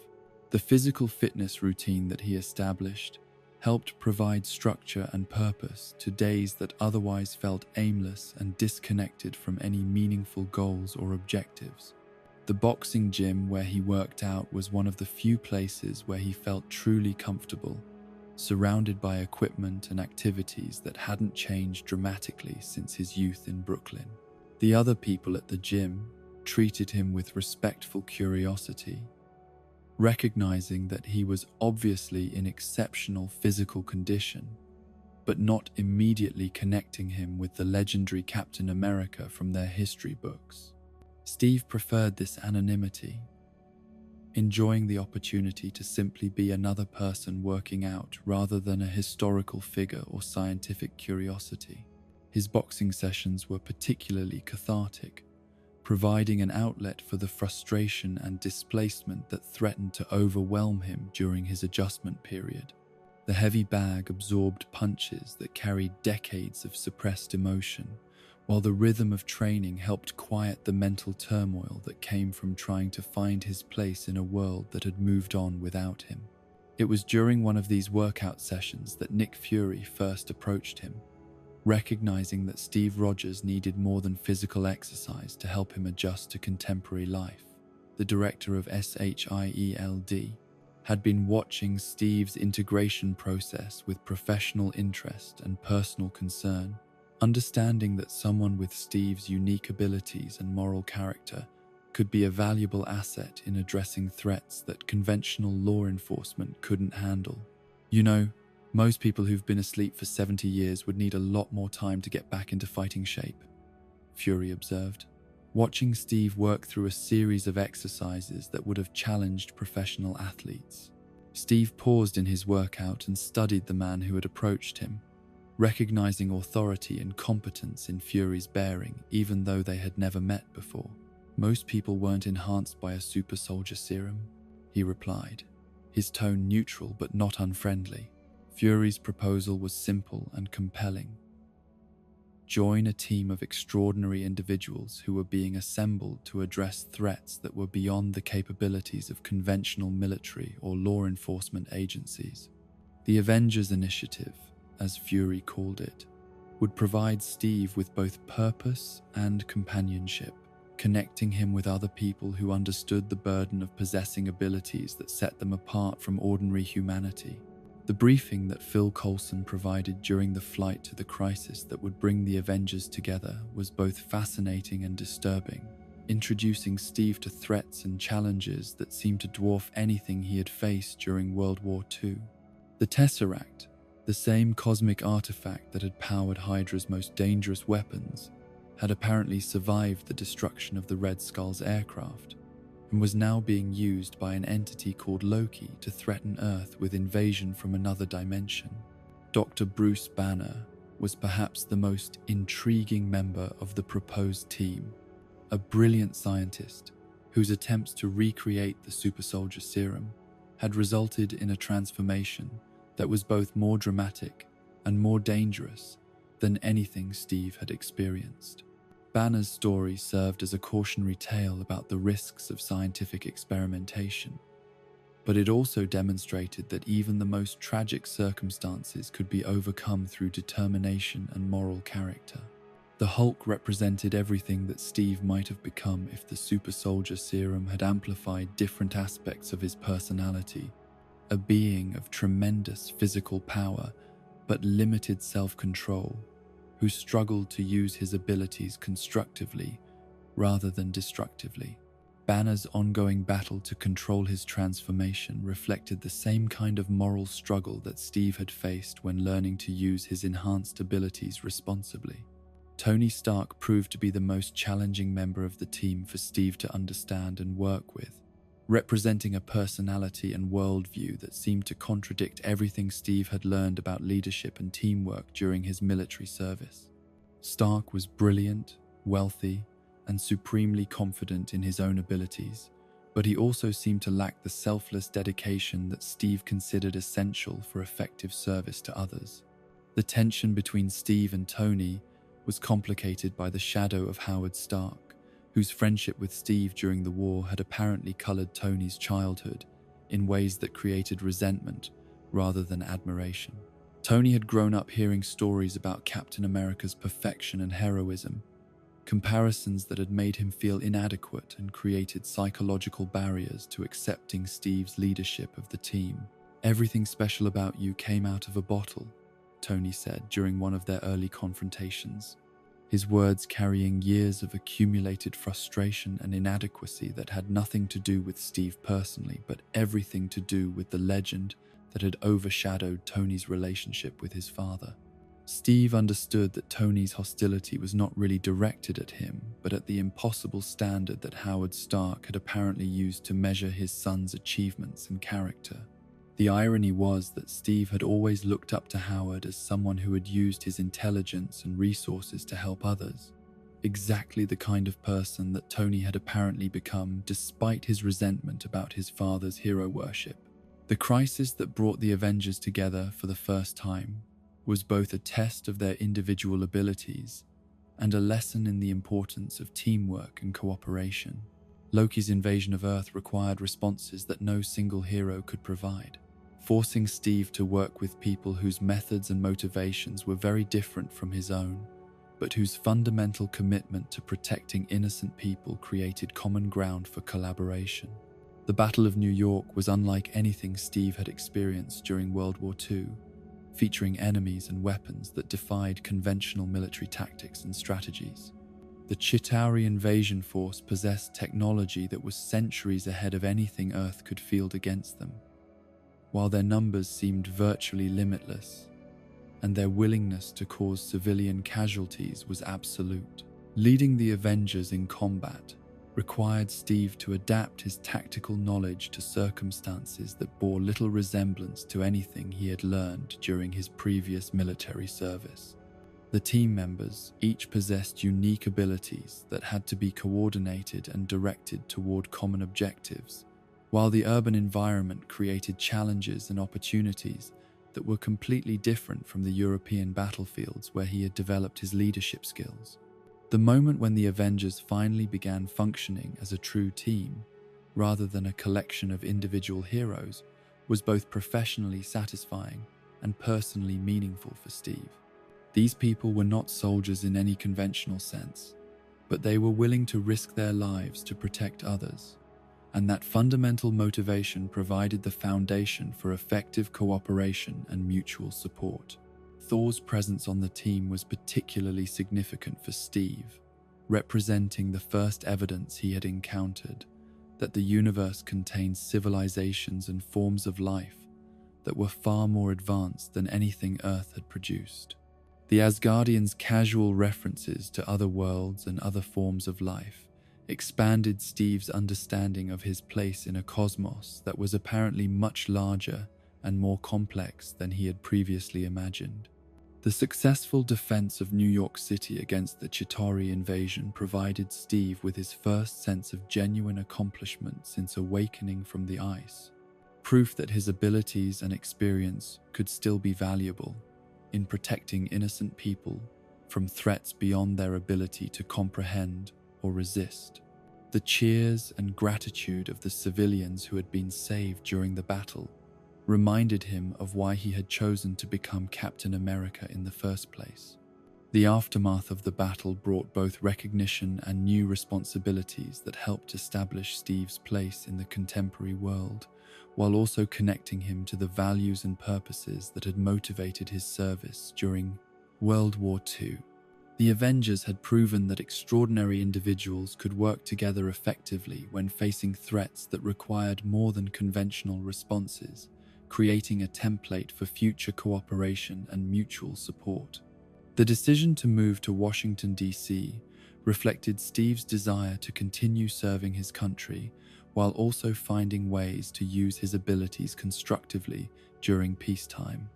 [SPEAKER 1] The physical fitness routine that he established helped provide structure and purpose to days that otherwise felt aimless and disconnected from any meaningful goals or objectives. The boxing gym where he worked out was one of the few places where he felt truly comfortable, surrounded by equipment and activities that hadn't changed dramatically since his youth in Brooklyn. The other people at the gym treated him with respectful curiosity, recognizing that he was obviously in exceptional physical condition, but not immediately connecting him with the legendary Captain America from their history books. Steve preferred this anonymity, enjoying the opportunity to simply be another person working out rather than a historical figure or scientific curiosity. His boxing sessions were particularly cathartic, providing an outlet for the frustration and displacement that threatened to overwhelm him during his adjustment period. The heavy bag absorbed punches that carried decades of suppressed emotion, while the rhythm of training helped quiet the mental turmoil that came from trying to find his place in a world that had moved on without him. It was during one of these workout sessions that Nick Fury first approached him, recognizing that Steve Rogers needed more than physical exercise to help him adjust to contemporary life. The director of SHIELD had been watching Steve's integration process with professional interest and personal concern, understanding that someone with Steve's unique abilities and moral character could be a valuable asset in addressing threats that conventional law enforcement couldn't handle. "You know, most people who've been asleep for 70 years would need a lot more time to get back into fighting shape," Fury observed, watching Steve work through a series of exercises that would have challenged professional athletes. Steve paused in his workout and studied the man who had approached him, recognizing authority and competence in Fury's bearing even though they had never met before. "Most people weren't enhanced by a super soldier serum," he replied, his tone neutral but not unfriendly. Fury's proposal was simple and compelling. join a team of extraordinary individuals who were being assembled to address threats that were beyond the capabilities of conventional military or law enforcement agencies. The Avengers Initiative, as Fury called it, would provide Steve with both purpose and companionship, connecting him with other people who understood the burden of possessing abilities that set them apart from ordinary humanity. The briefing that Phil Coulson provided during the flight to the crisis that would bring the Avengers together was both fascinating and disturbing, introducing Steve to threats and challenges that seemed to dwarf anything he had faced during World War II. The Tesseract, the same cosmic artifact that had powered Hydra's most dangerous weapons, had apparently survived the destruction of the Red Skull's aircraft, and was now being used by an entity called Loki to threaten Earth with invasion from another dimension. Dr. Bruce Banner was perhaps the most intriguing member of the proposed team, a brilliant scientist whose attempts to recreate the super soldier serum had resulted in a transformation that was both more dramatic and more dangerous than anything Steve had experienced. Banner's story served as a cautionary tale about the risks of scientific experimentation, but it also demonstrated that even the most tragic circumstances could be overcome through determination and moral character. The Hulk represented everything that Steve might have become if the super soldier serum had amplified different aspects of his personality, a being of tremendous physical power but limited self-control, who struggled to use his abilities constructively rather than destructively. Banner's ongoing battle to control his transformation reflected the same kind of moral struggle that Steve had faced when learning to use his enhanced abilities responsibly. Tony Stark proved to be the most challenging member of the team for Steve to understand and work with, representing a personality and worldview that seemed to contradict everything Steve had learned about leadership and teamwork during his military service. Stark was brilliant, wealthy, and supremely confident in his own abilities, but he also seemed to lack the selfless dedication that Steve considered essential for effective service to others. The tension between Steve and Tony was complicated by the shadow of Howard Stark, whose friendship with Steve during the war had apparently colored Tony's childhood in ways that created resentment rather than admiration. Tony had grown up hearing stories about Captain America's perfection and heroism, comparisons that had made him feel inadequate and created psychological barriers to accepting Steve's leadership of the team. "Everything special about you came out of a bottle," Tony said during one of their early confrontations, his words carrying years of accumulated frustration and inadequacy that had nothing to do with Steve personally, but everything to do with the legend that had overshadowed Tony's relationship with his father. Steve understood that Tony's hostility was not really directed at him, but at the impossible standard that Howard Stark had apparently used to measure his son's achievements and character. The irony was that Steve had always looked up to Howard as someone who had used his intelligence and resources to help others, exactly the kind of person that Tony had apparently become despite his resentment about his father's hero worship. The crisis that brought the Avengers together for the first time was both a test of their individual abilities and a lesson in the importance of teamwork and cooperation. Loki's invasion of Earth required responses that no single hero could provide, forcing Steve to work with people whose methods and motivations were very different from his own, but whose fundamental commitment to protecting innocent people created common ground for collaboration. The Battle of New York was unlike anything Steve had experienced during World War II, featuring enemies and weapons that defied conventional military tactics and strategies. The Chitauri invasion force possessed technology that was centuries ahead of anything Earth could field against them, while their numbers seemed virtually limitless, and their willingness to cause civilian casualties was absolute. Leading the Avengers in combat required Steve to adapt his tactical knowledge to circumstances that bore little resemblance to anything he had learned during his previous military service. The team members each possessed unique abilities that had to be coordinated and directed toward common objectives. While the urban environment created challenges and opportunities, that were completely different from the European battlefields where he had developed his leadership skills. The moment when the Avengers finally began functioning as a true team, rather than a collection of individual heroes, was both professionally satisfying and personally meaningful for Steve. These people were not soldiers in any conventional sense, but they were willing to risk their lives to protect others, and that fundamental motivation provided the foundation for effective cooperation and mutual support. Thor's presence on the team was particularly significant for Steve, representing the first evidence he had encountered that the universe contained civilizations and forms of life that were far more advanced than anything Earth had produced. The Asgardians' casual references to other worlds and other forms of life expanded Steve's understanding of his place in a cosmos that was apparently much larger and more complex than he had previously imagined. The successful defense of New York City against the Chitauri invasion provided Steve with his first sense of genuine accomplishment since awakening from the ice, proof that his abilities and experience could still be valuable in protecting innocent people from threats beyond their ability to comprehend or resist. The cheers and gratitude of the civilians who had been saved during the battle reminded him of why he had chosen to become Captain America in the first place. The aftermath of the battle brought both recognition and new responsibilities that helped establish Steve's place in the contemporary world, while also connecting him to the values and purposes that had motivated his service during World War II. The Avengers had proven that extraordinary individuals could work together effectively when facing threats that required more than conventional responses, creating a template for future cooperation and mutual support. The decision to move to Washington, D.C. reflected Steve's desire to continue serving his country while also finding ways to use his abilities constructively during peacetime.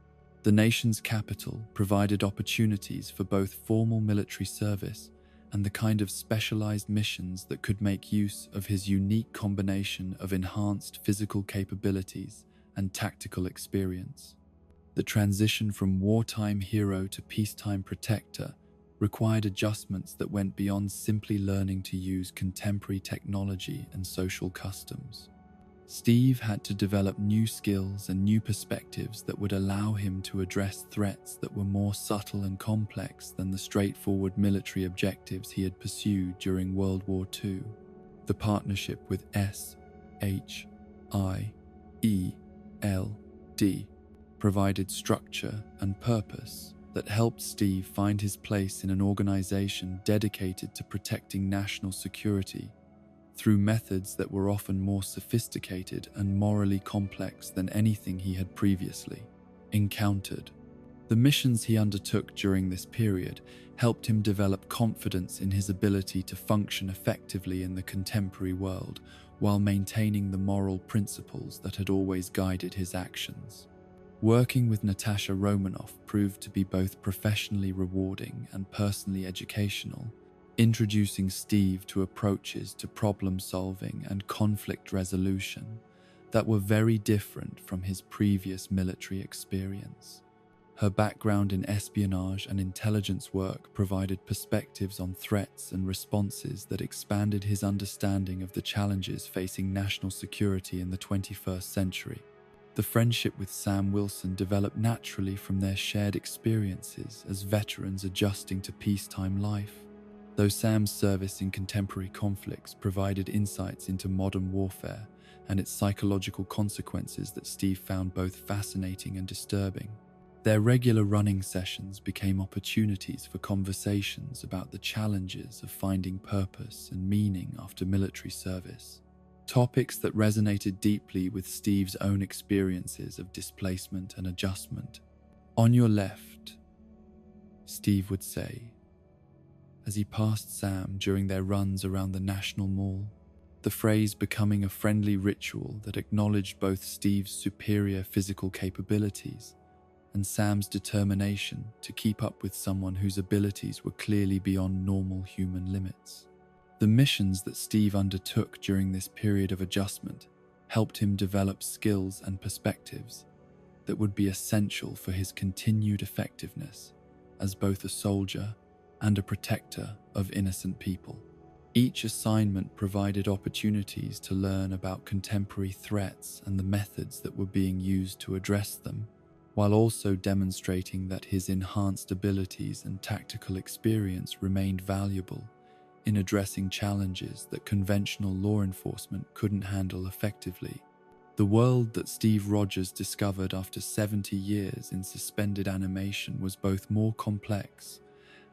[SPEAKER 1] The nation's capital provided opportunities for both formal military service and the kind of specialized missions that could make use of his unique combination of enhanced physical capabilities and tactical experience. The transition from wartime hero to peacetime protector required adjustments that went beyond simply learning to use contemporary technology and social customs. Steve had to develop new skills and new perspectives that would allow him to address threats that were more subtle and complex than the straightforward military objectives he had pursued during World War II. The partnership with SHIELD provided structure and purpose that helped Steve find his place in an organization dedicated to protecting national security through methods that were often more sophisticated and morally complex than anything he had previously encountered. The missions he undertook during this period helped him develop confidence in his ability to function effectively in the contemporary world while maintaining the moral principles that had always guided his actions. Working with Natasha Romanoff proved to be both professionally rewarding and personally educational, introducing Steve to approaches to problem-solving and conflict resolution that were very different from his previous military experience. Her background in espionage and intelligence work provided perspectives on threats and responses that expanded his understanding of the challenges facing national security in the 21st century. The friendship with Sam Wilson developed naturally from their shared experiences as veterans adjusting to peacetime life. Though Sam's service in contemporary conflicts provided insights into modern warfare and its psychological consequences that Steve found both fascinating and disturbing, their regular running sessions became opportunities for conversations about the challenges of finding purpose and meaning after military service. Topics that resonated deeply with Steve's own experiences of displacement and adjustment. "On your left," Steve would say, as he passed Sam during their runs around the National Mall, the phrase becoming a friendly ritual that acknowledged both Steve's superior physical capabilities and Sam's determination to keep up with someone whose abilities were clearly beyond normal human limits. The missions that Steve undertook during this period of adjustment helped him develop skills and perspectives that would be essential for his continued effectiveness as both a soldier and a protector of innocent people. Each assignment provided opportunities to learn about contemporary threats and the methods that were being used to address them, while also demonstrating that his enhanced abilities and tactical experience remained valuable in addressing challenges that conventional law enforcement couldn't handle effectively. The world that Steve Rogers discovered after 70 years in suspended animation was both more complex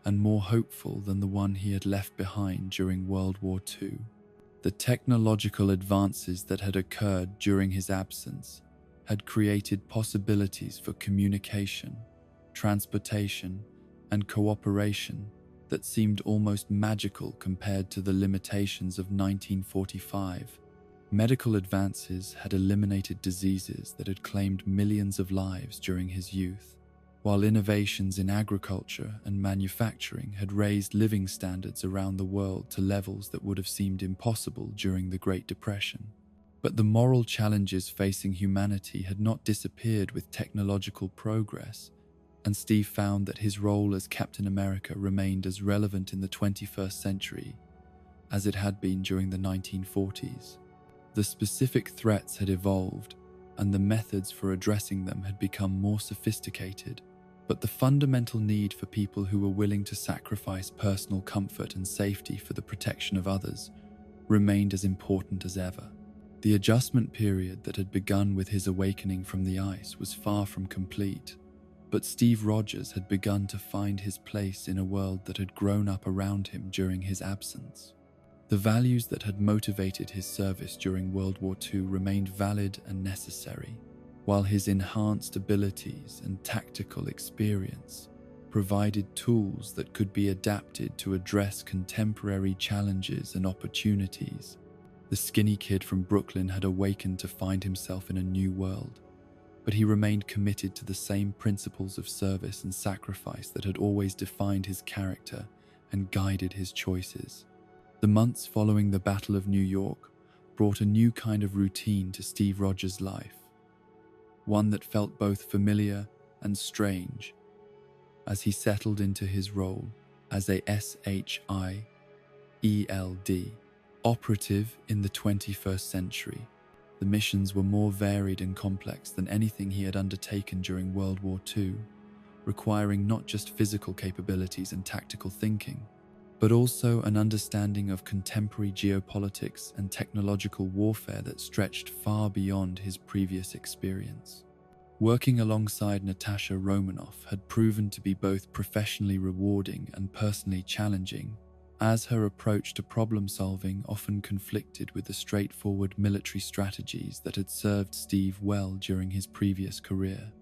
[SPEAKER 1] and more hopeful than the one he had left behind during World War II. The technological advances that had occurred during his absence had created possibilities for communication, transportation, and cooperation that seemed almost magical compared to the limitations of 1945. Medical advances had eliminated diseases that had claimed millions of lives during his youth, while innovations in agriculture and manufacturing had raised living standards around the world to levels that would have seemed impossible during the Great Depression. But the moral challenges facing humanity had not disappeared with technological progress, and Steve found that his role as Captain America remained as relevant in the 21st century as it had been during the 1940s. The specific threats had evolved, and the methods for addressing them had become more sophisticated, but the fundamental need for people who were willing to sacrifice personal comfort and safety for the protection of others remained as important as ever. The adjustment period that had begun with his awakening from the ice was far from complete, but Steve Rogers had begun to find his place in a world that had grown up around him during his absence. The values that had motivated his service during World War II remained valid and necessary, while his enhanced abilities and tactical experience provided tools that could be adapted to address contemporary challenges and opportunities. The skinny kid from Brooklyn had awakened to find himself in a new world, but he remained committed to the same principles of service and sacrifice that had always defined his character and guided his choices. The months following the Battle of New York brought a new kind of routine to Steve Rogers' life, one that felt both familiar and strange as he settled into his role as a SHIELD operative in the 21st century. The missions were more varied and complex than anything he had undertaken during World War II, requiring not just physical capabilities and tactical thinking, but also an understanding of contemporary geopolitics and technological warfare that stretched far beyond his previous experience. Working alongside Natasha Romanoff had proven to be both professionally rewarding and personally challenging, as her approach to problem-solving often conflicted with the straightforward military strategies that had served Steve well during his previous career.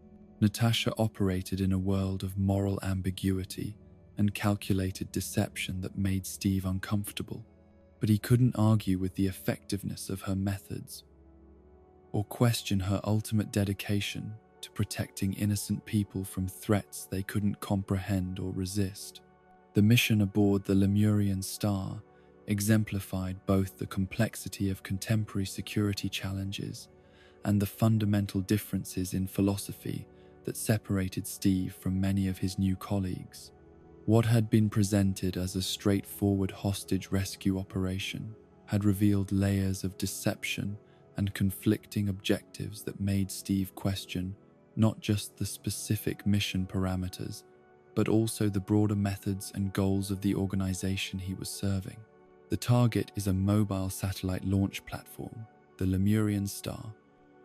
[SPEAKER 1] Natasha operated in a world of moral ambiguity and calculated deception that made Steve uncomfortable, but he couldn't argue with the effectiveness of her methods or question her ultimate dedication to protecting innocent people from threats they couldn't comprehend or resist. The mission aboard the Lemurian Star exemplified both the complexity of contemporary security challenges and the fundamental differences in philosophy that separated Steve from many of his new colleagues. What had been presented as a straightforward hostage rescue operation had revealed layers of deception and conflicting objectives that made Steve question not just the specific mission parameters, but also the broader methods and goals of the organization he was serving. The target is a mobile satellite launch platform, the Lemurian Star.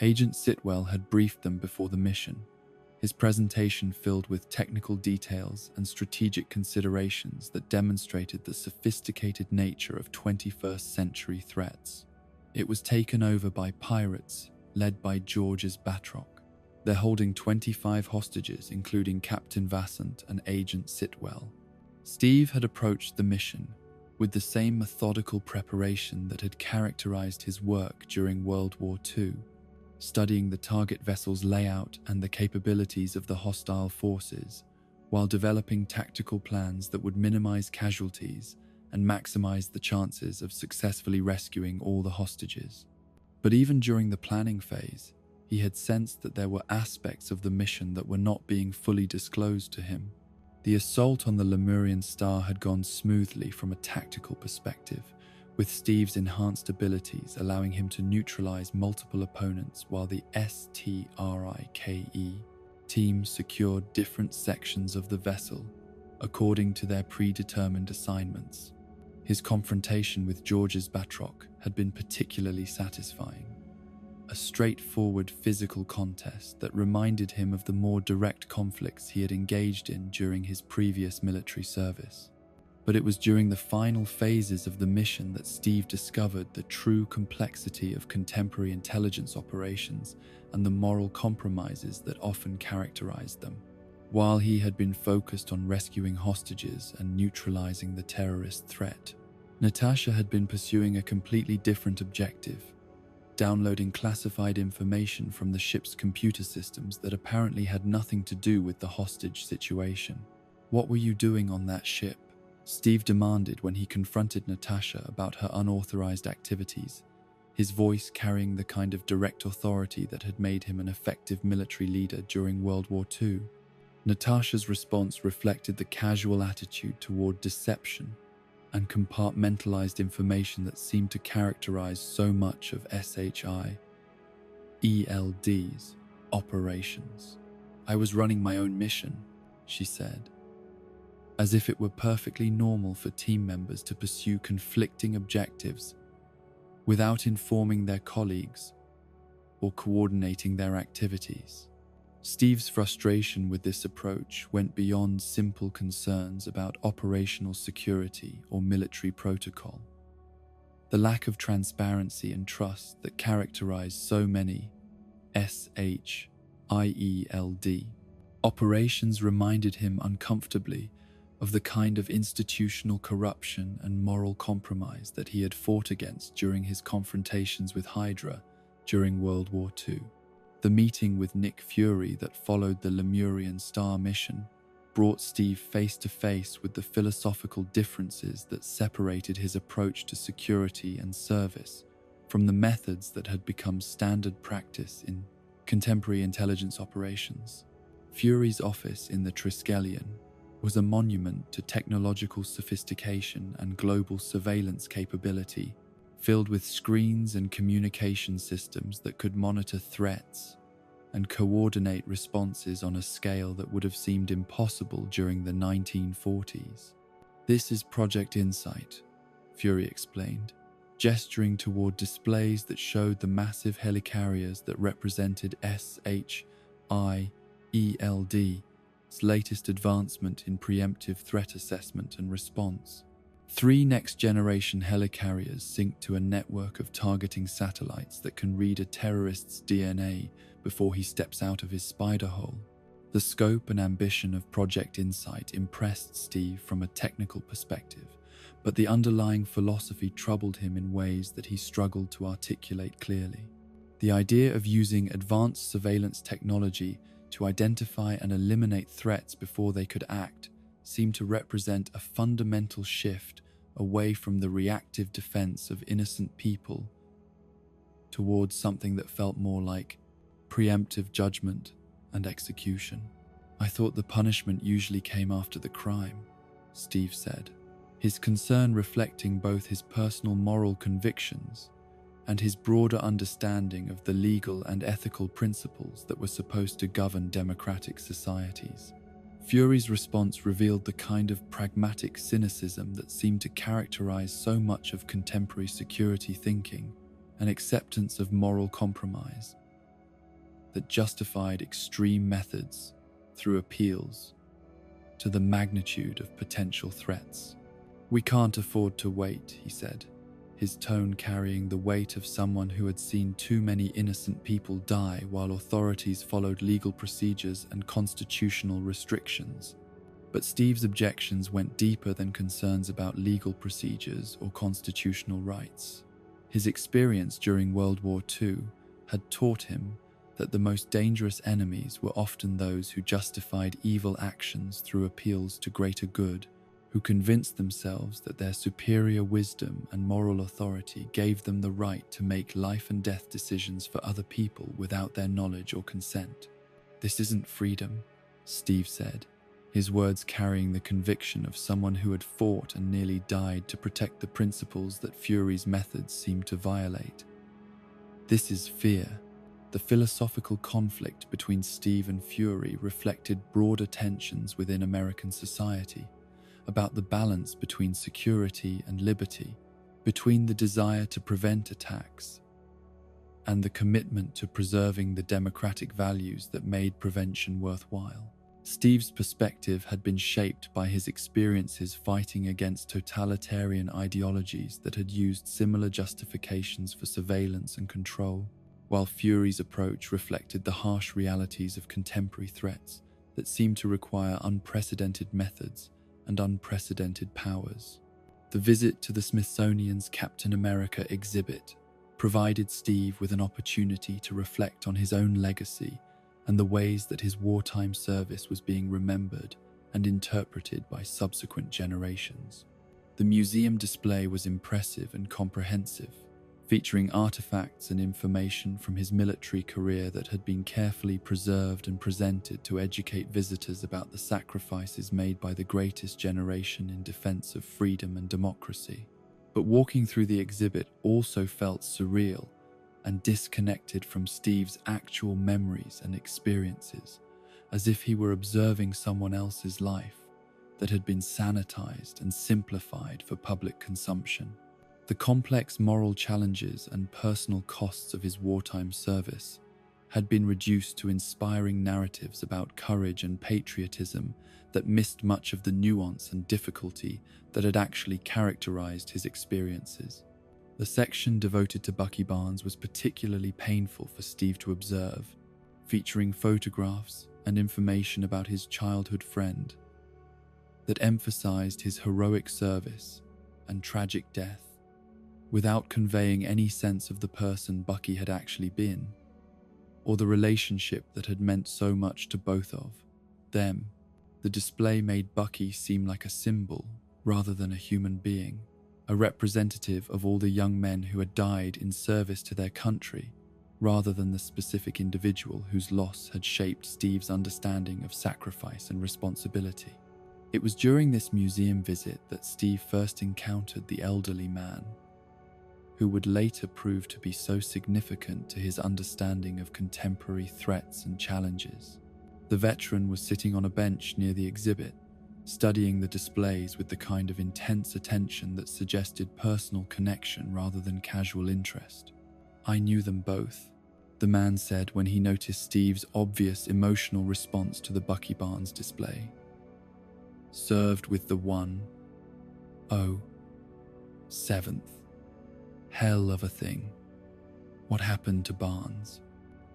[SPEAKER 1] Agent Sitwell had briefed them before the mission, his presentation filled with technical details and strategic considerations that demonstrated the sophisticated nature of 21st century threats. It was taken over by pirates led by Georges Batroc. They're holding 25 hostages, including Captain Vassant and Agent Sitwell. Steve had approached the mission with the same methodical preparation that had characterized his work during World War II, studying the target vessel's layout and the capabilities of the hostile forces, while developing tactical plans that would minimize casualties and maximize the chances of successfully rescuing all the hostages. But even during the planning phase, he He had sensed that there were aspects of the mission that were not being fully disclosed to him. The assault on the Lemurian star had gone smoothly from a tactical perspective, with Steve's enhanced abilities allowing him to neutralize multiple opponents, while the STRIKE team secured different sections of the vessel according to their predetermined assignments. His confrontation with George's Batroc had been particularly satisfying. A straightforward physical contest that reminded him of the more direct conflicts he had engaged in during his previous military service. But it was during the final phases of the mission that Steve discovered the true complexity of contemporary intelligence operations and the moral compromises that often characterized them. While he had been focused on rescuing hostages and neutralizing the terrorist threat, Natasha had been pursuing a completely different objective, downloading classified information from the ship's computer systems that apparently had nothing to do with the hostage situation. "What were you doing on that ship?" Steve demanded when he confronted Natasha about her unauthorized activities, his voice carrying the kind of direct authority that had made him an effective military leader during World War II. Natasha's response reflected the casual attitude toward deception and compartmentalized information that seemed to characterize so much of SHIELD's operations. "I was running my own mission," she said, as if it were perfectly normal for team members to pursue conflicting objectives without informing their colleagues or coordinating their activities. Steve's frustration with this approach went beyond simple concerns about operational security or military protocol. The lack of transparency and trust that characterized so many SHIELD operations reminded him uncomfortably of the kind of institutional corruption and moral compromise that he had fought against during his confrontations with Hydra during World War II. The meeting with Nick Fury that followed the Lemurian Star mission brought Steve face to face with the philosophical differences that separated his approach to security and service from the methods that had become standard practice in contemporary intelligence operations. Fury's office in the Triskelion was a monument to technological sophistication and global surveillance capability, filled with screens and communication systems that could monitor threats and coordinate responses on a scale that would have seemed impossible during the 1940s. "This is Project Insight," Fury explained, gesturing toward displays that showed the massive helicarriers that represented SHIELD's latest advancement in preemptive threat assessment and response. 3 next-generation helicarriers sync to a network of targeting satellites that can read a terrorist's DNA before he steps out of his spider hole. The scope and ambition of Project Insight impressed Steve from a technical perspective, but the underlying philosophy troubled him in ways that he struggled to articulate clearly. The idea of using advanced surveillance technology to identify and eliminate threats before they could act seemed to represent a fundamental shift away from the reactive defense of innocent people towards something that felt more like preemptive judgment and execution. "I thought the punishment usually came after the crime," Steve said, his concern reflecting both his personal moral convictions and his broader understanding of the legal and ethical principles that were supposed to govern democratic societies. Fury's response revealed the kind of pragmatic cynicism that seemed to characterize so much of contemporary security thinking, an acceptance of moral compromise that justified extreme methods through appeals to the magnitude of potential threats. "We can't afford to wait," he said, his tone carrying the weight of someone who had seen too many innocent people die while authorities followed legal procedures and constitutional restrictions. But Steve's objections went deeper than concerns about legal procedures or constitutional rights. His experience during World War II had taught him that the most dangerous enemies were often those who justified evil actions through appeals to greater good, who convinced themselves that their superior wisdom and moral authority gave them the right to make life and death decisions for other people without their knowledge or consent. "This isn't freedom," Steve said, his words carrying the conviction of someone who had fought and nearly died to protect the principles that Fury's methods seemed to violate. "This is fear." The philosophical conflict between Steve and Fury reflected broader tensions within American society, about the balance between security and liberty, between the desire to prevent attacks and the commitment to preserving the democratic values that made prevention worthwhile. Steve's perspective had been shaped by his experiences fighting against totalitarian ideologies that had used similar justifications for surveillance and control, while Fury's approach reflected the harsh realities of contemporary threats that seemed to require unprecedented methods and unprecedented powers. The visit to the Smithsonian's Captain America exhibit provided Steve with an opportunity to reflect on his own legacy and the ways that his wartime service was being remembered and interpreted by subsequent generations. The museum display was impressive and comprehensive, featuring artifacts and information from his military career that had been carefully preserved and presented to educate visitors about the sacrifices made by the greatest generation in defense of freedom and democracy. But walking through the exhibit also felt surreal and disconnected from Steve's actual memories and experiences, as if he were observing someone else's life that had been sanitized and simplified for public consumption. The complex moral challenges and personal costs of his wartime service had been reduced to inspiring narratives about courage and patriotism that missed much of the nuance and difficulty that had actually characterized his experiences. The section devoted to Bucky Barnes was particularly painful for Steve to observe, featuring photographs and information about his childhood friend that emphasized his heroic service and tragic death, without conveying any sense of the person Bucky had actually been, or the relationship that had meant so much to both of them. The display made Bucky seem like a symbol rather than a human being, a representative of all the young men who had died in service to their country, rather than the specific individual whose loss had shaped Steve's understanding of sacrifice and responsibility. It was during this museum visit that Steve first encountered the elderly man, who would later prove to be so significant to his understanding of contemporary threats and challenges. The veteran was sitting on a bench near the exhibit, studying the displays with the kind of intense attention that suggested personal connection rather than casual interest. "I knew them both," the man said when he noticed Steve's obvious emotional response to the Bucky Barnes display. "Served with the 107th. Hell of a thing. What happened to Barnes?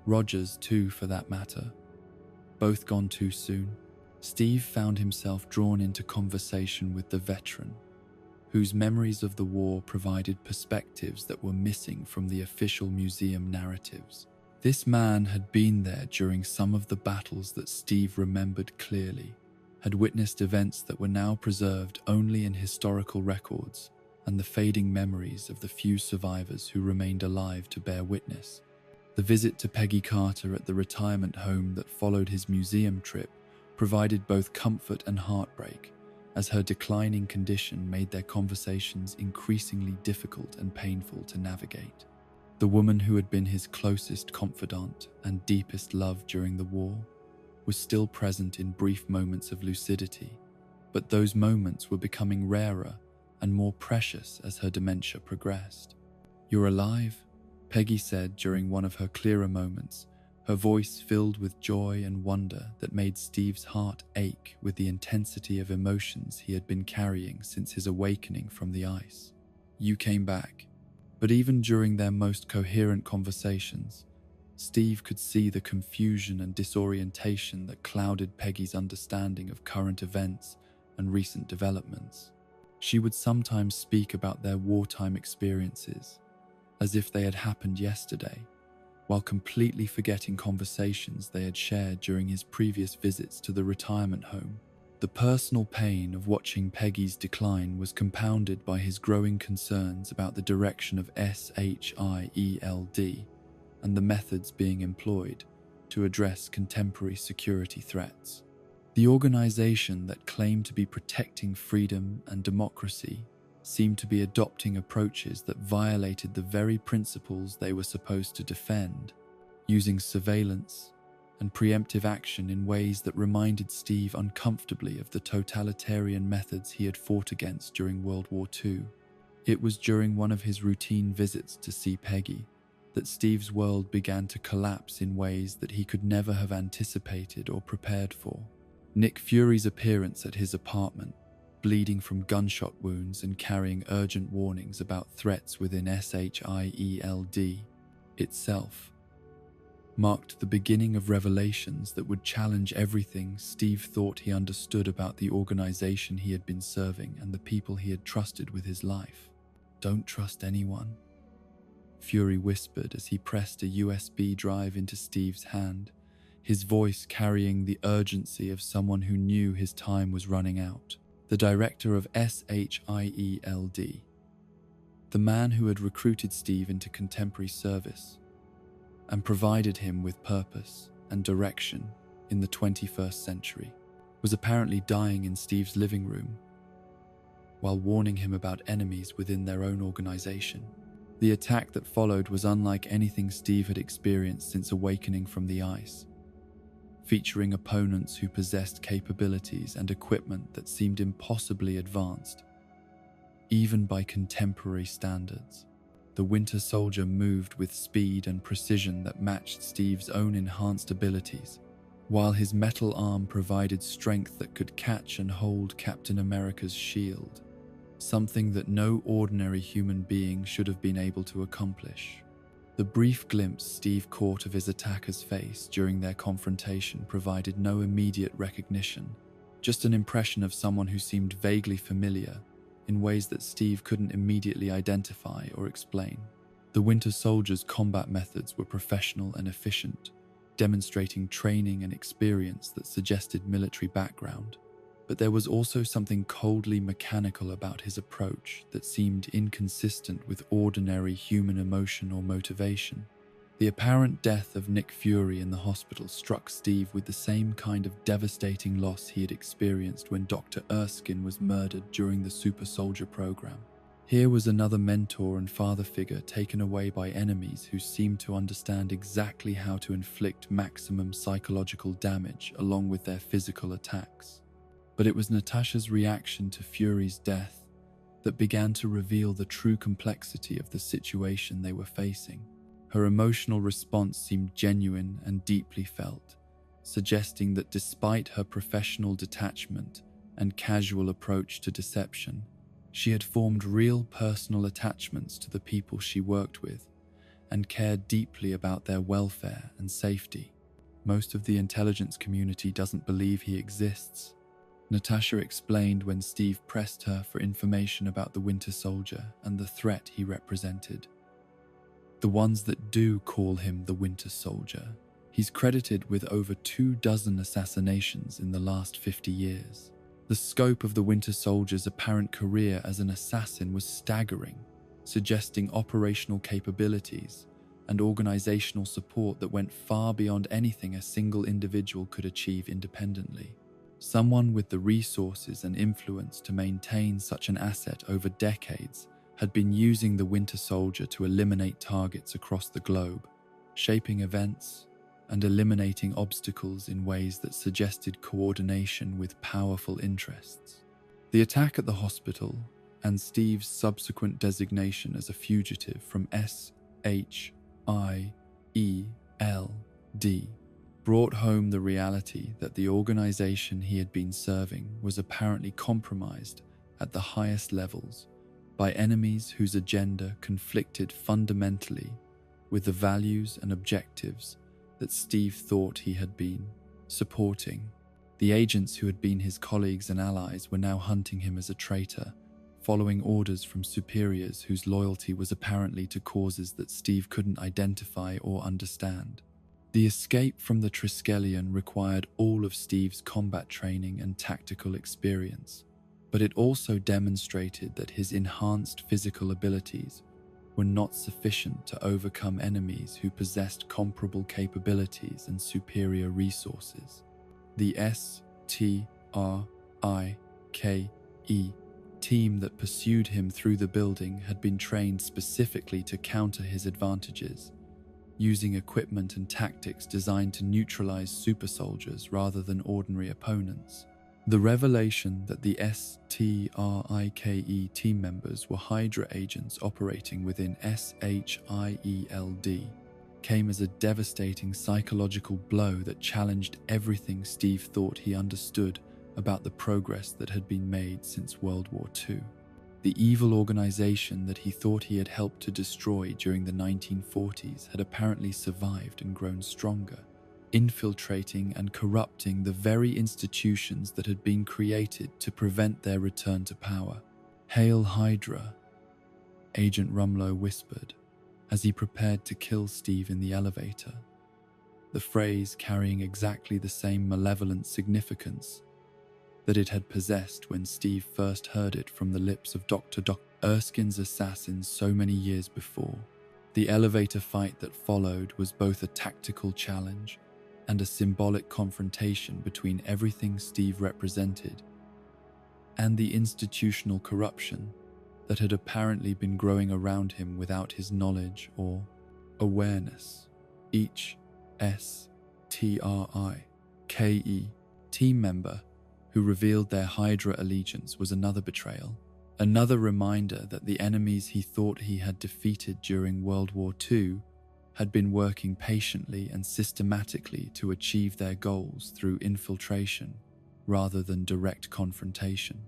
[SPEAKER 1] Rogers too, for that matter. Both gone too soon." Steve found himself drawn into conversation with the veteran, whose memories of the war provided perspectives that were missing from the official museum narratives. This man had been there during some of the battles that Steve remembered clearly, had witnessed events that were now preserved only in historical records and the fading memories of the few survivors who remained alive to bear witness. The visit to Peggy Carter at the retirement home that followed his museum trip provided both comfort and heartbreak, as her declining condition made their conversations increasingly difficult and painful to navigate. The woman who had been his closest confidant and deepest love during the war was still present in brief moments of lucidity, but those moments were becoming rarer and more precious as her dementia progressed. "You're alive," Peggy said during one of her clearer moments, her voice filled with joy and wonder that made Steve's heart ache with the intensity of emotions he had been carrying since his awakening from the ice. "You came back." But even during their most coherent conversations, Steve could see the confusion and disorientation that clouded Peggy's understanding of current events and recent developments. She would sometimes speak about their wartime experiences as if they had happened yesterday, while completely forgetting conversations they had shared during his previous visits to the retirement home. The personal pain of watching Peggy's decline was compounded by his growing concerns about the direction of SHIELD and the methods being employed to address contemporary security threats. The organization that claimed to be protecting freedom and democracy seemed to be adopting approaches that violated the very principles they were supposed to defend, using surveillance and preemptive action in ways that reminded Steve uncomfortably of the totalitarian methods he had fought against during World War II. It was during one of his routine visits to see Peggy that Steve's world began to collapse in ways that he could never have anticipated or prepared for. Nick Fury's appearance at his apartment, bleeding from gunshot wounds and carrying urgent warnings about threats within SHIELD itself, marked the beginning of revelations that would challenge everything Steve thought he understood about the organization he had been serving and the people he had trusted with his life. "Don't trust anyone," Fury whispered as he pressed a USB drive into Steve's hand, his voice carrying the urgency of someone who knew his time was running out. The director of SHIELD, the man who had recruited Steve into contemporary service and provided him with purpose and direction in the 21st century, was apparently dying in Steve's living room while warning him about enemies within their own organization. The attack that followed was unlike anything Steve had experienced since awakening from the ice, featuring opponents who possessed capabilities and equipment that seemed impossibly advanced, even by contemporary standards. The Winter Soldier moved with speed and precision that matched Steve's own enhanced abilities, while his metal arm provided strength that could catch and hold Captain America's shield, something that no ordinary human being should have been able to accomplish. The brief glimpse Steve caught of his attacker's face during their confrontation provided no immediate recognition, just an impression of someone who seemed vaguely familiar in ways that Steve couldn't immediately identify or explain. The Winter Soldier's combat methods were professional and efficient, demonstrating training and experience that suggested military background. But there was also something coldly mechanical about his approach that seemed inconsistent with ordinary human emotion or motivation. The apparent death of Nick Fury in the hospital struck Steve with the same kind of devastating loss he had experienced when Dr. Erskine was murdered during the Super Soldier program. Here was another mentor and father figure taken away by enemies who seemed to understand exactly how to inflict maximum psychological damage along with their physical attacks. But it was Natasha's reaction to Fury's death that began to reveal the true complexity of the situation they were facing. Her emotional response seemed genuine and deeply felt, suggesting that despite her professional detachment and casual approach to deception, she had formed real personal attachments to the people she worked with and cared deeply about their welfare and safety. "Most of the intelligence community doesn't believe he exists," Natasha explained when Steve pressed her for information about the Winter Soldier and the threat he represented. "The ones that do call him the Winter Soldier, he's credited with over 24 assassinations in the last 50 years. The scope of the Winter Soldier's apparent career as an assassin was staggering, suggesting operational capabilities and organizational support that went far beyond anything a single individual could achieve independently. Someone with the resources and influence to maintain such an asset over decades had been using the Winter Soldier to eliminate targets across the globe, shaping events and eliminating obstacles in ways that suggested coordination with powerful interests." The attack at the hospital and Steve's subsequent designation as a fugitive from SHIELD brought home the reality that the organization he had been serving was apparently compromised at the highest levels by enemies whose agenda conflicted fundamentally with the values and objectives that Steve thought he had been supporting. The agents who had been his colleagues and allies were now hunting him as a traitor, following orders from superiors whose loyalty was apparently to causes that Steve couldn't identify or understand. The escape from the Triskelion required all of Steve's combat training and tactical experience, but it also demonstrated that his enhanced physical abilities were not sufficient to overcome enemies who possessed comparable capabilities and superior resources. The STRIKE team that pursued him through the building had been trained specifically to counter his advantages, using equipment and tactics designed to neutralize super soldiers rather than ordinary opponents. The revelation that the STRIKE team members were Hydra agents operating within SHIELD came as a devastating psychological blow that challenged everything Steve thought he understood about the progress that had been made since World War II. The evil organization that he thought he had helped to destroy during the 1940s had apparently survived and grown stronger, infiltrating and corrupting the very institutions that had been created to prevent their return to power. "Hail Hydra," Agent Rumlow whispered as he prepared to kill Steve in the elevator, the phrase carrying exactly the same malevolent significance that it had possessed when Steve first heard it from the lips of Dr. Erskine's assassin so many years before. The elevator fight that followed was both a tactical challenge and a symbolic confrontation between everything Steve represented and the institutional corruption that had apparently been growing around him without his knowledge or awareness. Each STRIKE team member who revealed their Hydra allegiance was another betrayal, another reminder that the enemies he thought he had defeated during World War II had been working patiently and systematically to achieve their goals through infiltration rather than direct confrontation.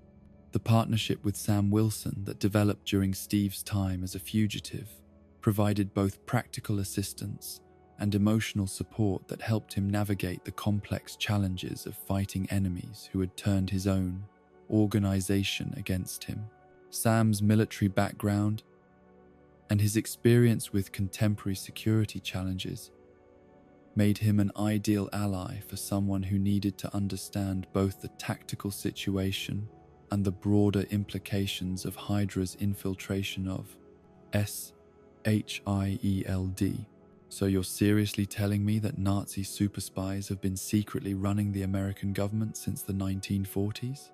[SPEAKER 1] The partnership with Sam Wilson that developed during Steve's time as a fugitive provided both practical assistance and emotional support that helped him navigate the complex challenges of fighting enemies who had turned his own organization against him. Sam's military background and his experience with contemporary security challenges made him an ideal ally for someone who needed to understand both the tactical situation and the broader implications of Hydra's infiltration of SHIELD. "So you're seriously telling me that Nazi super spies have been secretly running the American government since the 1940s?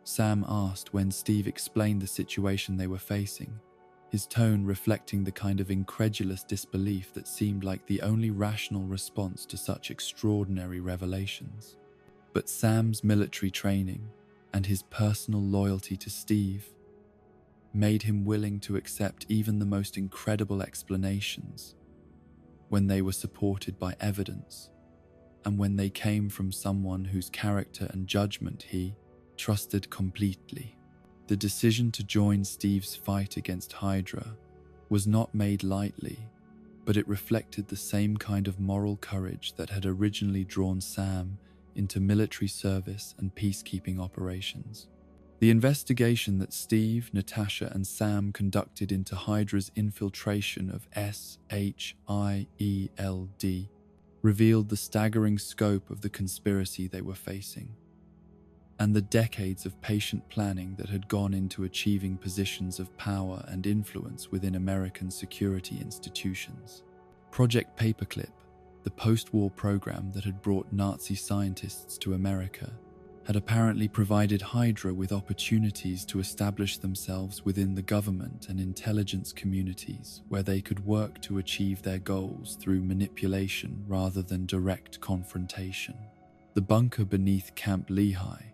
[SPEAKER 1] Sam asked when Steve explained the situation they were facing, his tone reflecting the kind of incredulous disbelief that seemed like the only rational response to such extraordinary revelations. But Sam's military training and his personal loyalty to Steve made him willing to accept even the most incredible explanations when they were supported by evidence and when they came from someone whose character and judgment he trusted completely. The decision to join Steve's fight against Hydra was not made lightly, but it reflected the same kind of moral courage that had originally drawn Sam into military service and peacekeeping operations. The investigation that Steve, Natasha, and Sam conducted into Hydra's infiltration of SHIELD revealed the staggering scope of the conspiracy they were facing, and the decades of patient planning that had gone into achieving positions of power and influence within American security institutions. Project Paperclip, the post-war program that had brought Nazi scientists to America, had apparently provided Hydra with opportunities to establish themselves within the government and intelligence communities where they could work to achieve their goals through manipulation rather than direct confrontation. The bunker beneath Camp Lehigh,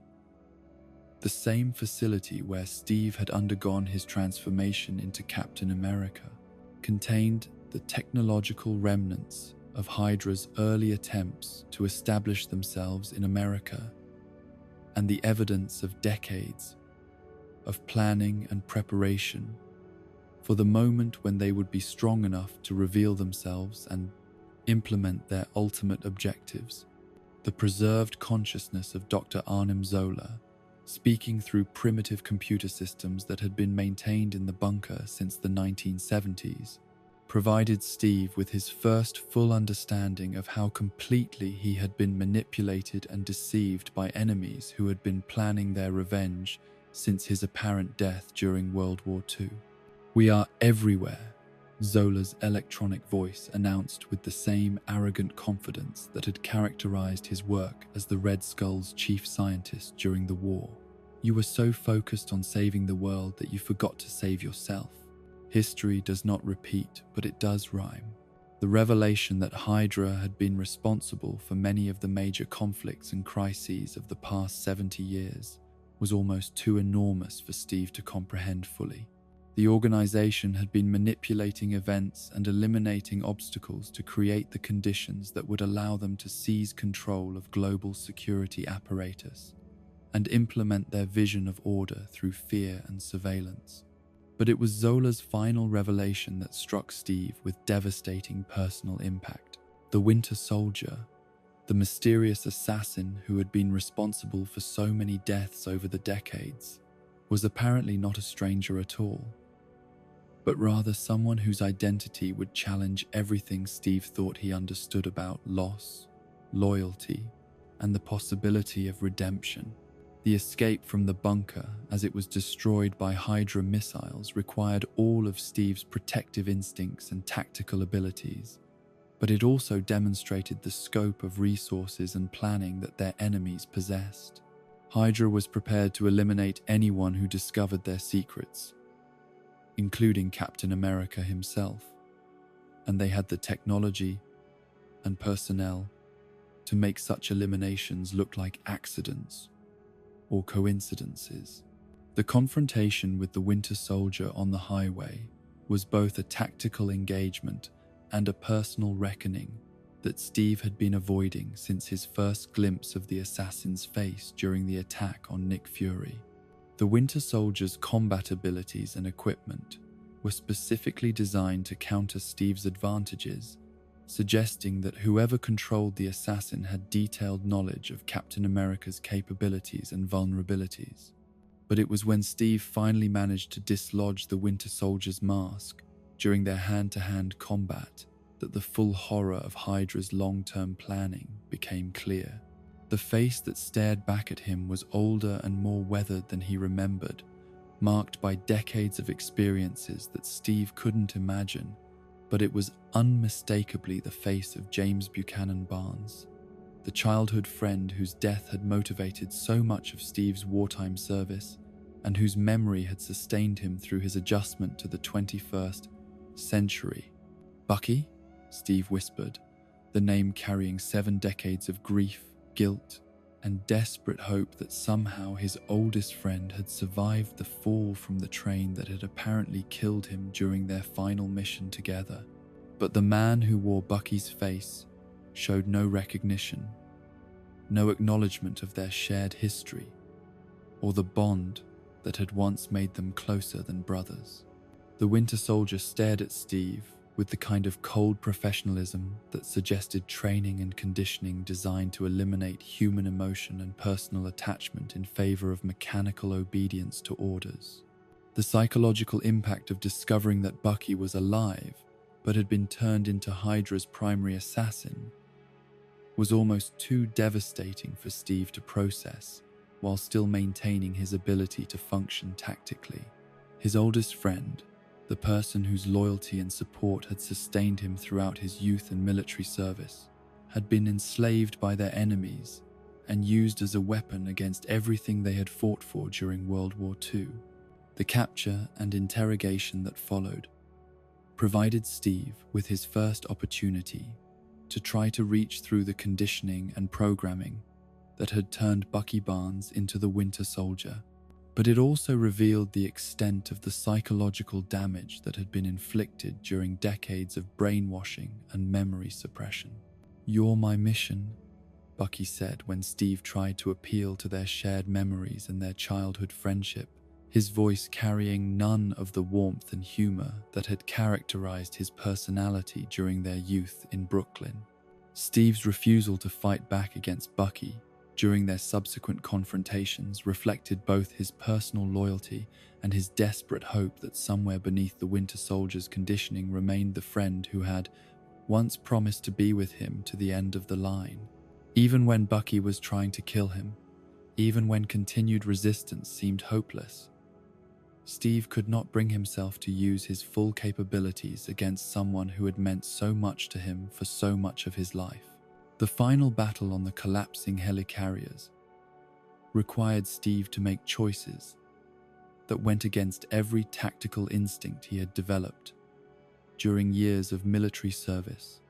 [SPEAKER 1] the same facility where Steve had undergone his transformation into Captain America, contained the technological remnants of Hydra's early attempts to establish themselves in America and the evidence of decades of planning and preparation for the moment when they would be strong enough to reveal themselves and implement their ultimate objectives. The preserved consciousness of Dr. Arnim Zola, speaking through primitive computer systems that had been maintained in the bunker since the 1970s, provided Steve with his first full understanding of how completely he had been manipulated and deceived by enemies who had been planning their revenge since his apparent death during World War II. "We are everywhere," Zola's electronic voice announced with the same arrogant confidence that had characterized his work as the Red Skull's chief scientist during the war. "You were so focused on saving the world that you forgot to save yourself. History does not repeat, but it does rhyme." The revelation that Hydra had been responsible for many of the major conflicts and crises of the past 70 years was almost too enormous for Steve to comprehend fully. The organization had been manipulating events and eliminating obstacles to create the conditions that would allow them to seize control of global security apparatus and implement their vision of order through fear and surveillance. But it was Zola's final revelation that struck Steve with devastating personal impact. The Winter Soldier, the mysterious assassin who had been responsible for so many deaths over the decades, was apparently not a stranger at all, but rather someone whose identity would challenge everything Steve thought he understood about loss, loyalty, and the possibility of redemption. The escape from the bunker, as it was destroyed by Hydra missiles, required all of Steve's protective instincts and tactical abilities, but it also demonstrated the scope of resources and planning that their enemies possessed. Hydra was prepared to eliminate anyone who discovered their secrets, including Captain America himself, and they had the technology and personnel to make such eliminations look like accidents or coincidences. The confrontation with the Winter Soldier on the highway was both a tactical engagement and a personal reckoning that Steve had been avoiding since his first glimpse of the assassin's face during the attack on Nick Fury. The Winter Soldier's combat abilities and equipment were specifically designed to counter Steve's advantages, suggesting that whoever controlled the assassin had detailed knowledge of Captain America's capabilities and vulnerabilities. But it was when Steve finally managed to dislodge the Winter Soldier's mask during their hand-to-hand combat that the full horror of Hydra's long-term planning became clear. The face that stared back at him was older and more weathered than he remembered, marked by decades of experiences that Steve couldn't imagine, but it was unmistakably the face of James Buchanan Barnes, the childhood friend whose death had motivated so much of Steve's wartime service and whose memory had sustained him through his adjustment to the 21st century. "Bucky?" Steve whispered, the name carrying 7 decades of grief, guilt, and desperate hope that somehow his oldest friend had survived the fall from the train that had apparently killed him during their final mission together. But the man who wore Bucky's face showed no recognition, no acknowledgement of their shared history, or the bond that had once made them closer than brothers. The Winter Soldier stared at Steve with the kind of cold professionalism that suggested training and conditioning designed to eliminate human emotion and personal attachment in favor of mechanical obedience to orders. The psychological impact of discovering that Bucky was alive but had been turned into Hydra's primary assassin was almost too devastating for Steve to process, while still maintaining his ability to function tactically. His oldest friend, the person whose loyalty and support had sustained him throughout his youth and military service, had been enslaved by their enemies and used as a weapon against everything they had fought for during World War II. The capture and interrogation that followed provided Steve with his first opportunity to try to reach through the conditioning and programming that had turned Bucky Barnes into the Winter Soldier. But it also revealed the extent of the psychological damage that had been inflicted during decades of brainwashing and memory suppression. "You're my mission," Bucky said when Steve tried to appeal to their shared memories and their childhood friendship, his voice carrying none of the warmth and humor that had characterized his personality during their youth in Brooklyn. Steve's refusal to fight back against Bucky during their subsequent confrontations reflected both his personal loyalty and his desperate hope that somewhere beneath the Winter Soldier's conditioning remained the friend who had once promised to be with him to the end of the line. Even when Bucky was trying to kill him, even when continued resistance seemed hopeless, Steve could not bring himself to use his full capabilities against someone who had meant so much to him for so much of his life. The final battle on the collapsing helicarriers required Steve to make choices that went against every tactical instinct he had developed during years of military service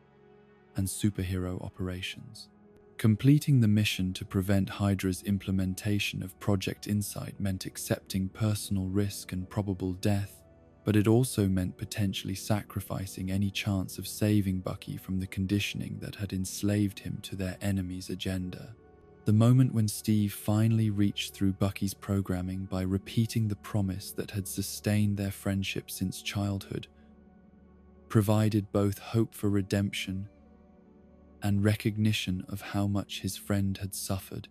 [SPEAKER 1] and superhero operations. Completing the mission to prevent Hydra's implementation of Project Insight meant accepting personal risk and probable death, but it also meant potentially sacrificing any chance of saving Bucky from the conditioning that had enslaved him to their enemy's agenda. The moment when Steve finally reached through Bucky's programming by repeating the promise that had sustained their friendship since childhood provided both hope for redemption and recognition of how much his friend had suffered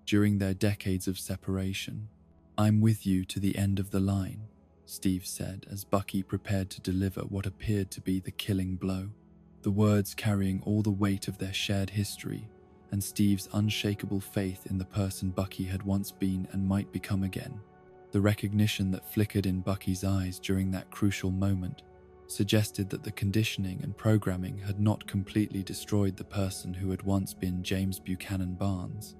[SPEAKER 1] during their decades of separation. "I'm with you to the end of the line," Steve said as Bucky prepared to deliver what appeared to be the killing blow, the words carrying all the weight of their shared history and Steve's unshakable faith in the person Bucky had once been and might become again. The recognition that flickered in Bucky's eyes during that crucial moment suggested that the conditioning and programming had not completely destroyed the person who had once been James Buchanan Barnes,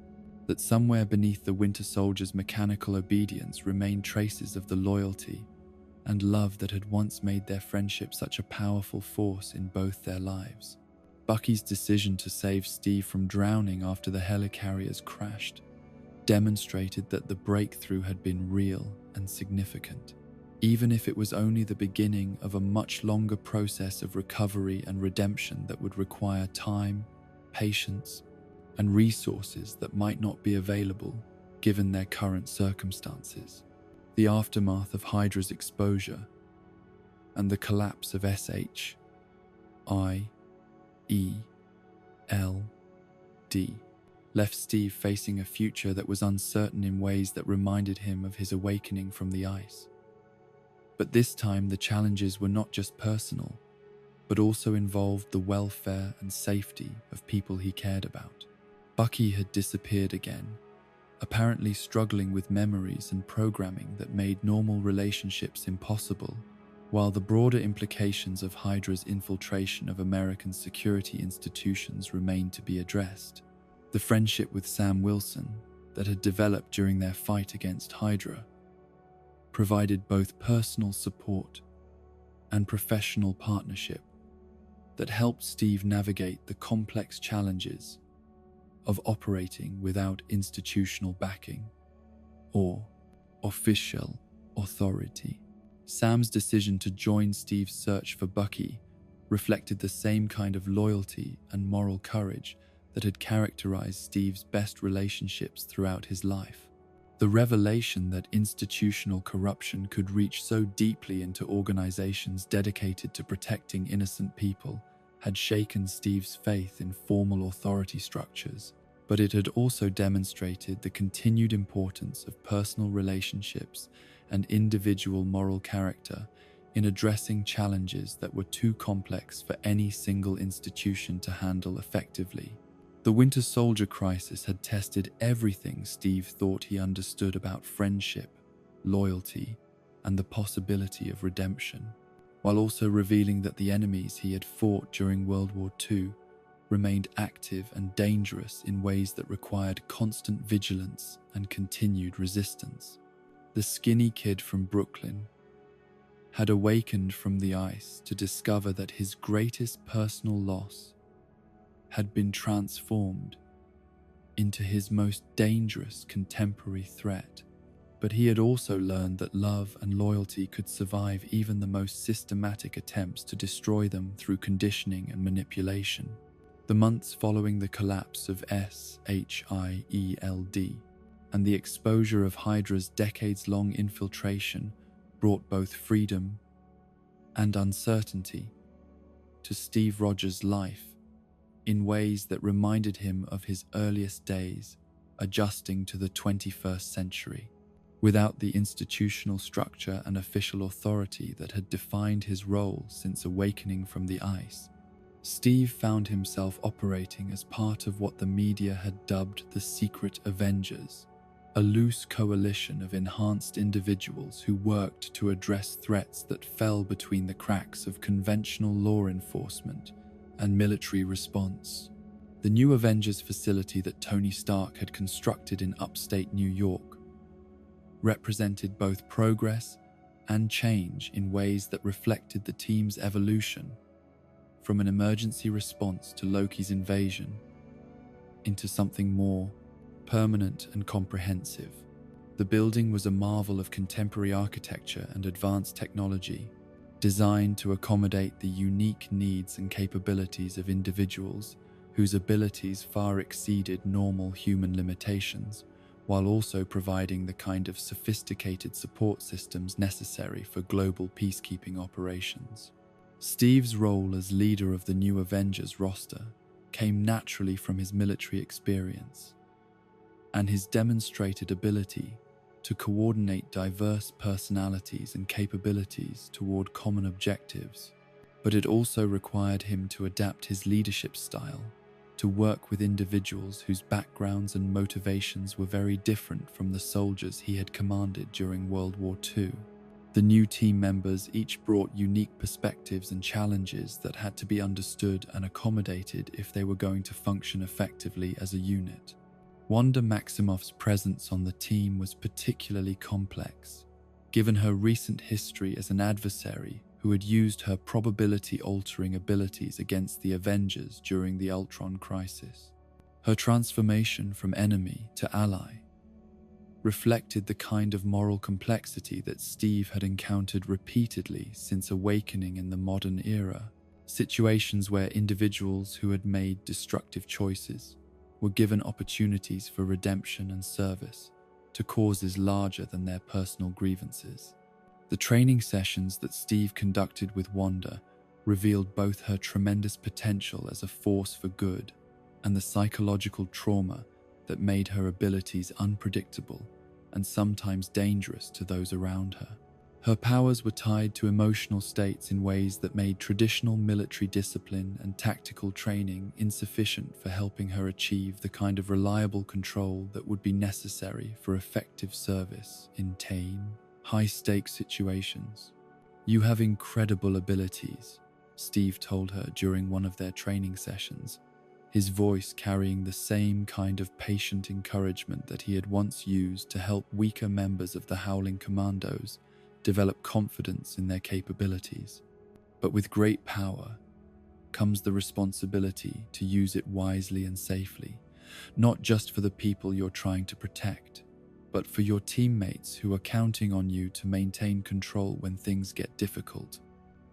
[SPEAKER 1] that somewhere beneath the Winter Soldier's mechanical obedience remained traces of the loyalty and love that had once made their friendship such a powerful force in both their lives. Bucky's decision to save Steve from drowning after the helicarriers crashed demonstrated that the breakthrough had been real and significant, even if it was only the beginning of a much longer process of recovery and redemption that would require time, patience, and resources that might not be available given their current circumstances. The aftermath of Hydra's exposure and the collapse of SHIELD left Steve facing a future that was uncertain in ways that reminded him of his awakening from the ice. But this time the challenges were not just personal, but also involved the welfare and safety of people he cared about. Bucky had disappeared again, apparently struggling with memories and programming that made normal relationships impossible, while the broader implications of Hydra's infiltration of American security institutions remained to be addressed. The friendship with Sam Wilson that had developed during their fight against Hydra provided both personal support and professional partnership that helped Steve navigate the complex challenges of operating without institutional backing or official authority. Sam's decision to join Steve's search for Bucky reflected the same kind of loyalty and moral courage that had characterized Steve's best relationships throughout his life. The revelation that institutional corruption could reach so deeply into organizations dedicated to protecting innocent people had shaken Steve's faith in formal authority structures, but it had also demonstrated the continued importance of personal relationships and individual moral character in addressing challenges that were too complex for any single institution to handle effectively. The Winter Soldier crisis had tested everything Steve thought he understood about friendship, loyalty, and the possibility of redemption, while also revealing that the enemies he had fought during World War II remained active and dangerous in ways that required constant vigilance and continued resistance. The skinny kid from Brooklyn had awakened from the ice to discover that his greatest personal loss had been transformed into his most dangerous contemporary threat. But he had also learned that love and loyalty could survive even the most systematic attempts to destroy them through conditioning and manipulation. The months following the collapse of SHIELD and the exposure of Hydra's decades-long infiltration brought both freedom and uncertainty to Steve Rogers' life in ways that reminded him of his earliest days adjusting to the 21st century. Without the institutional structure and official authority that had defined his role since awakening from the ice, Steve found himself operating as part of what the media had dubbed the Secret Avengers, a loose coalition of enhanced individuals who worked to address threats that fell between the cracks of conventional law enforcement and military response. The new Avengers facility that Tony Stark had constructed in upstate New York represented both progress and change in ways that reflected the team's evolution from an emergency response to Loki's invasion into something more permanent and comprehensive. The building was a marvel of contemporary architecture and advanced technology, designed to accommodate the unique needs and capabilities of individuals whose abilities far exceeded normal human limitations, while also providing the kind of sophisticated support systems necessary for global peacekeeping operations. Steve's role as leader of the new Avengers roster came naturally from his military experience and his demonstrated ability to coordinate diverse personalities and capabilities toward common objectives. But it also required him to adapt his leadership style to work with individuals whose backgrounds and motivations were very different from the soldiers he had commanded during World War II. The new team members each brought unique perspectives and challenges that had to be understood and accommodated if they were going to function effectively as a unit. Wanda Maximoff's presence on the team was particularly complex, given her recent history as an adversary who had used her probability-altering abilities against the Avengers during the Ultron crisis. Her transformation from enemy to ally reflected the kind of moral complexity that Steve had encountered repeatedly since awakening in the modern era, situations where individuals who had made destructive choices were given opportunities for redemption and service to causes larger than their personal grievances. The training sessions that Steve conducted with Wanda revealed both her tremendous potential as a force for good and the psychological trauma that made her abilities unpredictable and sometimes dangerous to those around her. Her powers were tied to emotional states in ways that made traditional military discipline and tactical training insufficient for helping her achieve the kind of reliable control that would be necessary for effective service in tame, high-stakes situations. "You have incredible abilities," Steve told her during one of their training sessions, his voice carrying the same kind of patient encouragement that he had once used to help weaker members of the Howling Commandos develop confidence in their capabilities. But with great power comes the responsibility to use it wisely and safely, not just for the people you're trying to protect, but for your teammates who are counting on you to maintain control when things get difficult.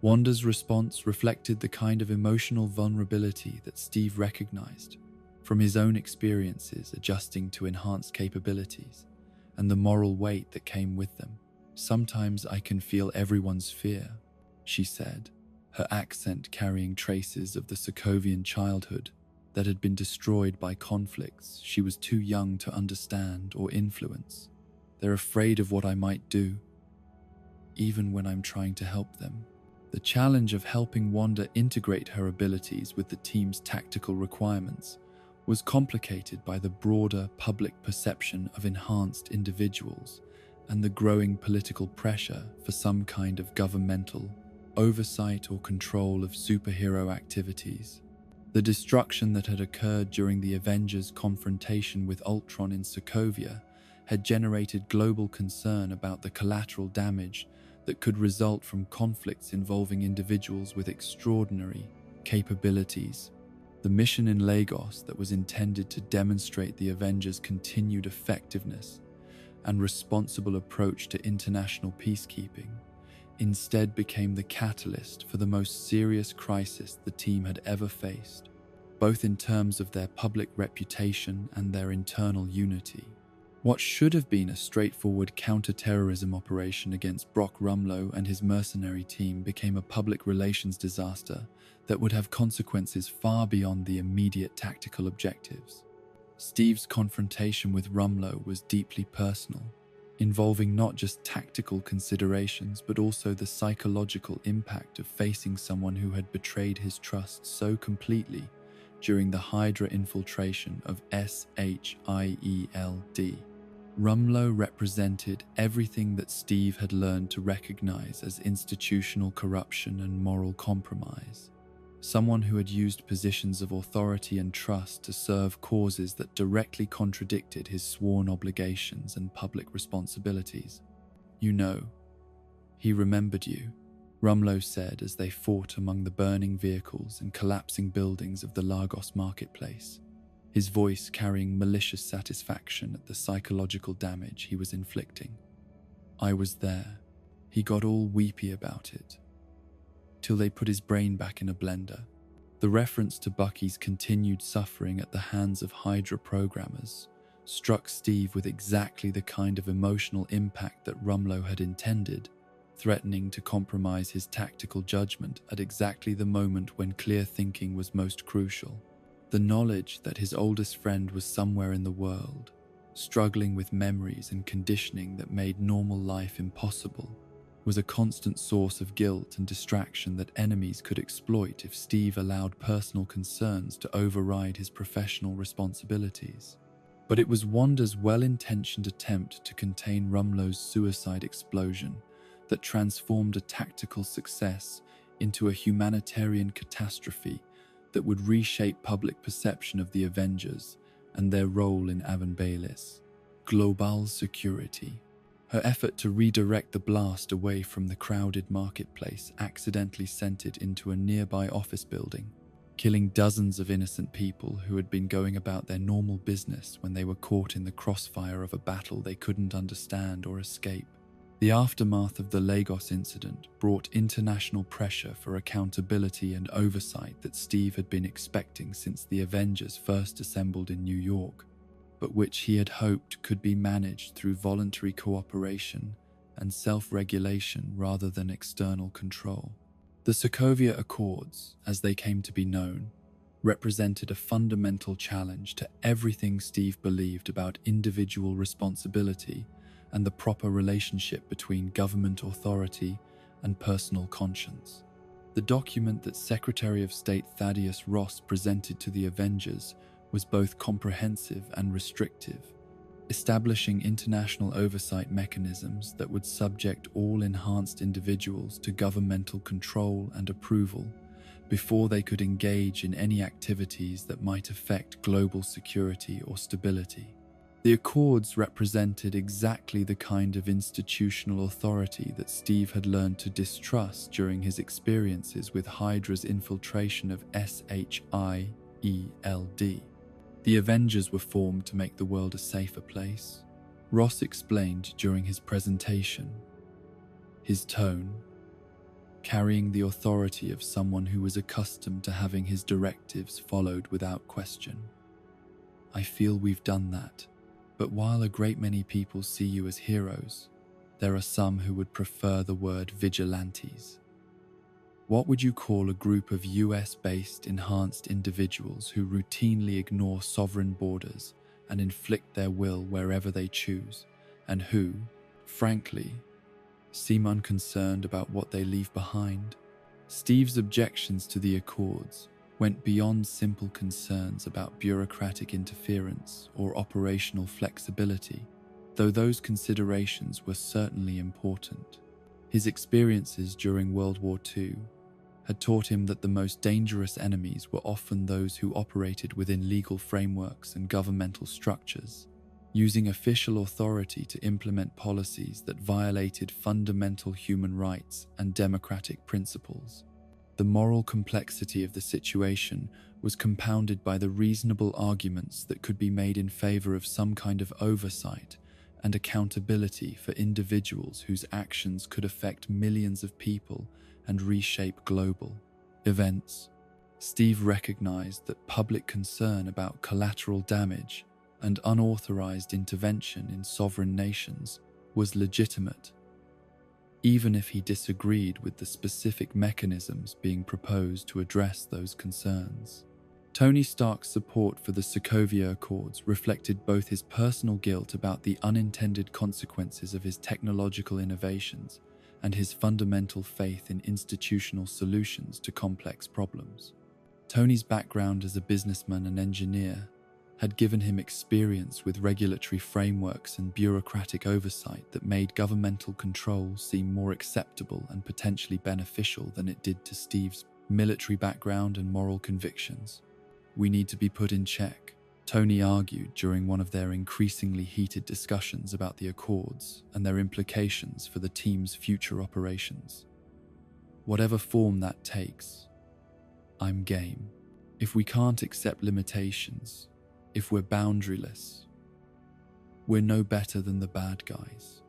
[SPEAKER 1] Wanda's response reflected the kind of emotional vulnerability that Steve recognized from his own experiences adjusting to enhanced capabilities and the moral weight that came with them. "Sometimes I can feel everyone's fear," she said, her accent carrying traces of the Sokovian childhood that had been destroyed by conflicts she was too young to understand or influence. "They're afraid of what I might do, even when I'm trying to help them." The challenge of helping Wanda integrate her abilities with the team's tactical requirements was complicated by the broader public perception of enhanced individuals and the growing political pressure for some kind of governmental oversight or control of superhero activities. The destruction that had occurred during the Avengers' confrontation with Ultron in Sokovia had generated global concern about the collateral damage that could result from conflicts involving individuals with extraordinary capabilities. The mission in Lagos that was intended to demonstrate the Avengers' continued effectiveness and responsible approach to international peacekeeping instead became the catalyst for the most serious crisis the team had ever faced, both in terms of their public reputation and their internal unity. What should have been a straightforward counter-terrorism operation against Brock Rumlow and his mercenary team became a public relations disaster that would have consequences far beyond the immediate tactical objectives. Steve's confrontation with Rumlow was deeply personal, involving not just tactical considerations but also the psychological impact of facing someone who had betrayed his trust so completely during the Hydra infiltration of SHIELD. Rumlow represented everything that Steve had learned to recognize as institutional corruption and moral compromise. Someone who had used positions of authority and trust to serve causes that directly contradicted his sworn obligations and public responsibilities. "You know, he remembered you," Rumlow said as they fought among the burning vehicles and collapsing buildings of the Lagos marketplace, his voice carrying malicious satisfaction at the psychological damage he was inflicting. "I was there." He got all weepy about it, till they put his brain back in a blender. The reference to Bucky's continued suffering at the hands of Hydra programmers struck Steve with exactly the kind of emotional impact that Rumlow had intended, threatening to compromise his tactical judgment at exactly the moment when clear thinking was most crucial. The knowledge that his oldest friend was somewhere in the world, struggling with memories and conditioning that made normal life impossible, was a constant source of guilt and distraction that enemies could exploit if Steve allowed personal concerns to override his professional responsibilities. But it was Wanda's well-intentioned attempt to contain Rumlow's suicide explosion that transformed a tactical success into a humanitarian catastrophe that would reshape public perception of the Avengers and their role in Avengers global security. Her effort to redirect the blast away from the crowded marketplace accidentally sent it into a nearby office building, killing dozens of innocent people who had been going about their normal business when they were caught in the crossfire of a battle they couldn't understand or escape. The aftermath of the Lagos incident brought international pressure for accountability and oversight that Steve had been expecting since the Avengers first assembled in New York, but which he had hoped could be managed through voluntary cooperation and self-regulation rather than external control. The Sokovia Accords, as they came to be known, represented a fundamental challenge to everything Steve believed about individual responsibility and the proper relationship between government authority and personal conscience. The document that Secretary of State Thaddeus Ross presented to the Avengers was both comprehensive and restrictive, establishing international oversight mechanisms that would subject all enhanced individuals to governmental control and approval before they could engage in any activities that might affect global security or stability. The Accords represented exactly the kind of institutional authority that Steve had learned to distrust during his experiences with Hydra's infiltration of SHIELD. The Avengers were formed to make the world a safer place, Ross explained during his presentation, his tone carrying the authority of someone who was accustomed to having his directives followed without question. "I feel we've done that. But while a great many people see you as heroes, there are some who would prefer the word vigilantes. What would you call a group of US-based enhanced individuals who routinely ignore sovereign borders and inflict their will wherever they choose, and who, frankly, seem unconcerned about what they leave behind?" Steve's objections to the Accords went beyond simple concerns about bureaucratic interference or operational flexibility, though those considerations were certainly important. His experiences during World War II had taught him that the most dangerous enemies were often those who operated within legal frameworks and governmental structures, using official authority to implement policies that violated fundamental human rights and democratic principles. The moral complexity of the situation was compounded by the reasonable arguments that could be made in favor of some kind of oversight and accountability for individuals whose actions could affect millions of people and reshape global events. Steve recognized that public concern about collateral damage and unauthorized intervention in sovereign nations was legitimate, even if he disagreed with the specific mechanisms being proposed to address those concerns. Tony Stark's support for the Sokovia Accords reflected both his personal guilt about the unintended consequences of his technological innovations and his fundamental faith in institutional solutions to complex problems. Tony's background as a businessman and engineer had given him experience with regulatory frameworks and bureaucratic oversight that made governmental control seem more acceptable and potentially beneficial than it did to Steve's military background and moral convictions. "We need to be put in check," Tony argued during one of their increasingly heated discussions about the Accords and their implications for the team's future operations. "Whatever form that takes, I'm game. If we can't accept limitations, if we're boundaryless, we're no better than the bad guys."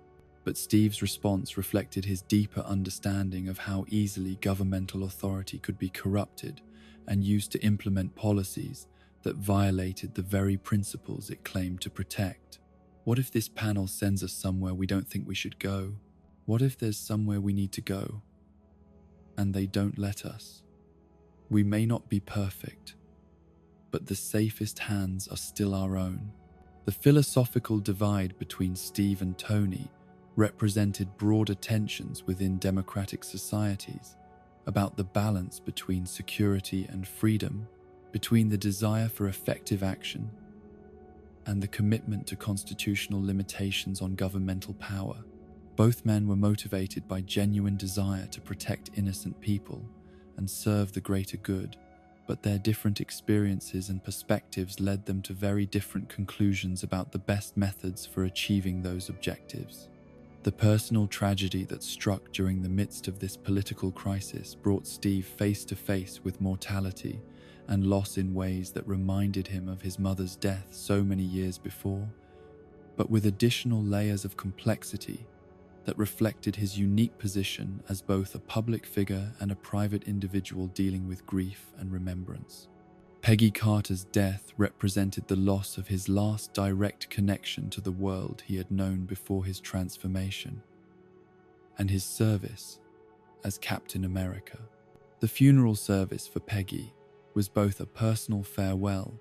[SPEAKER 1] But Steve's response reflected his deeper understanding of how easily governmental authority could be corrupted and used to implement policies that violated the very principles it claimed to protect. "What if this panel sends us somewhere we don't think we should go? What if there's somewhere we need to go, and they don't let us? We may not be perfect, but the safest hands are still our own." The philosophical divide between Steve and Tony represented broader tensions within democratic societies about the balance between security and freedom, between the desire for effective action and the commitment to constitutional limitations on governmental power. Both men were motivated by genuine desire to protect innocent people and serve the greater good, but their different experiences and perspectives led them to very different conclusions about the best methods for achieving those objectives. The personal tragedy that struck during the midst of this political crisis brought Steve face to face with mortality and loss in ways that reminded him of his mother's death so many years before, but with additional layers of complexity that reflected his unique position as both a public figure and a private individual dealing with grief and remembrance. Peggy Carter's death represented the loss of his last direct connection to the world he had known before his transformation, and his service as Captain America. The funeral service for Peggy was both a personal farewell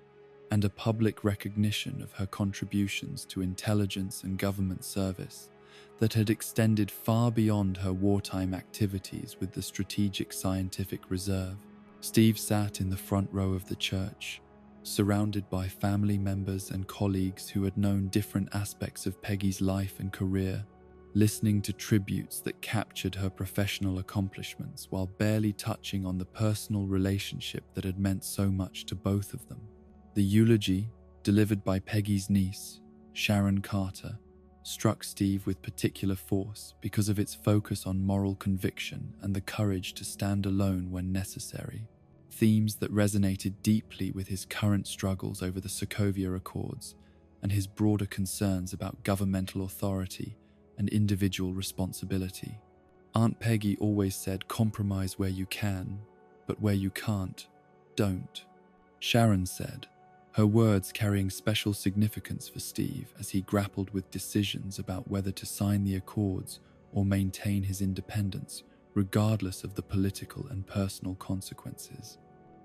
[SPEAKER 1] and a public recognition of her contributions to intelligence and government service that had extended far beyond her wartime activities with the Strategic Scientific Reserve. Steve sat in the front row of the church, surrounded by family members and colleagues who had known different aspects of Peggy's life and career, listening to tributes that captured her professional accomplishments while barely touching on the personal relationship that had meant so much to both of them. The eulogy, delivered by Peggy's niece, Sharon Carter, struck Steve with particular force because of its focus on moral conviction and the courage to stand alone when necessary, themes that resonated deeply with his current struggles over the Sokovia Accords and his broader concerns about governmental authority and individual responsibility. Aunt Peggy always said, "Compromise where you can, but where you can't, don't," Sharon said, her words carrying special significance for Steve as he grappled with decisions about whether to sign the Accords or maintain his independence, regardless of the political and personal consequences.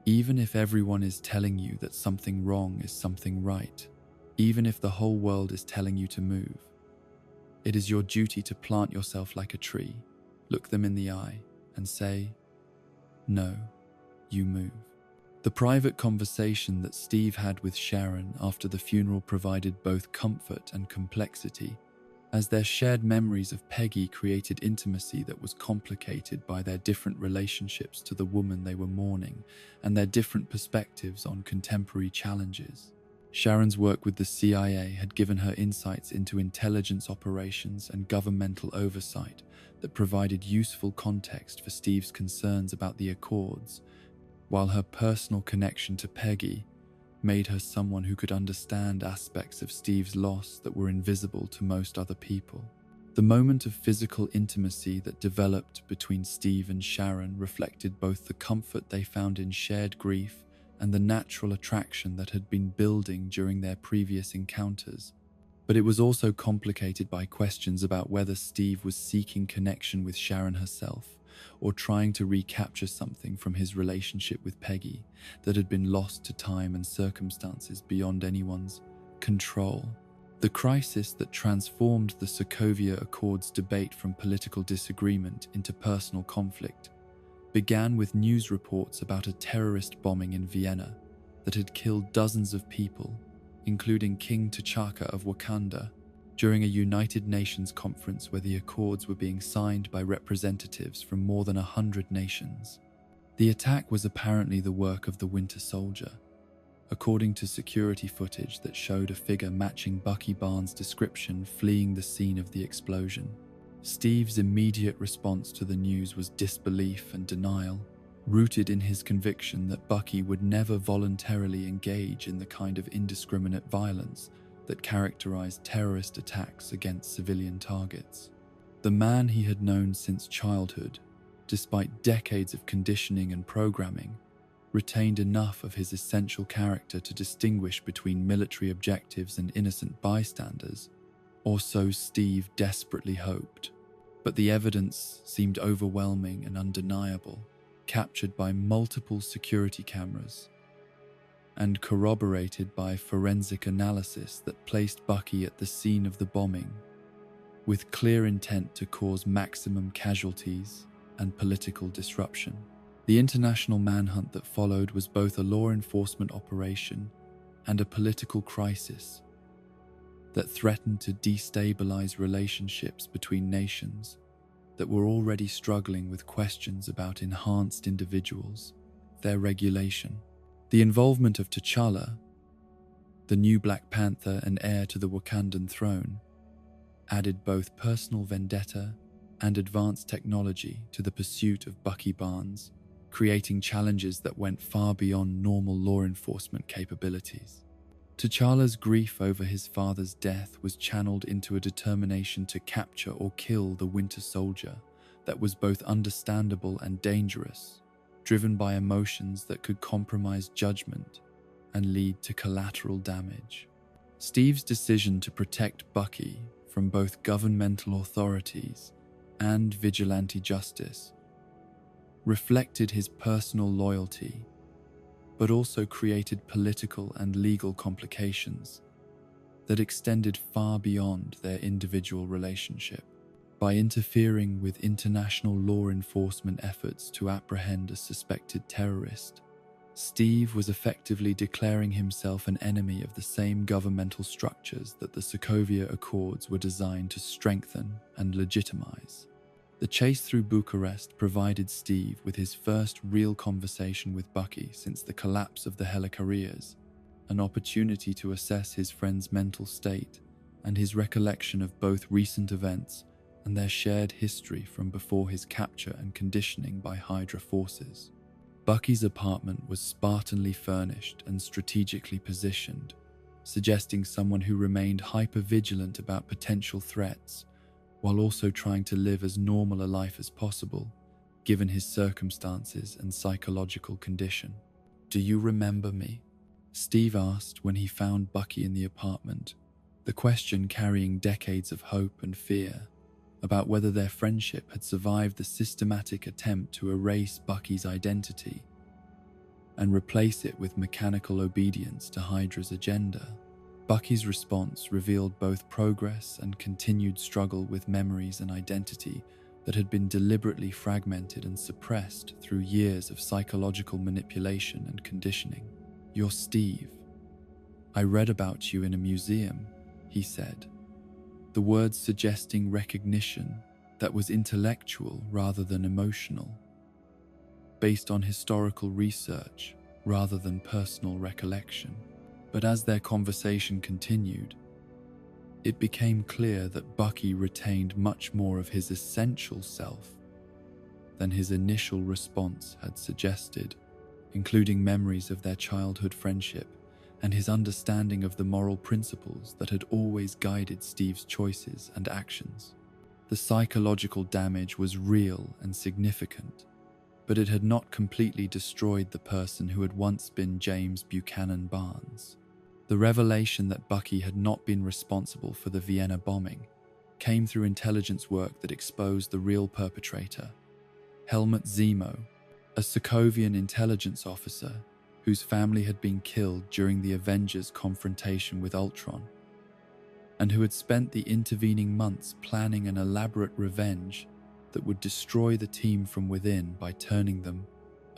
[SPEAKER 1] Even if everyone is telling you that something wrong is something right, even if the whole world is telling you to move, it is your duty to plant yourself like a tree, look them in the eye, and say, "No, you move." The private conversation that Steve had with Sharon after the funeral provided both comfort and complexity, as their shared memories of Peggy created intimacy that was complicated by their different relationships to the woman they were mourning and their different perspectives on contemporary challenges. Sharon's work with the CIA had given her insights into intelligence operations and governmental oversight that provided useful context for Steve's concerns about the Accords, while her personal connection to Peggy made her someone who could understand aspects of Steve's loss that were invisible to most other people. The moment of physical intimacy that developed between Steve and Sharon reflected both the comfort they found in shared grief and the natural attraction that had been building during their previous encounters. But it was also complicated by questions about whether Steve was seeking connection with Sharon herself, or trying to recapture something from his relationship with Peggy that had been lost to time and circumstances beyond anyone's control. The crisis that transformed the Sokovia Accords debate from political disagreement into personal conflict began with news reports about a terrorist bombing in Vienna that had killed dozens of people, including King T'Chaka of Wakanda, during a United Nations conference where the accords were being signed by representatives from more than 100 nations. The attack was apparently the work of the Winter Soldier, according to security footage that showed a figure matching Bucky Barnes' description fleeing the scene of the explosion. Steve's immediate response to the news was disbelief and denial, rooted in his conviction that Bucky would never voluntarily engage in the kind of indiscriminate violence that characterized terrorist attacks against civilian targets. The man he had known since childhood, despite decades of conditioning and programming, retained enough of his essential character to distinguish between military objectives and innocent bystanders, or so Steve desperately hoped. But the evidence seemed overwhelming and undeniable, captured by multiple security cameras and corroborated by forensic analysis that placed Bucky at the scene of the bombing, with clear intent to cause maximum casualties and political disruption. The international manhunt that followed was both a law enforcement operation and a political crisis that threatened to destabilize relationships between nations that were already struggling with questions about enhanced individuals, their regulation. The involvement of T'Challa, the new Black Panther and heir to the Wakandan throne, added both personal vendetta and advanced technology to the pursuit of Bucky Barnes, creating challenges that went far beyond normal law enforcement capabilities. T'Challa's grief over his father's death was channeled into a determination to capture or kill the Winter Soldier that was both understandable and dangerous, driven by emotions that could compromise judgment and lead to collateral damage. Steve's decision to protect Bucky from both governmental authorities and vigilante justice reflected his personal loyalty, but also created political and legal complications that extended far beyond their individual relationship. By interfering with international law enforcement efforts to apprehend a suspected terrorist, Steve was effectively declaring himself an enemy of the same governmental structures that the Sokovia Accords were designed to strengthen and legitimize. The chase through Bucharest provided Steve with his first real conversation with Bucky since the collapse of the Helicarriers, an opportunity to assess his friend's mental state and his recollection of both recent events and their shared history from before his capture and conditioning by Hydra forces. Bucky's apartment was spartanly furnished and strategically positioned, suggesting someone who remained hyper-vigilant about potential threats while also trying to live as normal a life as possible, given his circumstances and psychological condition. "Do you remember me?" Steve asked when he found Bucky in the apartment, the question carrying decades of hope and fear about whether their friendship had survived the systematic attempt to erase Bucky's identity and replace it with mechanical obedience to Hydra's agenda. Bucky's response revealed both progress and continued struggle with memories and identity that had been deliberately fragmented and suppressed through years of psychological manipulation and conditioning. "You're Steve. I read about you in a museum," he said, the words suggesting recognition that was intellectual rather than emotional, based on historical research rather than personal recollection. But as their conversation continued, it became clear that Bucky retained much more of his essential self than his initial response had suggested, including memories of their childhood friendship and his understanding of the moral principles that had always guided Steve's choices and actions. The psychological damage was real and significant, but it had not completely destroyed the person who had once been James Buchanan Barnes. The revelation that Bucky had not been responsible for the Vienna bombing came through intelligence work that exposed the real perpetrator, Helmut Zemo, a Sokovian intelligence officer whose family had been killed during the Avengers' confrontation with Ultron, and who had spent the intervening months planning an elaborate revenge that would destroy the team from within by turning them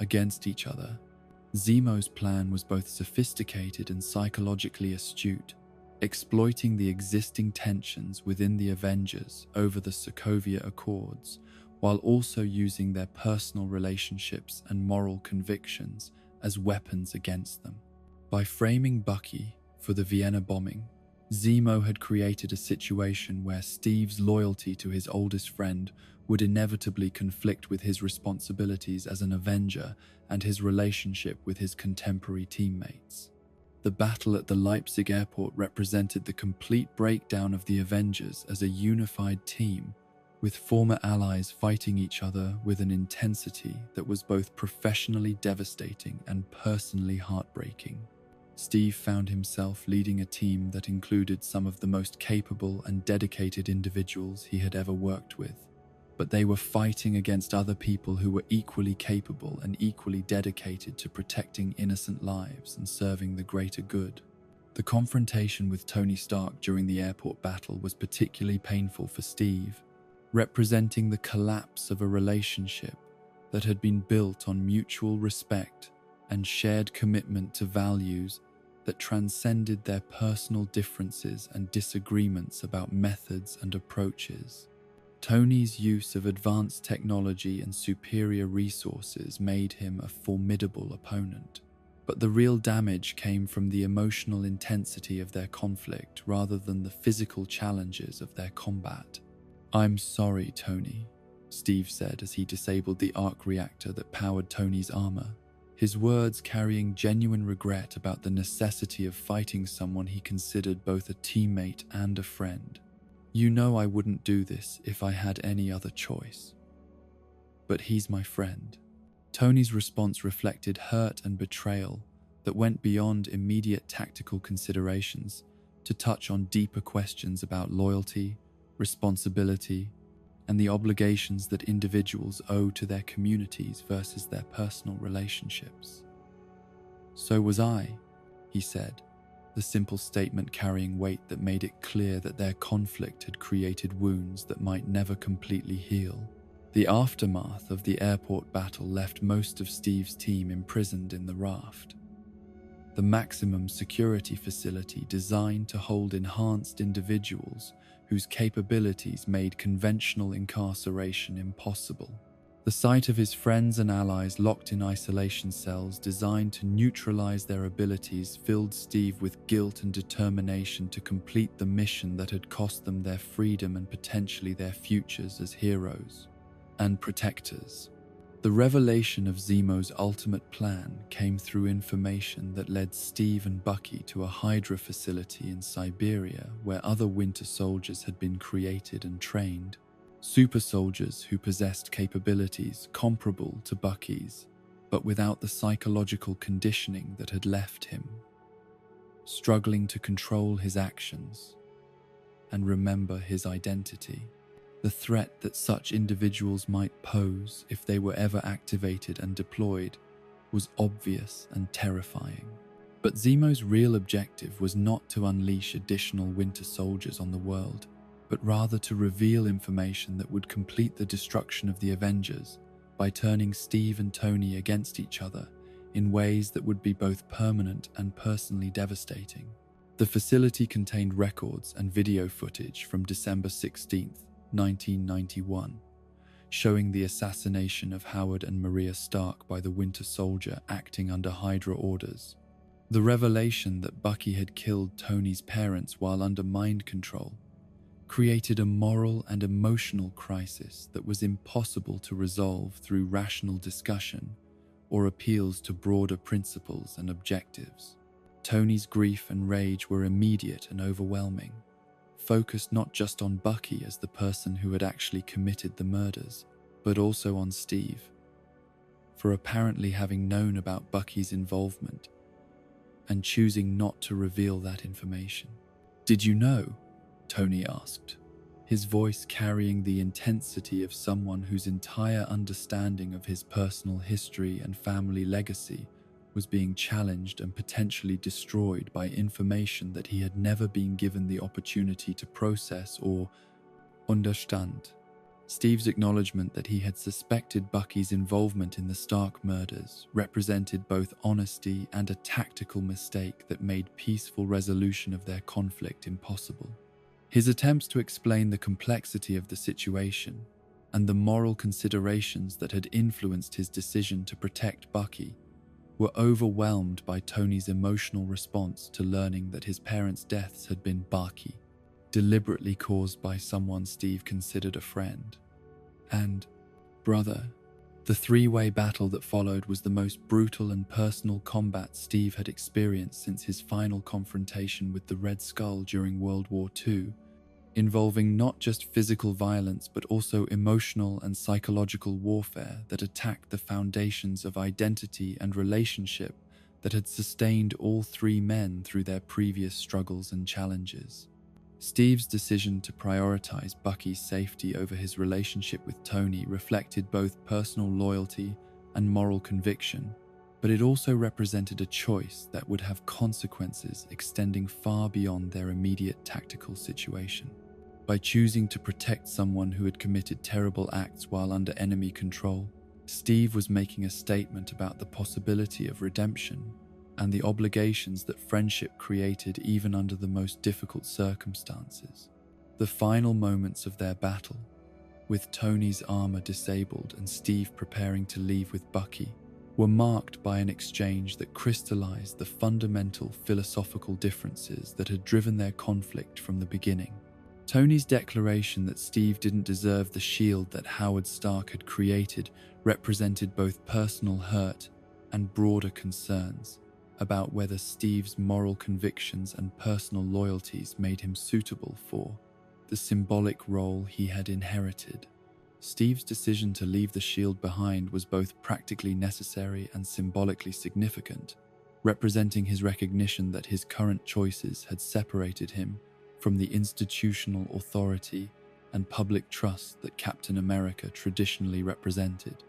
[SPEAKER 1] against each other. Zemo's plan was both sophisticated and psychologically astute, exploiting the existing tensions within the Avengers over the Sokovia Accords, while also using their personal relationships and moral convictions as weapons against them. By framing Bucky for the Vienna bombing, Zemo had created a situation where Steve's loyalty to his oldest friend would inevitably conflict with his responsibilities as an Avenger and his relationship with his contemporary teammates. The battle at the Leipzig airport represented the complete breakdown of the Avengers as a unified team, with former allies fighting each other with an intensity that was both professionally devastating and personally heartbreaking. Steve found himself leading a team that included some of the most capable and dedicated individuals he had ever worked with, but they were fighting against other people who were equally capable and equally dedicated to protecting innocent lives and serving the greater good. The confrontation with Tony Stark during the airport battle was particularly painful for Steve, representing the collapse of a relationship that had been built on mutual respect and shared commitment to values that transcended their personal differences and disagreements about methods and approaches. Tony's use of advanced technology and superior resources made him a formidable opponent, but the real damage came from the emotional intensity of their conflict rather than the physical challenges of their combat. "I'm sorry, Tony," Steve said as he disabled the arc reactor that powered Tony's armor, his words carrying genuine regret about the necessity of fighting someone he considered both a teammate and a friend. "You know I wouldn't do this if I had any other choice. But he's my friend." Tony's response reflected hurt and betrayal that went beyond immediate tactical considerations to touch on deeper questions about loyalty, responsibility, and the obligations that individuals owe to their communities versus their personal relationships. "So was I," he said, the simple statement carrying weight that made it clear that their conflict had created wounds that might never completely heal. The aftermath of the airport battle left most of Steve's team imprisoned in the raft, the maximum security facility designed to hold enhanced individuals whose capabilities made conventional incarceration impossible. The sight of his friends and allies locked in isolation cells designed to neutralize their abilities filled Steve with guilt and determination to complete the mission that had cost them their freedom and potentially their futures as heroes and protectors. The revelation of Zemo's ultimate plan came through information that led Steve and Bucky to a Hydra facility in Siberia where other Winter Soldiers had been created and trained. Super soldiers who possessed capabilities comparable to Bucky's, but without the psychological conditioning that had left him, struggling to control his actions and remember his identity. The threat that such individuals might pose if they were ever activated and deployed was obvious and terrifying. But Zemo's real objective was not to unleash additional Winter Soldiers on the world, but rather to reveal information that would complete the destruction of the Avengers by turning Steve and Tony against each other in ways that would be both permanent and personally devastating. The facility contained records and video footage from December 16th, 1991, showing the assassination of Howard and Maria Stark by the Winter Soldier acting under Hydra orders. The revelation that Bucky had killed Tony's parents while under mind control created a moral and emotional crisis that was impossible to resolve through rational discussion or appeals to broader principles and objectives. Tony's grief and rage were immediate and overwhelming, focused not just on Bucky as the person who had actually committed the murders, but also on Steve, for apparently having known about Bucky's involvement and choosing not to reveal that information. "Did you know?" Tony asked, his voice carrying the intensity of someone whose entire understanding of his personal history and family legacy was being challenged and potentially destroyed by information that he had never been given the opportunity to process or understand. Steve's acknowledgement that he had suspected Bucky's involvement in the Stark murders represented both honesty and a tactical mistake that made peaceful resolution of their conflict impossible. His attempts to explain the complexity of the situation and the moral considerations that had influenced his decision to protect Bucky were overwhelmed by Tony's emotional response to learning that his parents' deaths had been deliberately caused by someone Steve considered a friend and brother. The three-way battle that followed was the most brutal and personal combat Steve had experienced since his final confrontation with the Red Skull during World War II, involving not just physical violence but also emotional and psychological warfare that attacked the foundations of identity and relationship that had sustained all three men through their previous struggles and challenges. Steve's decision to prioritize Bucky's safety over his relationship with Tony reflected both personal loyalty and moral conviction, but it also represented a choice that would have consequences extending far beyond their immediate tactical situation. By choosing to protect someone who had committed terrible acts while under enemy control, Steve was making a statement about the possibility of redemption and the obligations that friendship created even under the most difficult circumstances. The final moments of their battle, with Tony's armor disabled and Steve preparing to leave with Bucky, were marked by an exchange that crystallized the fundamental philosophical differences that had driven their conflict from the beginning. Tony's declaration that Steve didn't deserve the shield that Howard Stark had created represented both personal hurt and broader concerns about whether Steve's moral convictions and personal loyalties made him suitable for the symbolic role he had inherited. Steve's decision to leave the shield behind was both practically necessary and symbolically significant, representing his recognition that his current choices had separated him from the institutional authority and public trust that Captain America traditionally represented.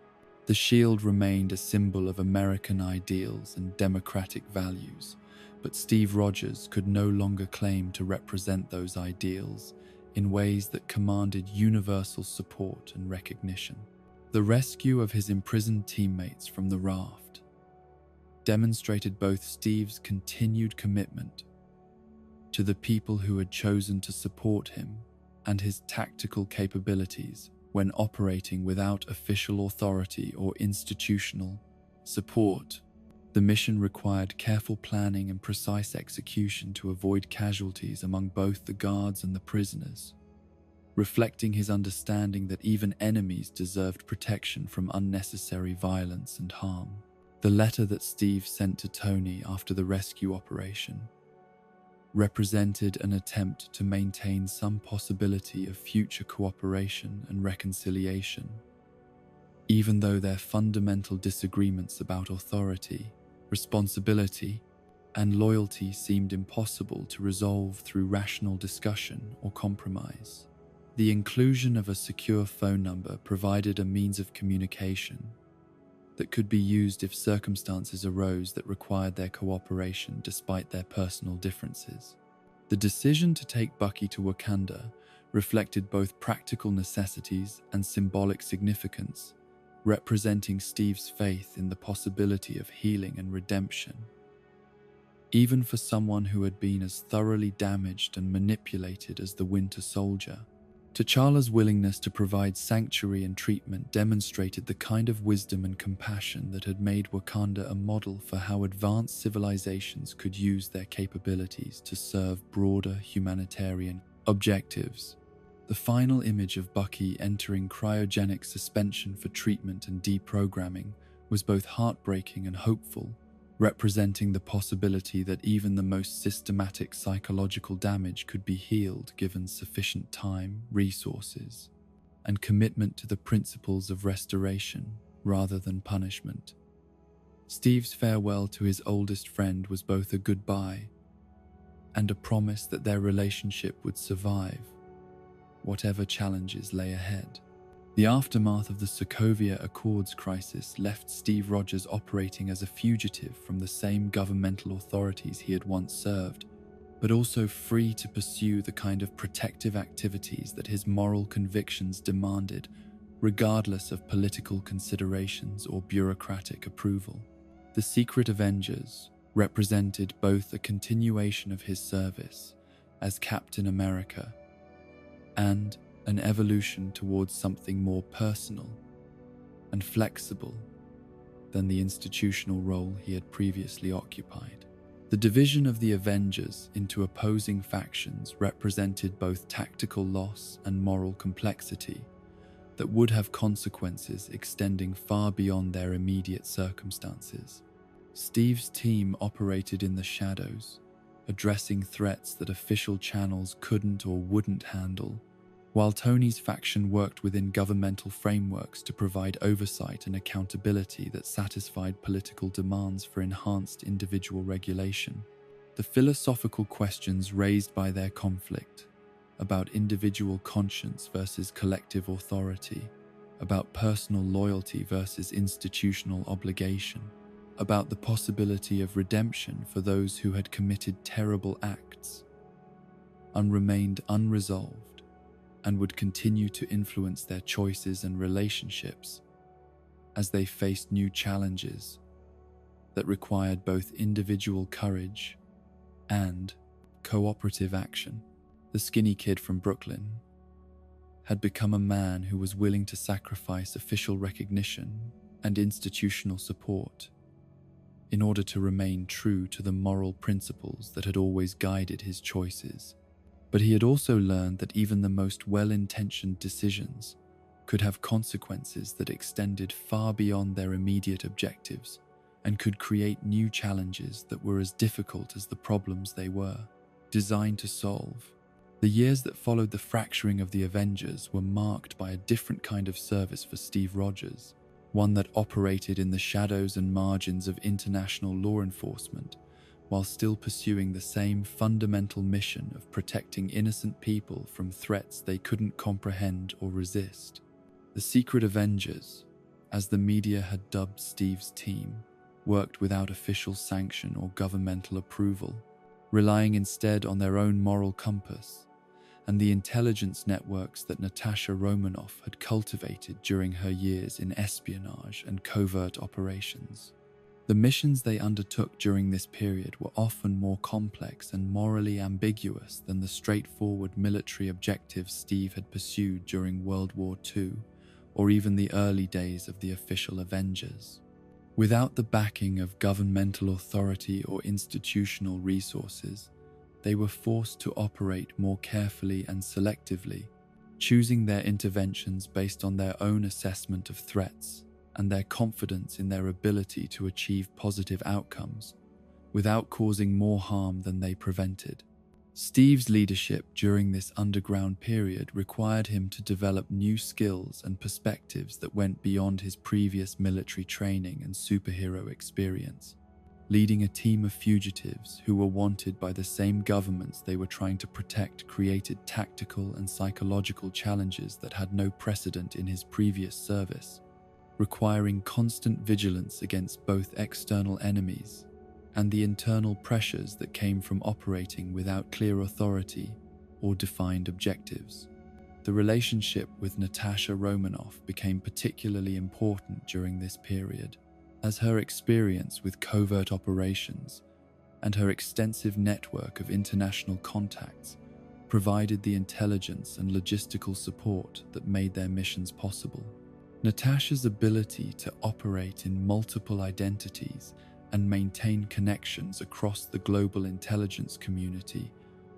[SPEAKER 1] The shield remained a symbol of American ideals and democratic values, but Steve Rogers could no longer claim to represent those ideals in ways that commanded universal support and recognition. The rescue of his imprisoned teammates from the raft demonstrated both Steve's continued commitment to the people who had chosen to support him and his tactical capabilities when operating without official authority or institutional support. The mission required careful planning and precise execution to avoid casualties among both the guards and the prisoners, reflecting his understanding that even enemies deserved protection from unnecessary violence and harm. The letter that Steve sent to Tony after the rescue operation represented an attempt to maintain some possibility of future cooperation and reconciliation, even though their fundamental disagreements about authority, responsibility, and loyalty seemed impossible to resolve through rational discussion or compromise. The inclusion of a secure phone number provided a means of communication that could be used if circumstances arose that required their cooperation despite their personal differences. The decision to take Bucky to Wakanda reflected both practical necessities and symbolic significance, representing Steve's faith in the possibility of healing and redemption, even for someone who had been as thoroughly damaged and manipulated as the Winter Soldier. T'Challa's willingness to provide sanctuary and treatment demonstrated the kind of wisdom and compassion that had made Wakanda a model for how advanced civilizations could use their capabilities to serve broader humanitarian objectives. The final image of Bucky entering cryogenic suspension for treatment and deprogramming was both heartbreaking and hopeful, representing the possibility that even the most systematic psychological damage could be healed given sufficient time, resources, and commitment to the principles of restoration rather than punishment. Steve's farewell to his oldest friend was both a goodbye and a promise that their relationship would survive. whatever challenges lay ahead. The aftermath of the Sokovia Accords crisis left Steve Rogers operating as a fugitive from the same governmental authorities he had once served, but also free to pursue the kind of protective activities that his moral convictions demanded, regardless of political considerations or bureaucratic approval. The Secret Avengers represented both a continuation of his service as Captain America and an evolution towards something more personal and flexible than the institutional role he had previously occupied. The division of the Avengers into opposing factions represented both tactical loss and moral complexity that would have consequences extending far beyond their immediate circumstances. Steve's team operated in the shadows, addressing threats that official channels couldn't or wouldn't handle, while Tony's faction worked within governmental frameworks to provide oversight and accountability that satisfied political demands for enhanced individual regulation. The philosophical questions raised by their conflict about individual conscience versus collective authority, about personal loyalty versus institutional obligation, about the possibility of redemption for those who had committed terrible acts, remained unresolved and would continue to influence their choices and relationships as they faced new challenges that required both individual courage and cooperative action. The skinny kid from Brooklyn had become a man who was willing to sacrifice official recognition and institutional support in order to remain true to the moral principles that had always guided his choices. But he had also learned that even the most well-intentioned decisions could have consequences that extended far beyond their immediate objectives and could create new challenges that were as difficult as the problems they were designed to solve. The years that followed the fracturing of the Avengers were marked by a different kind of service for Steve Rogers, one that operated in the shadows and margins of international law enforcement, while still pursuing the same fundamental mission of protecting innocent people from threats they couldn't comprehend or resist. The Secret Avengers, as the media had dubbed Steve's team, worked without official sanction or governmental approval, relying instead on their own moral compass and the intelligence networks that Natasha Romanoff had cultivated during her years in espionage and covert operations. The missions they undertook during this period were often more complex and morally ambiguous than the straightforward military objectives Steve had pursued during World War II or even the early days of the official Avengers. Without the backing of governmental authority or institutional resources, they were forced to operate more carefully and selectively, choosing their interventions based on their own assessment of threats and their confidence in their ability to achieve positive outcomes without causing more harm than they prevented. Steve's leadership during this underground period required him to develop new skills and perspectives that went beyond his previous military training and superhero experience. Leading a team of fugitives who were wanted by the same governments they were trying to protect created tactical and psychological challenges that had no precedent in his previous service, requiring constant vigilance against both external enemies and the internal pressures that came from operating without clear authority or defined objectives. The relationship with Natasha Romanoff became particularly important during this period, as her experience with covert operations and her extensive network of international contacts provided the intelligence and logistical support that made their missions possible. Natasha's ability to operate in multiple identities and maintain connections across the global intelligence community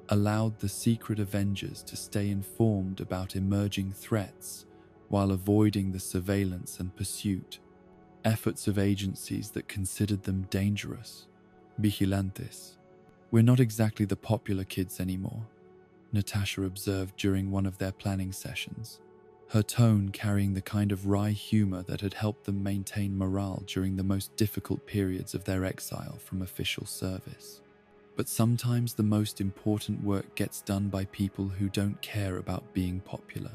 [SPEAKER 1] allowed the Secret Avengers to stay informed about emerging threats while avoiding the surveillance and pursuit efforts of agencies that considered them dangerous. Vigilantes. "We're not exactly the popular kids anymore," Natasha observed during one of their planning sessions, her tone carrying the kind of wry humor that had helped them maintain morale during the most difficult periods of their exile from official service. But sometimes the most important work gets done by people who don't care about being popular.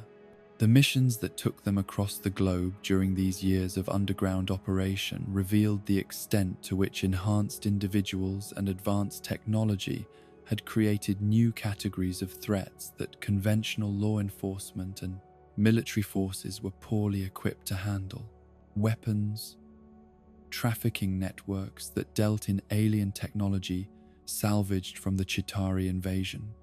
[SPEAKER 1] The missions that took them across the globe during these years of underground operation revealed the extent to which enhanced individuals and advanced technology had created new categories of threats that conventional law enforcement and military forces were poorly equipped to handle. Weapons, trafficking networks that dealt in alien technology salvaged from the Chitauri invasion,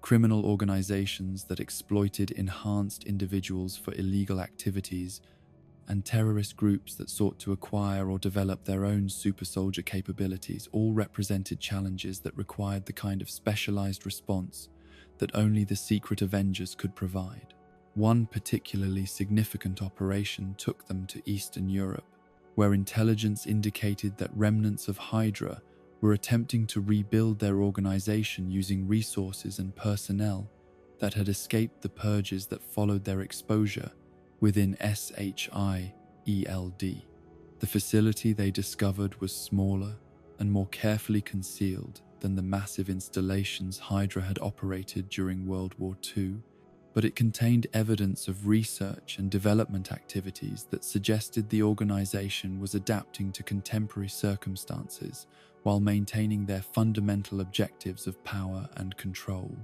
[SPEAKER 1] criminal organizations that exploited enhanced individuals for illegal activities, and terrorist groups that sought to acquire or develop their own super soldier capabilities all represented challenges that required the kind of specialized response that only the secret Avengers could provide. One particularly significant operation took them to Eastern Europe, where intelligence indicated that remnants of Hydra were attempting to rebuild their organization using resources and personnel that had escaped the purges that followed their exposure within SHIELD. The facility they discovered was smaller and more carefully concealed than the massive installations Hydra had operated during World War II, but it contained evidence of research and development activities that suggested the organization was adapting to contemporary circumstances while maintaining their fundamental objectives of power and control.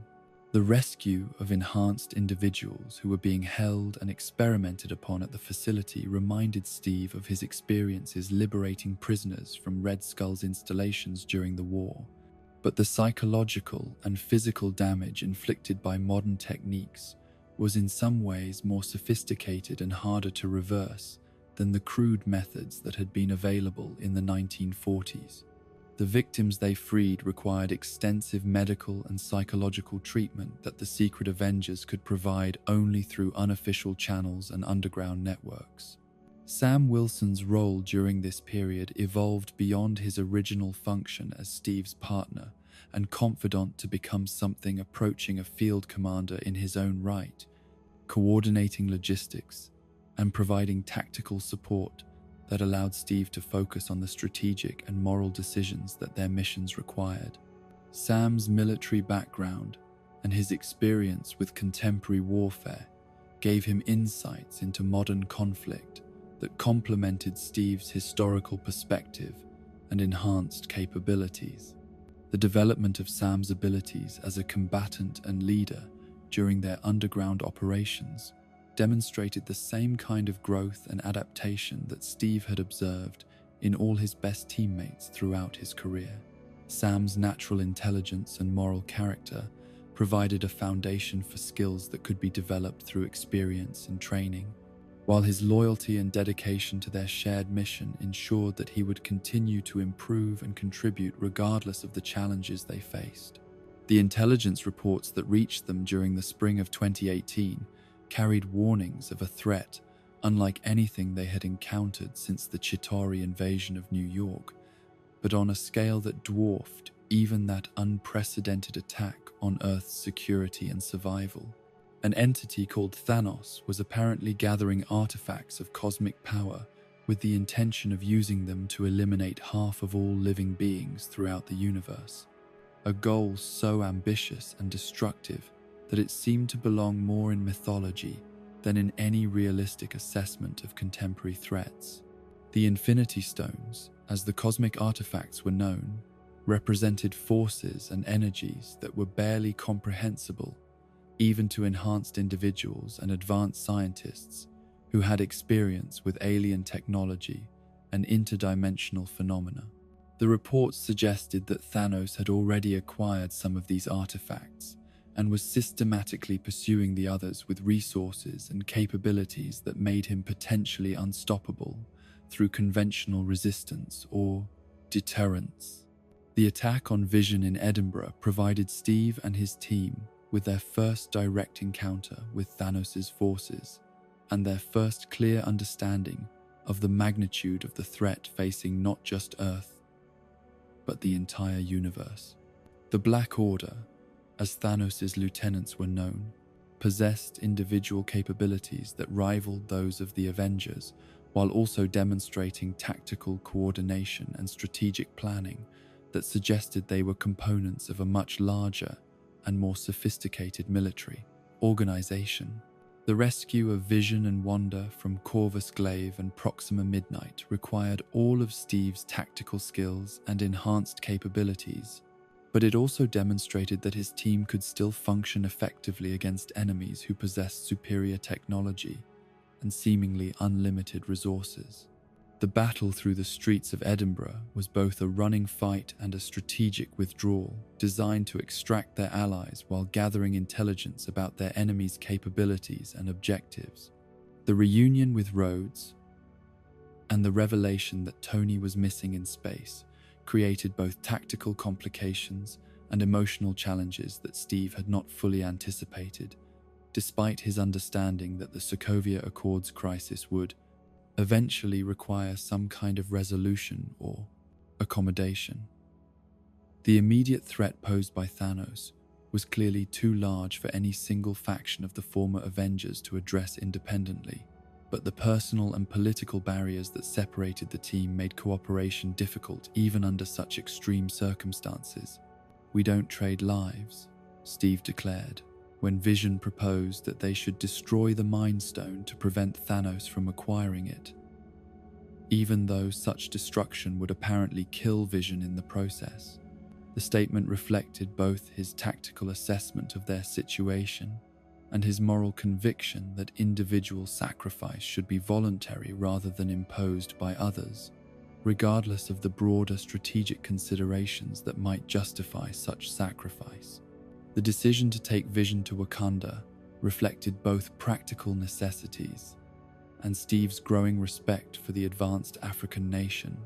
[SPEAKER 1] The rescue of enhanced individuals who were being held and experimented upon at the facility reminded Steve of his experiences liberating prisoners from Red Skull's installations during the war. But the psychological and physical damage inflicted by modern techniques was in some ways more sophisticated and harder to reverse than the crude methods that had been available in the 1940s. The victims they freed required extensive medical and psychological treatment that the secret Avengers could provide only through unofficial channels and underground networks. Sam Wilson's role during this period evolved beyond his original function as Steve's partner and confidant to become something approaching a field commander in his own right, coordinating logistics and providing tactical support that allowed Steve to focus on the strategic and moral decisions that their missions required. Sam's military background and his experience with contemporary warfare gave him insights into modern conflict that complemented Steve's historical perspective and enhanced capabilities. The development of Sam's abilities as a combatant and leader during their underground operations demonstrated the same kind of growth and adaptation that Steve had observed in all his best teammates throughout his career. Sam's natural intelligence and moral character provided a foundation for skills that could be developed through experience and training, while his loyalty and dedication to their shared mission ensured that he would continue to improve and contribute regardless of the challenges they faced. The intelligence reports that reached them during the spring of 2018 carried warnings of a threat unlike anything they had encountered since the Chitauri invasion of New York, but on a scale that dwarfed even that unprecedented attack on Earth's security and survival. An entity called Thanos was apparently gathering artifacts of cosmic power with the intention of using them to eliminate half of all living beings throughout the universe. A goal so ambitious and destructive that it seemed to belong more in mythology than in any realistic assessment of contemporary threats. The Infinity Stones, as the cosmic artifacts were known, represented forces and energies that were barely comprehensible even to enhanced individuals and advanced scientists who had experience with alien technology and interdimensional phenomena. The reports suggested that Thanos had already acquired some of these artifacts and was systematically pursuing the others with resources and capabilities that made him potentially unstoppable through conventional resistance or deterrence. The attack on Vision in Edinburgh provided Steve and his team with their first direct encounter with Thanos' forces and their first clear understanding of the magnitude of the threat facing not just Earth, but the entire universe. The Black Order, as Thanos' lieutenants were known, possessed individual capabilities that rivaled those of the Avengers, while also demonstrating tactical coordination and strategic planning that suggested they were components of a much larger and more sophisticated military organization. The rescue of Vision and Wanda from Corvus Glaive and Proxima Midnight required all of Steve's tactical skills and enhanced capabilities, but it also demonstrated that his team could still function effectively against enemies who possessed superior technology and seemingly unlimited resources. The battle through the streets of Edinburgh was both a running fight and a strategic withdrawal designed to extract their allies while gathering intelligence about their enemies' capabilities and objectives. The reunion with Rhodes and the revelation that Tony was missing in space created both tactical complications and emotional challenges that Steve had not fully anticipated, despite his understanding that the Sokovia Accords crisis would eventually require some kind of resolution or accommodation. The immediate threat posed by Thanos was clearly too large for any single faction of the former Avengers to address independently, but the personal and political barriers that separated the team made cooperation difficult even under such extreme circumstances. "We don't trade lives," Steve declared, when Vision proposed that they should destroy the Mind Stone to prevent Thanos from acquiring it, even though such destruction would apparently kill Vision in the process. The statement reflected both his tactical assessment of their situation and his moral conviction that individual sacrifice should be voluntary rather than imposed by others, regardless of the broader strategic considerations that might justify such sacrifice. The decision to take Vision to Wakanda reflected both practical necessities and Steve's growing respect for the advanced African nation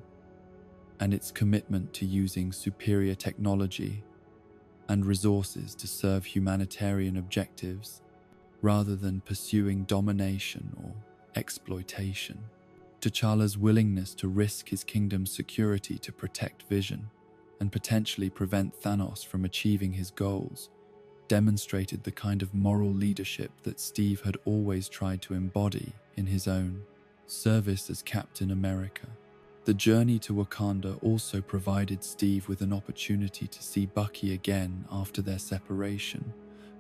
[SPEAKER 1] and its commitment to using superior technology and resources to serve humanitarian objectives rather than pursuing domination or exploitation. T'Challa's willingness to risk his kingdom's security to protect Vision and potentially prevent Thanos from achieving his goals demonstrated the kind of moral leadership that Steve had always tried to embody in his own service as Captain America. The journey to Wakanda also provided Steve with an opportunity to see Bucky again after their separation,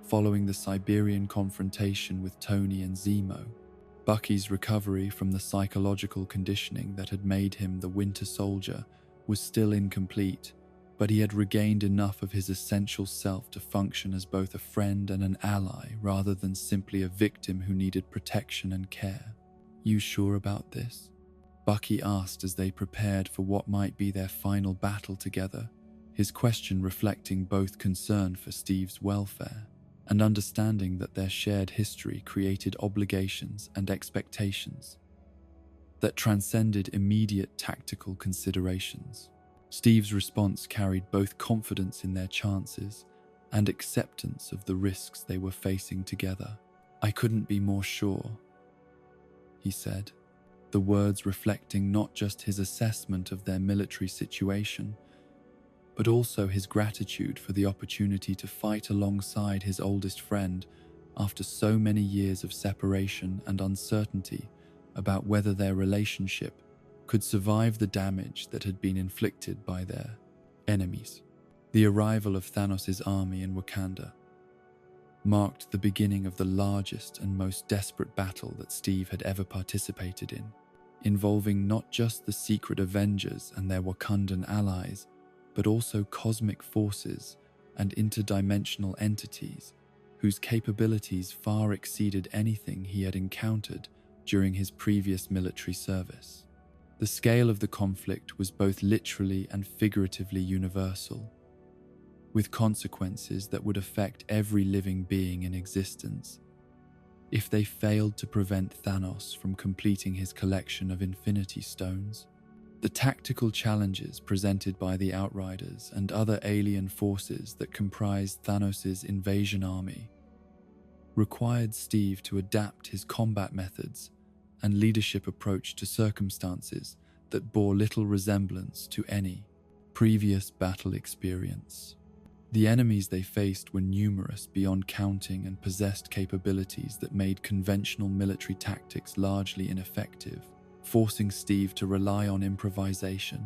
[SPEAKER 1] following the Siberian confrontation with Tony and Zemo. Bucky's recovery from the psychological conditioning that had made him the Winter Soldier was still incomplete, but he had regained enough of his essential self to function as both a friend and an ally rather than simply a victim who needed protection and care. "You sure about this?" Bucky asked as they prepared for what might be their final battle together, his question reflecting both concern for Steve's welfare and understanding that their shared history created obligations and expectations that transcended immediate tactical considerations. Steve's response carried both confidence in their chances and acceptance of the risks they were facing together. "I couldn't be more sure," he said, the words reflecting not just his assessment of their military situation, but also his gratitude for the opportunity to fight alongside his oldest friend after so many years of separation and uncertainty about whether their relationship could survive the damage that had been inflicted by their enemies. The arrival of Thanos' army in Wakanda marked the beginning of the largest and most desperate battle that Steve had ever participated in, involving not just the secret Avengers and their Wakandan allies, but also cosmic forces and interdimensional entities whose capabilities far exceeded anything he had encountered during his previous military service. The scale of the conflict was both literally and figuratively universal, with consequences that would affect every living being in existence if they failed to prevent Thanos from completing his collection of Infinity Stones. The tactical challenges presented by the Outriders and other alien forces that comprised Thanos' invasion army required Steve to adapt his combat methods and leadership approach to circumstances that bore little resemblance to any previous battle experience. The enemies they faced were numerous beyond counting and possessed capabilities that made conventional military tactics largely ineffective, forcing Steve to rely on improvisation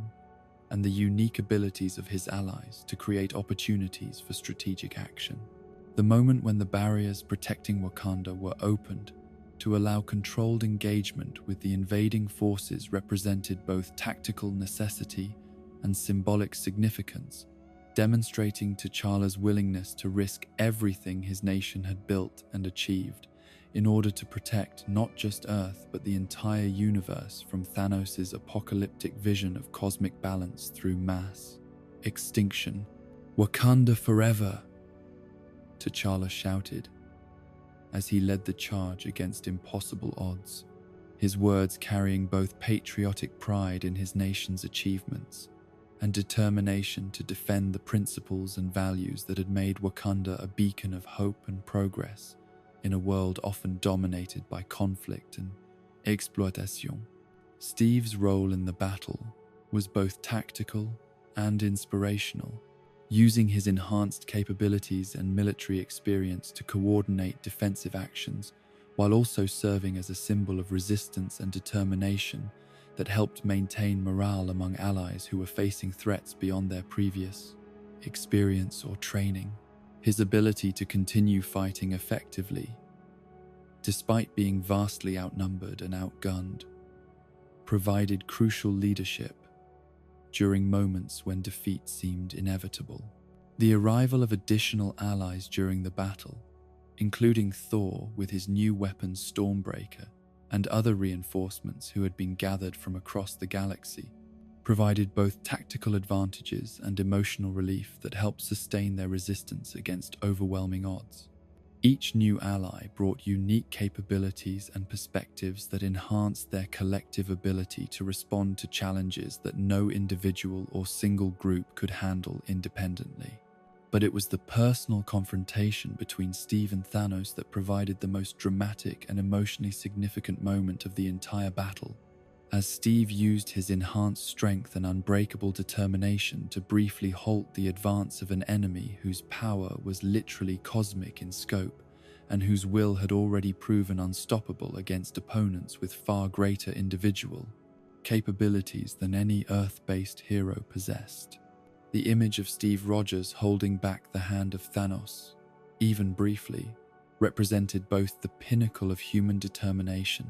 [SPEAKER 1] and the unique abilities of his allies to create opportunities for strategic action. The moment when the barriers protecting Wakanda were opened to allow controlled engagement with the invading forces represented both tactical necessity and symbolic significance, demonstrating T'Challa's willingness to risk everything his nation had built and achieved in order to protect not just Earth but the entire universe from Thanos' apocalyptic vision of cosmic balance through mass extinction. "Wakanda forever!" T'Challa shouted as he led the charge against impossible odds, his words carrying both patriotic pride in his nation's achievements and determination to defend the principles and values that had made Wakanda a beacon of hope and progress in a world often dominated by conflict and exploitation. Steve's role in the battle was both tactical and inspirational, using his enhanced capabilities and military experience to coordinate defensive actions while also serving as a symbol of resistance and determination that helped maintain morale among allies who were facing threats beyond their previous experience or training. His ability to continue fighting effectively, despite being vastly outnumbered and outgunned, provided crucial leadership during moments when defeat seemed inevitable. The arrival of additional allies during the battle, including Thor with his new weapon Stormbreaker and other reinforcements who had been gathered from across the galaxy, provided both tactical advantages and emotional relief that helped sustain their resistance against overwhelming odds. Each new ally brought unique capabilities and perspectives that enhanced their collective ability to respond to challenges that no individual or single group could handle independently. But it was the personal confrontation between Steve and Thanos that provided the most dramatic and emotionally significant moment of the entire battle, as Steve used his enhanced strength and unbreakable determination to briefly halt the advance of an enemy whose power was literally cosmic in scope and whose will had already proven unstoppable against opponents with far greater individual capabilities than any Earth-based hero possessed. The image of Steve Rogers holding back the hand of Thanos, even briefly, represented both the pinnacle of human determination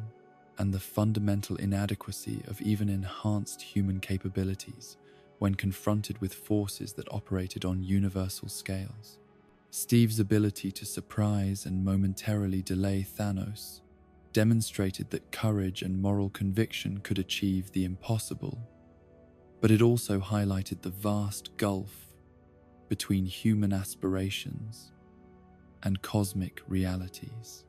[SPEAKER 1] and the fundamental inadequacy of even enhanced human capabilities when confronted with forces that operated on universal scales. Steve's ability to surprise and momentarily delay Thanos demonstrated that courage and moral conviction could achieve the impossible, but it also highlighted the vast gulf between human aspirations and cosmic realities.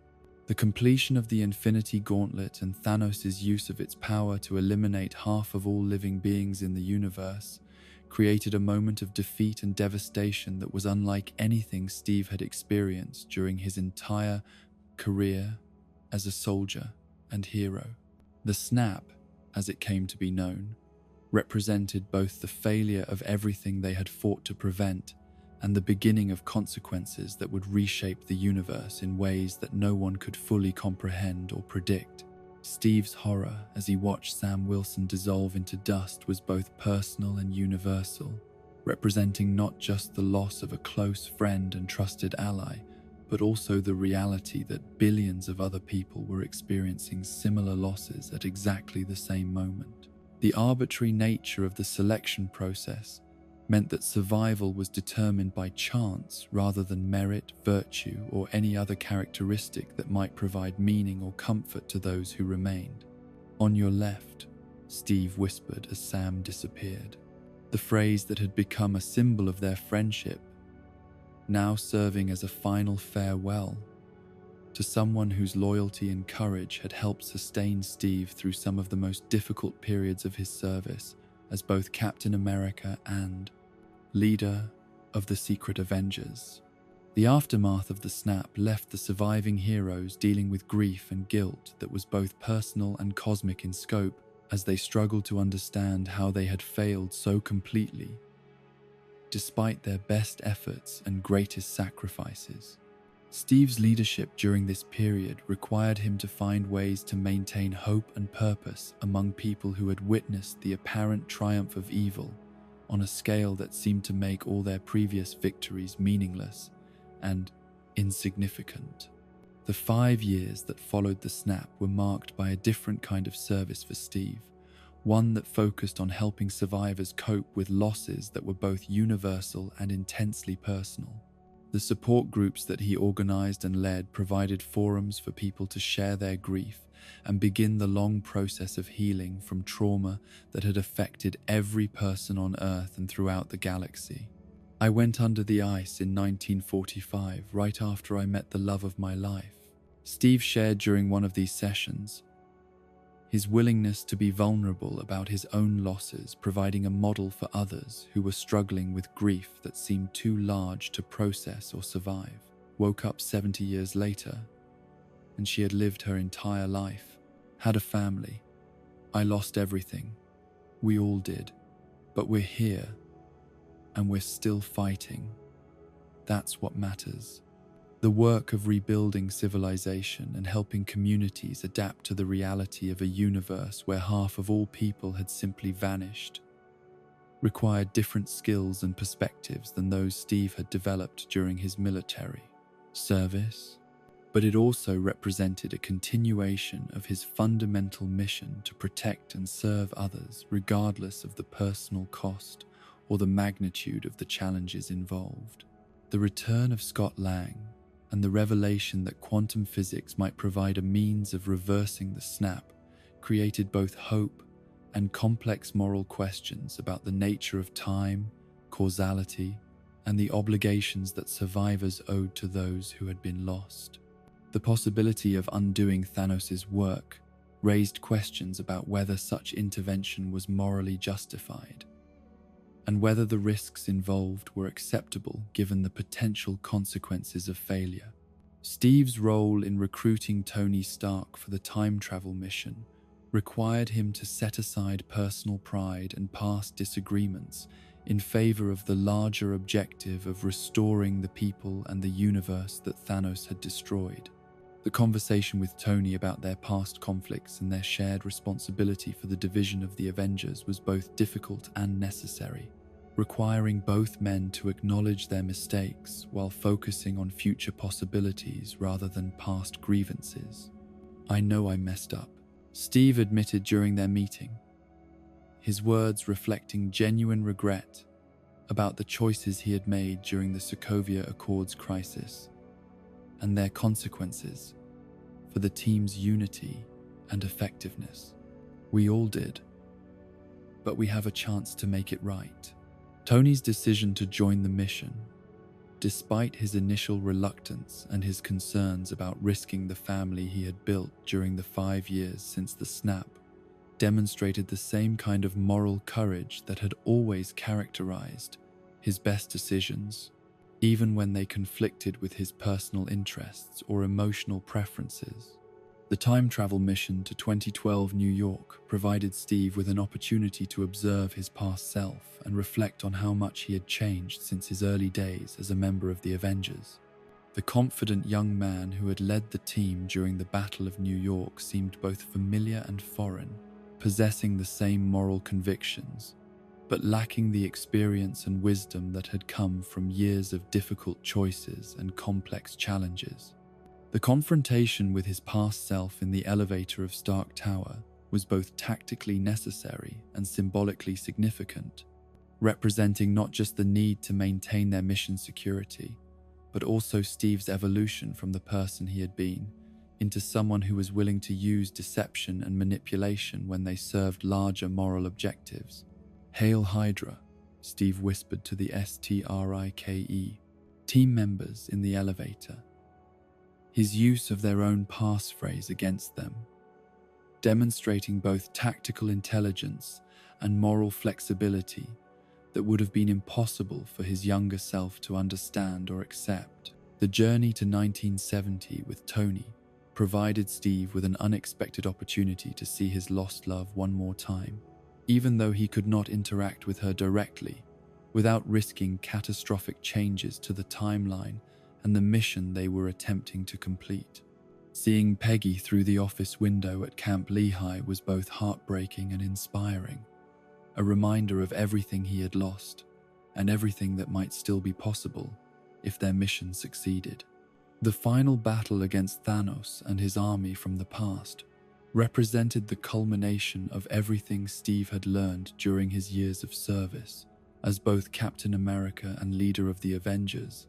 [SPEAKER 1] The completion of the Infinity Gauntlet and Thanos' use of its power to eliminate half of all living beings in the universe created a moment of defeat and devastation that was unlike anything Steve had experienced during his entire career as a soldier and hero. The snap, as it came to be known, represented both the failure of everything they had fought to prevent and the beginning of consequences that would reshape the universe in ways that no one could fully comprehend or predict. Steve's horror as he watched Sam Wilson dissolve into dust was both personal and universal, representing not just the loss of a close friend and trusted ally, but also the reality that billions of other people were experiencing similar losses at exactly the same moment. The arbitrary nature of the selection process meant that survival was determined by chance rather than merit, virtue, or any other characteristic that might provide meaning or comfort to those who remained. "On your left," Steve whispered as Sam disappeared, the phrase that had become a symbol of their friendship, now serving as a final farewell to someone whose loyalty and courage had helped sustain Steve through some of the most difficult periods of his service as both Captain America and leader of the Secret Avengers. The aftermath of the snap left the surviving heroes dealing with grief and guilt that was both personal and cosmic in scope as they struggled to understand how they had failed so completely, despite their best efforts and greatest sacrifices. Steve's leadership during this period required him to find ways to maintain hope and purpose among people who had witnessed the apparent triumph of evil on a scale that seemed to make all their previous victories meaningless and insignificant. The 5 years that followed the snap were marked by a different kind of service for Steve, one that focused on helping survivors cope with losses that were both universal and intensely personal. The support groups that he organized and led provided forums for people to share their grief and begin the long process of healing from trauma that had affected every person on Earth and throughout the galaxy. I went under the ice in 1945, right after I met the love of my life. Steve shared during one of these sessions his willingness to be vulnerable about his own losses, providing a model for others who were struggling with grief that seemed too large to process or survive. Woke up 70 years later, and she had lived her entire life, had a family. I lost everything. We all did. But we're here, and we're still fighting. That's what matters. The work of rebuilding civilization and helping communities adapt to the reality of a universe where half of all people had simply vanished required different skills and perspectives than those Steve had developed during his military service, but it also represented a continuation of his fundamental mission to protect and serve others regardless of the personal cost or the magnitude of the challenges involved. The return of Scott Lang and the revelation that quantum physics might provide a means of reversing the snap created both hope and complex moral questions about the nature of time, causality, and the obligations that survivors owed to those who had been lost. The possibility of undoing Thanos' work raised questions about whether such intervention was morally justified, and whether the risks involved were acceptable given the potential consequences of failure. Steve's role in recruiting Tony Stark for the time travel mission required him to set aside personal pride and past disagreements in favor of the larger objective of restoring the people and the universe that Thanos had destroyed. The conversation with Tony about their past conflicts and their shared responsibility for the division of the Avengers was both difficult and necessary, requiring both men to acknowledge their mistakes while focusing on future possibilities rather than past grievances. "I know I messed up," Steve admitted during their meeting, his words reflecting genuine regret about the choices he had made during the Sokovia Accords crisis and their consequences for the team's unity and effectiveness. "We all did, but we have a chance to make it right." Tony's decision to join the mission, despite his initial reluctance and his concerns about risking the family he had built during the 5 years since the snap, demonstrated the same kind of moral courage that had always characterized his best decisions, even when they conflicted with his personal interests or emotional preferences. The time travel mission to 2012 New York provided Steve with an opportunity to observe his past self and reflect on how much he had changed since his early days as a member of the Avengers. The confident young man who had led the team during the Battle of New York seemed both familiar and foreign, possessing the same moral convictions, but lacking the experience and wisdom that had come from years of difficult choices and complex challenges. The confrontation with his past self in the elevator of Stark Tower was both tactically necessary and symbolically significant, representing not just the need to maintain their mission security, but also Steve's evolution from the person he had been into someone who was willing to use deception and manipulation when they served larger moral objectives. "Hail Hydra," Steve whispered to the STRIKE team members in the elevator, his use of their own passphrase against them, demonstrating both tactical intelligence and moral flexibility that would have been impossible for his younger self to understand or accept. The journey to 1970 with Tony provided Steve with an unexpected opportunity to see his lost love one more time, even though he could not interact with her directly, without risking catastrophic changes to the timeline and the mission they were attempting to complete. Seeing Peggy through the office window at Camp Lehigh was both heartbreaking and inspiring. a reminder of everything he had lost and everything that might still be possible if their mission succeeded. The final battle against Thanos and his army from the past represented the culmination of everything Steve had learned during his years of service as both Captain America and leader of the Avengers,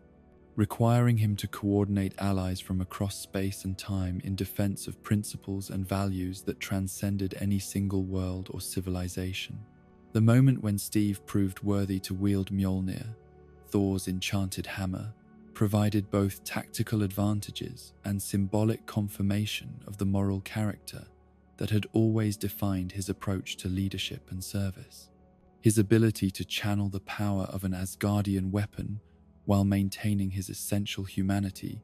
[SPEAKER 1] requiring him to coordinate allies from across space and time in defense of principles and values that transcended any single world or civilization. The moment when Steve proved worthy to wield Mjolnir, Thor's enchanted hammer, provided both tactical advantages and symbolic confirmation of the moral character that had always defined his approach to leadership and service. His ability to channel the power of an Asgardian weapon while maintaining his essential humanity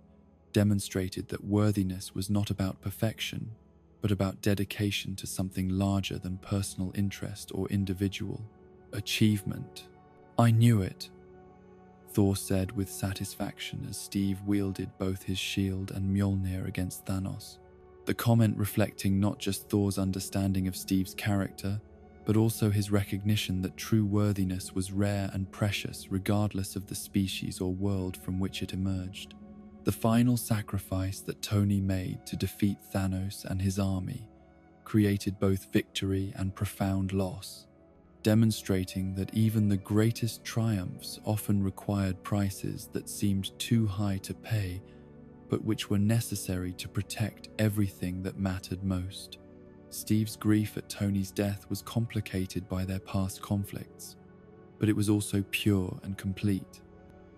[SPEAKER 1] demonstrated that worthiness was not about perfection, but about dedication to something larger than personal interest or individual achievement. "I knew it," Thor said with satisfaction as Steve wielded both his shield and Mjolnir against Thanos. The comment reflecting not just Thor's understanding of Steve's character, but also his recognition that true worthiness was rare and precious regardless of the species or world from which it emerged. The final sacrifice that Tony made to defeat Thanos and his army created both victory and profound loss, demonstrating that even the greatest triumphs often required prices that seemed too high to pay, but which were necessary to protect everything that mattered most. Steve's grief at Tony's death was complicated by their past conflicts, but it was also pure and complete,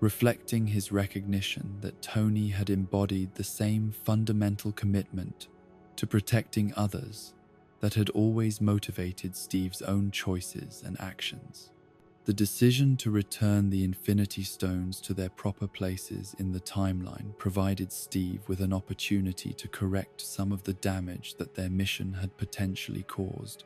[SPEAKER 1] reflecting his recognition that Tony had embodied the same fundamental commitment to protecting others that had always motivated Steve's own choices and actions. The decision to return the Infinity Stones to their proper places in the timeline provided Steve with an opportunity to correct some of the damage that their mission had potentially caused.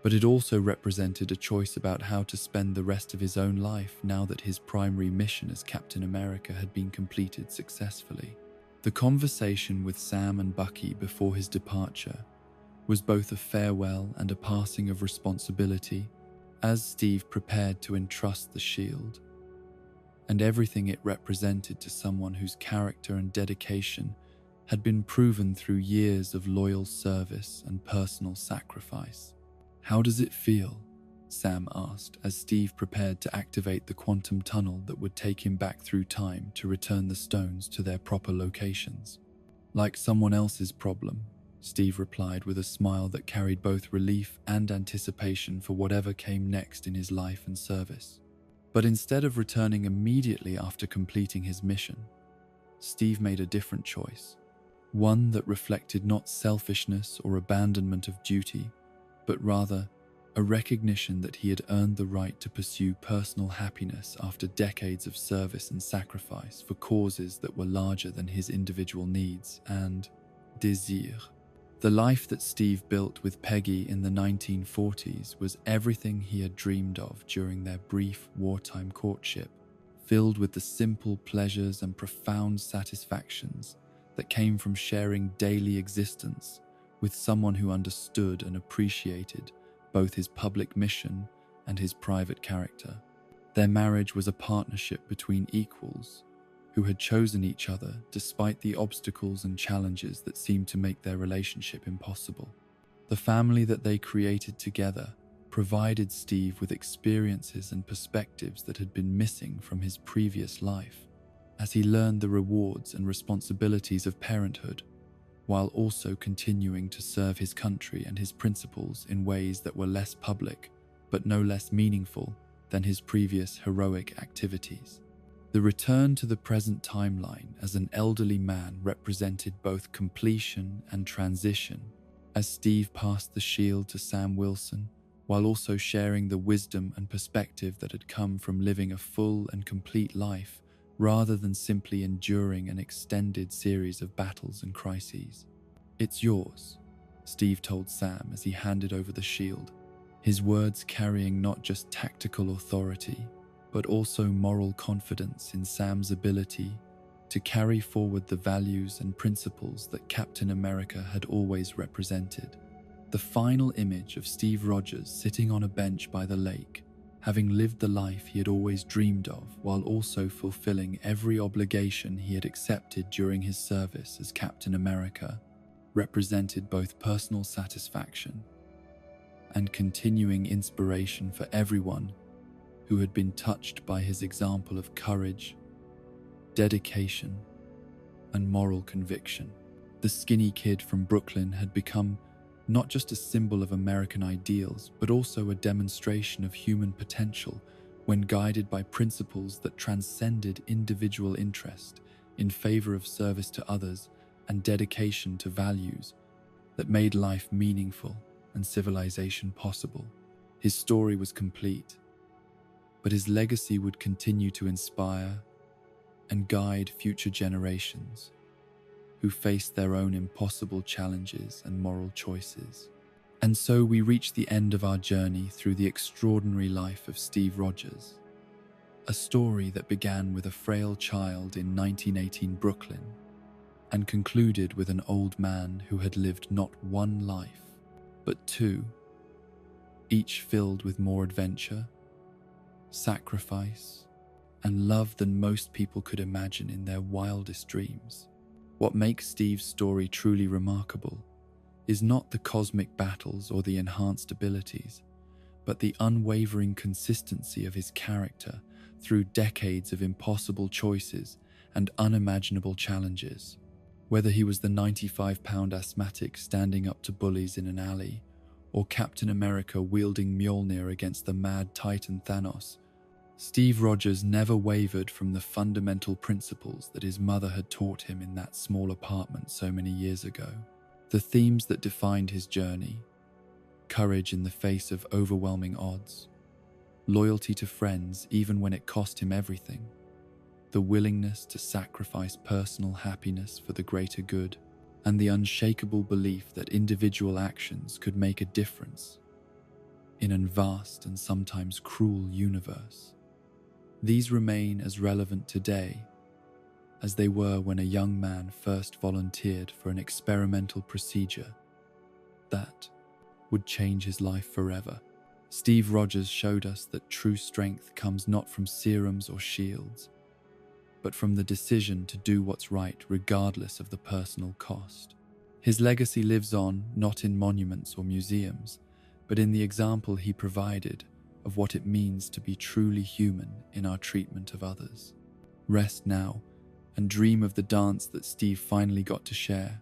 [SPEAKER 1] But it also represented a choice about how to spend the rest of his own life now that his primary mission as Captain America had been completed successfully. The conversation with Sam and Bucky before his departure was both a farewell and a passing of responsibility, as Steve prepared to entrust the shield and everything it represented to someone whose character and dedication had been proven through years of loyal service and personal sacrifice. "How does it feel?" Sam asked as Steve prepared to activate the quantum tunnel that would take him back through time to return the stones to their proper locations. "Like someone else's problem," Steve replied with a smile that carried both relief and anticipation for whatever came next in his life and service. But instead of returning immediately after completing his mission, Steve made a different choice, one that reflected not selfishness or abandonment of duty, but rather a recognition that he had earned the right to pursue personal happiness after decades of service and sacrifice for causes that were larger than his individual needs and désir. The life that Steve built with Peggy in the 1940s was everything he had dreamed of during their brief wartime courtship, filled with the simple pleasures and profound satisfactions that came from sharing daily existence with someone who understood and appreciated both his public mission and his private character. Their marriage was a partnership between equals, who had chosen each other despite the obstacles and challenges that seemed to make their relationship impossible. The family that they created together provided Steve with experiences and perspectives that had been missing from his previous life, as he learned the rewards and responsibilities of parenthood, while also continuing to serve his country and his principles in ways that were less public, but no less meaningful than his previous heroic activities. The return to the present timeline as an elderly man represented both completion and transition, as Steve passed the shield to Sam Wilson, while also sharing the wisdom and perspective that had come from living a full and complete life rather than simply enduring an extended series of battles and crises. "It's yours," Steve told Sam as he handed over the shield, his words carrying not just tactical authority, but also moral confidence in Sam's ability to carry forward the values and principles that Captain America had always represented. The final image of Steve Rogers sitting on a bench by the lake, having lived the life he had always dreamed of while also fulfilling every obligation he had accepted during his service as Captain America, represented both personal satisfaction and continuing inspiration for everyone who had been touched by his example of courage, dedication, and moral conviction. The skinny kid from Brooklyn had become not just a symbol of American ideals, but also a demonstration of human potential when guided by principles that transcended individual interest in favor of service to others and dedication to values that made life meaningful and civilization possible. His story was complete, but his legacy would continue to inspire and guide future generations who faced their own impossible challenges and moral choices. And so we reach the end of our journey through the extraordinary life of Steve Rogers, a story that began with a frail child in 1918 Brooklyn and concluded with an old man who had lived not one life, but two, each filled with more adventure, sacrifice, and love than most people could imagine in their wildest dreams. What makes Steve's story truly remarkable is not the cosmic battles or the enhanced abilities, but the unwavering consistency of his character through decades of impossible choices and unimaginable challenges. Whether he was the 95-pound asthmatic standing up to bullies in an alley, or Captain America wielding Mjolnir against the mad Titan Thanos, Steve Rogers never wavered from the fundamental principles that his mother had taught him in that small apartment so many years ago. The themes that defined his journey: courage in the face of overwhelming odds, loyalty to friends even when it cost him everything, the willingness to sacrifice personal happiness for the greater good, and the unshakable belief that individual actions could make a difference in a vast and sometimes cruel universe. These remain as relevant today as they were when a young man first volunteered for an experimental procedure that would change his life forever. Steve Rogers showed us that true strength comes not from serums or shields, but from the decision to do what's right regardless of the personal cost. His legacy lives on not in monuments or museums, but in the example he provided of what it means to be truly human in our treatment of others. Rest now and dream of the dance that Steve finally got to share,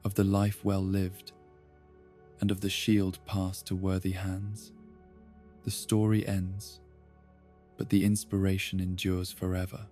[SPEAKER 1] of the life well lived, and of the shield passed to worthy hands. The story ends, but the inspiration endures forever.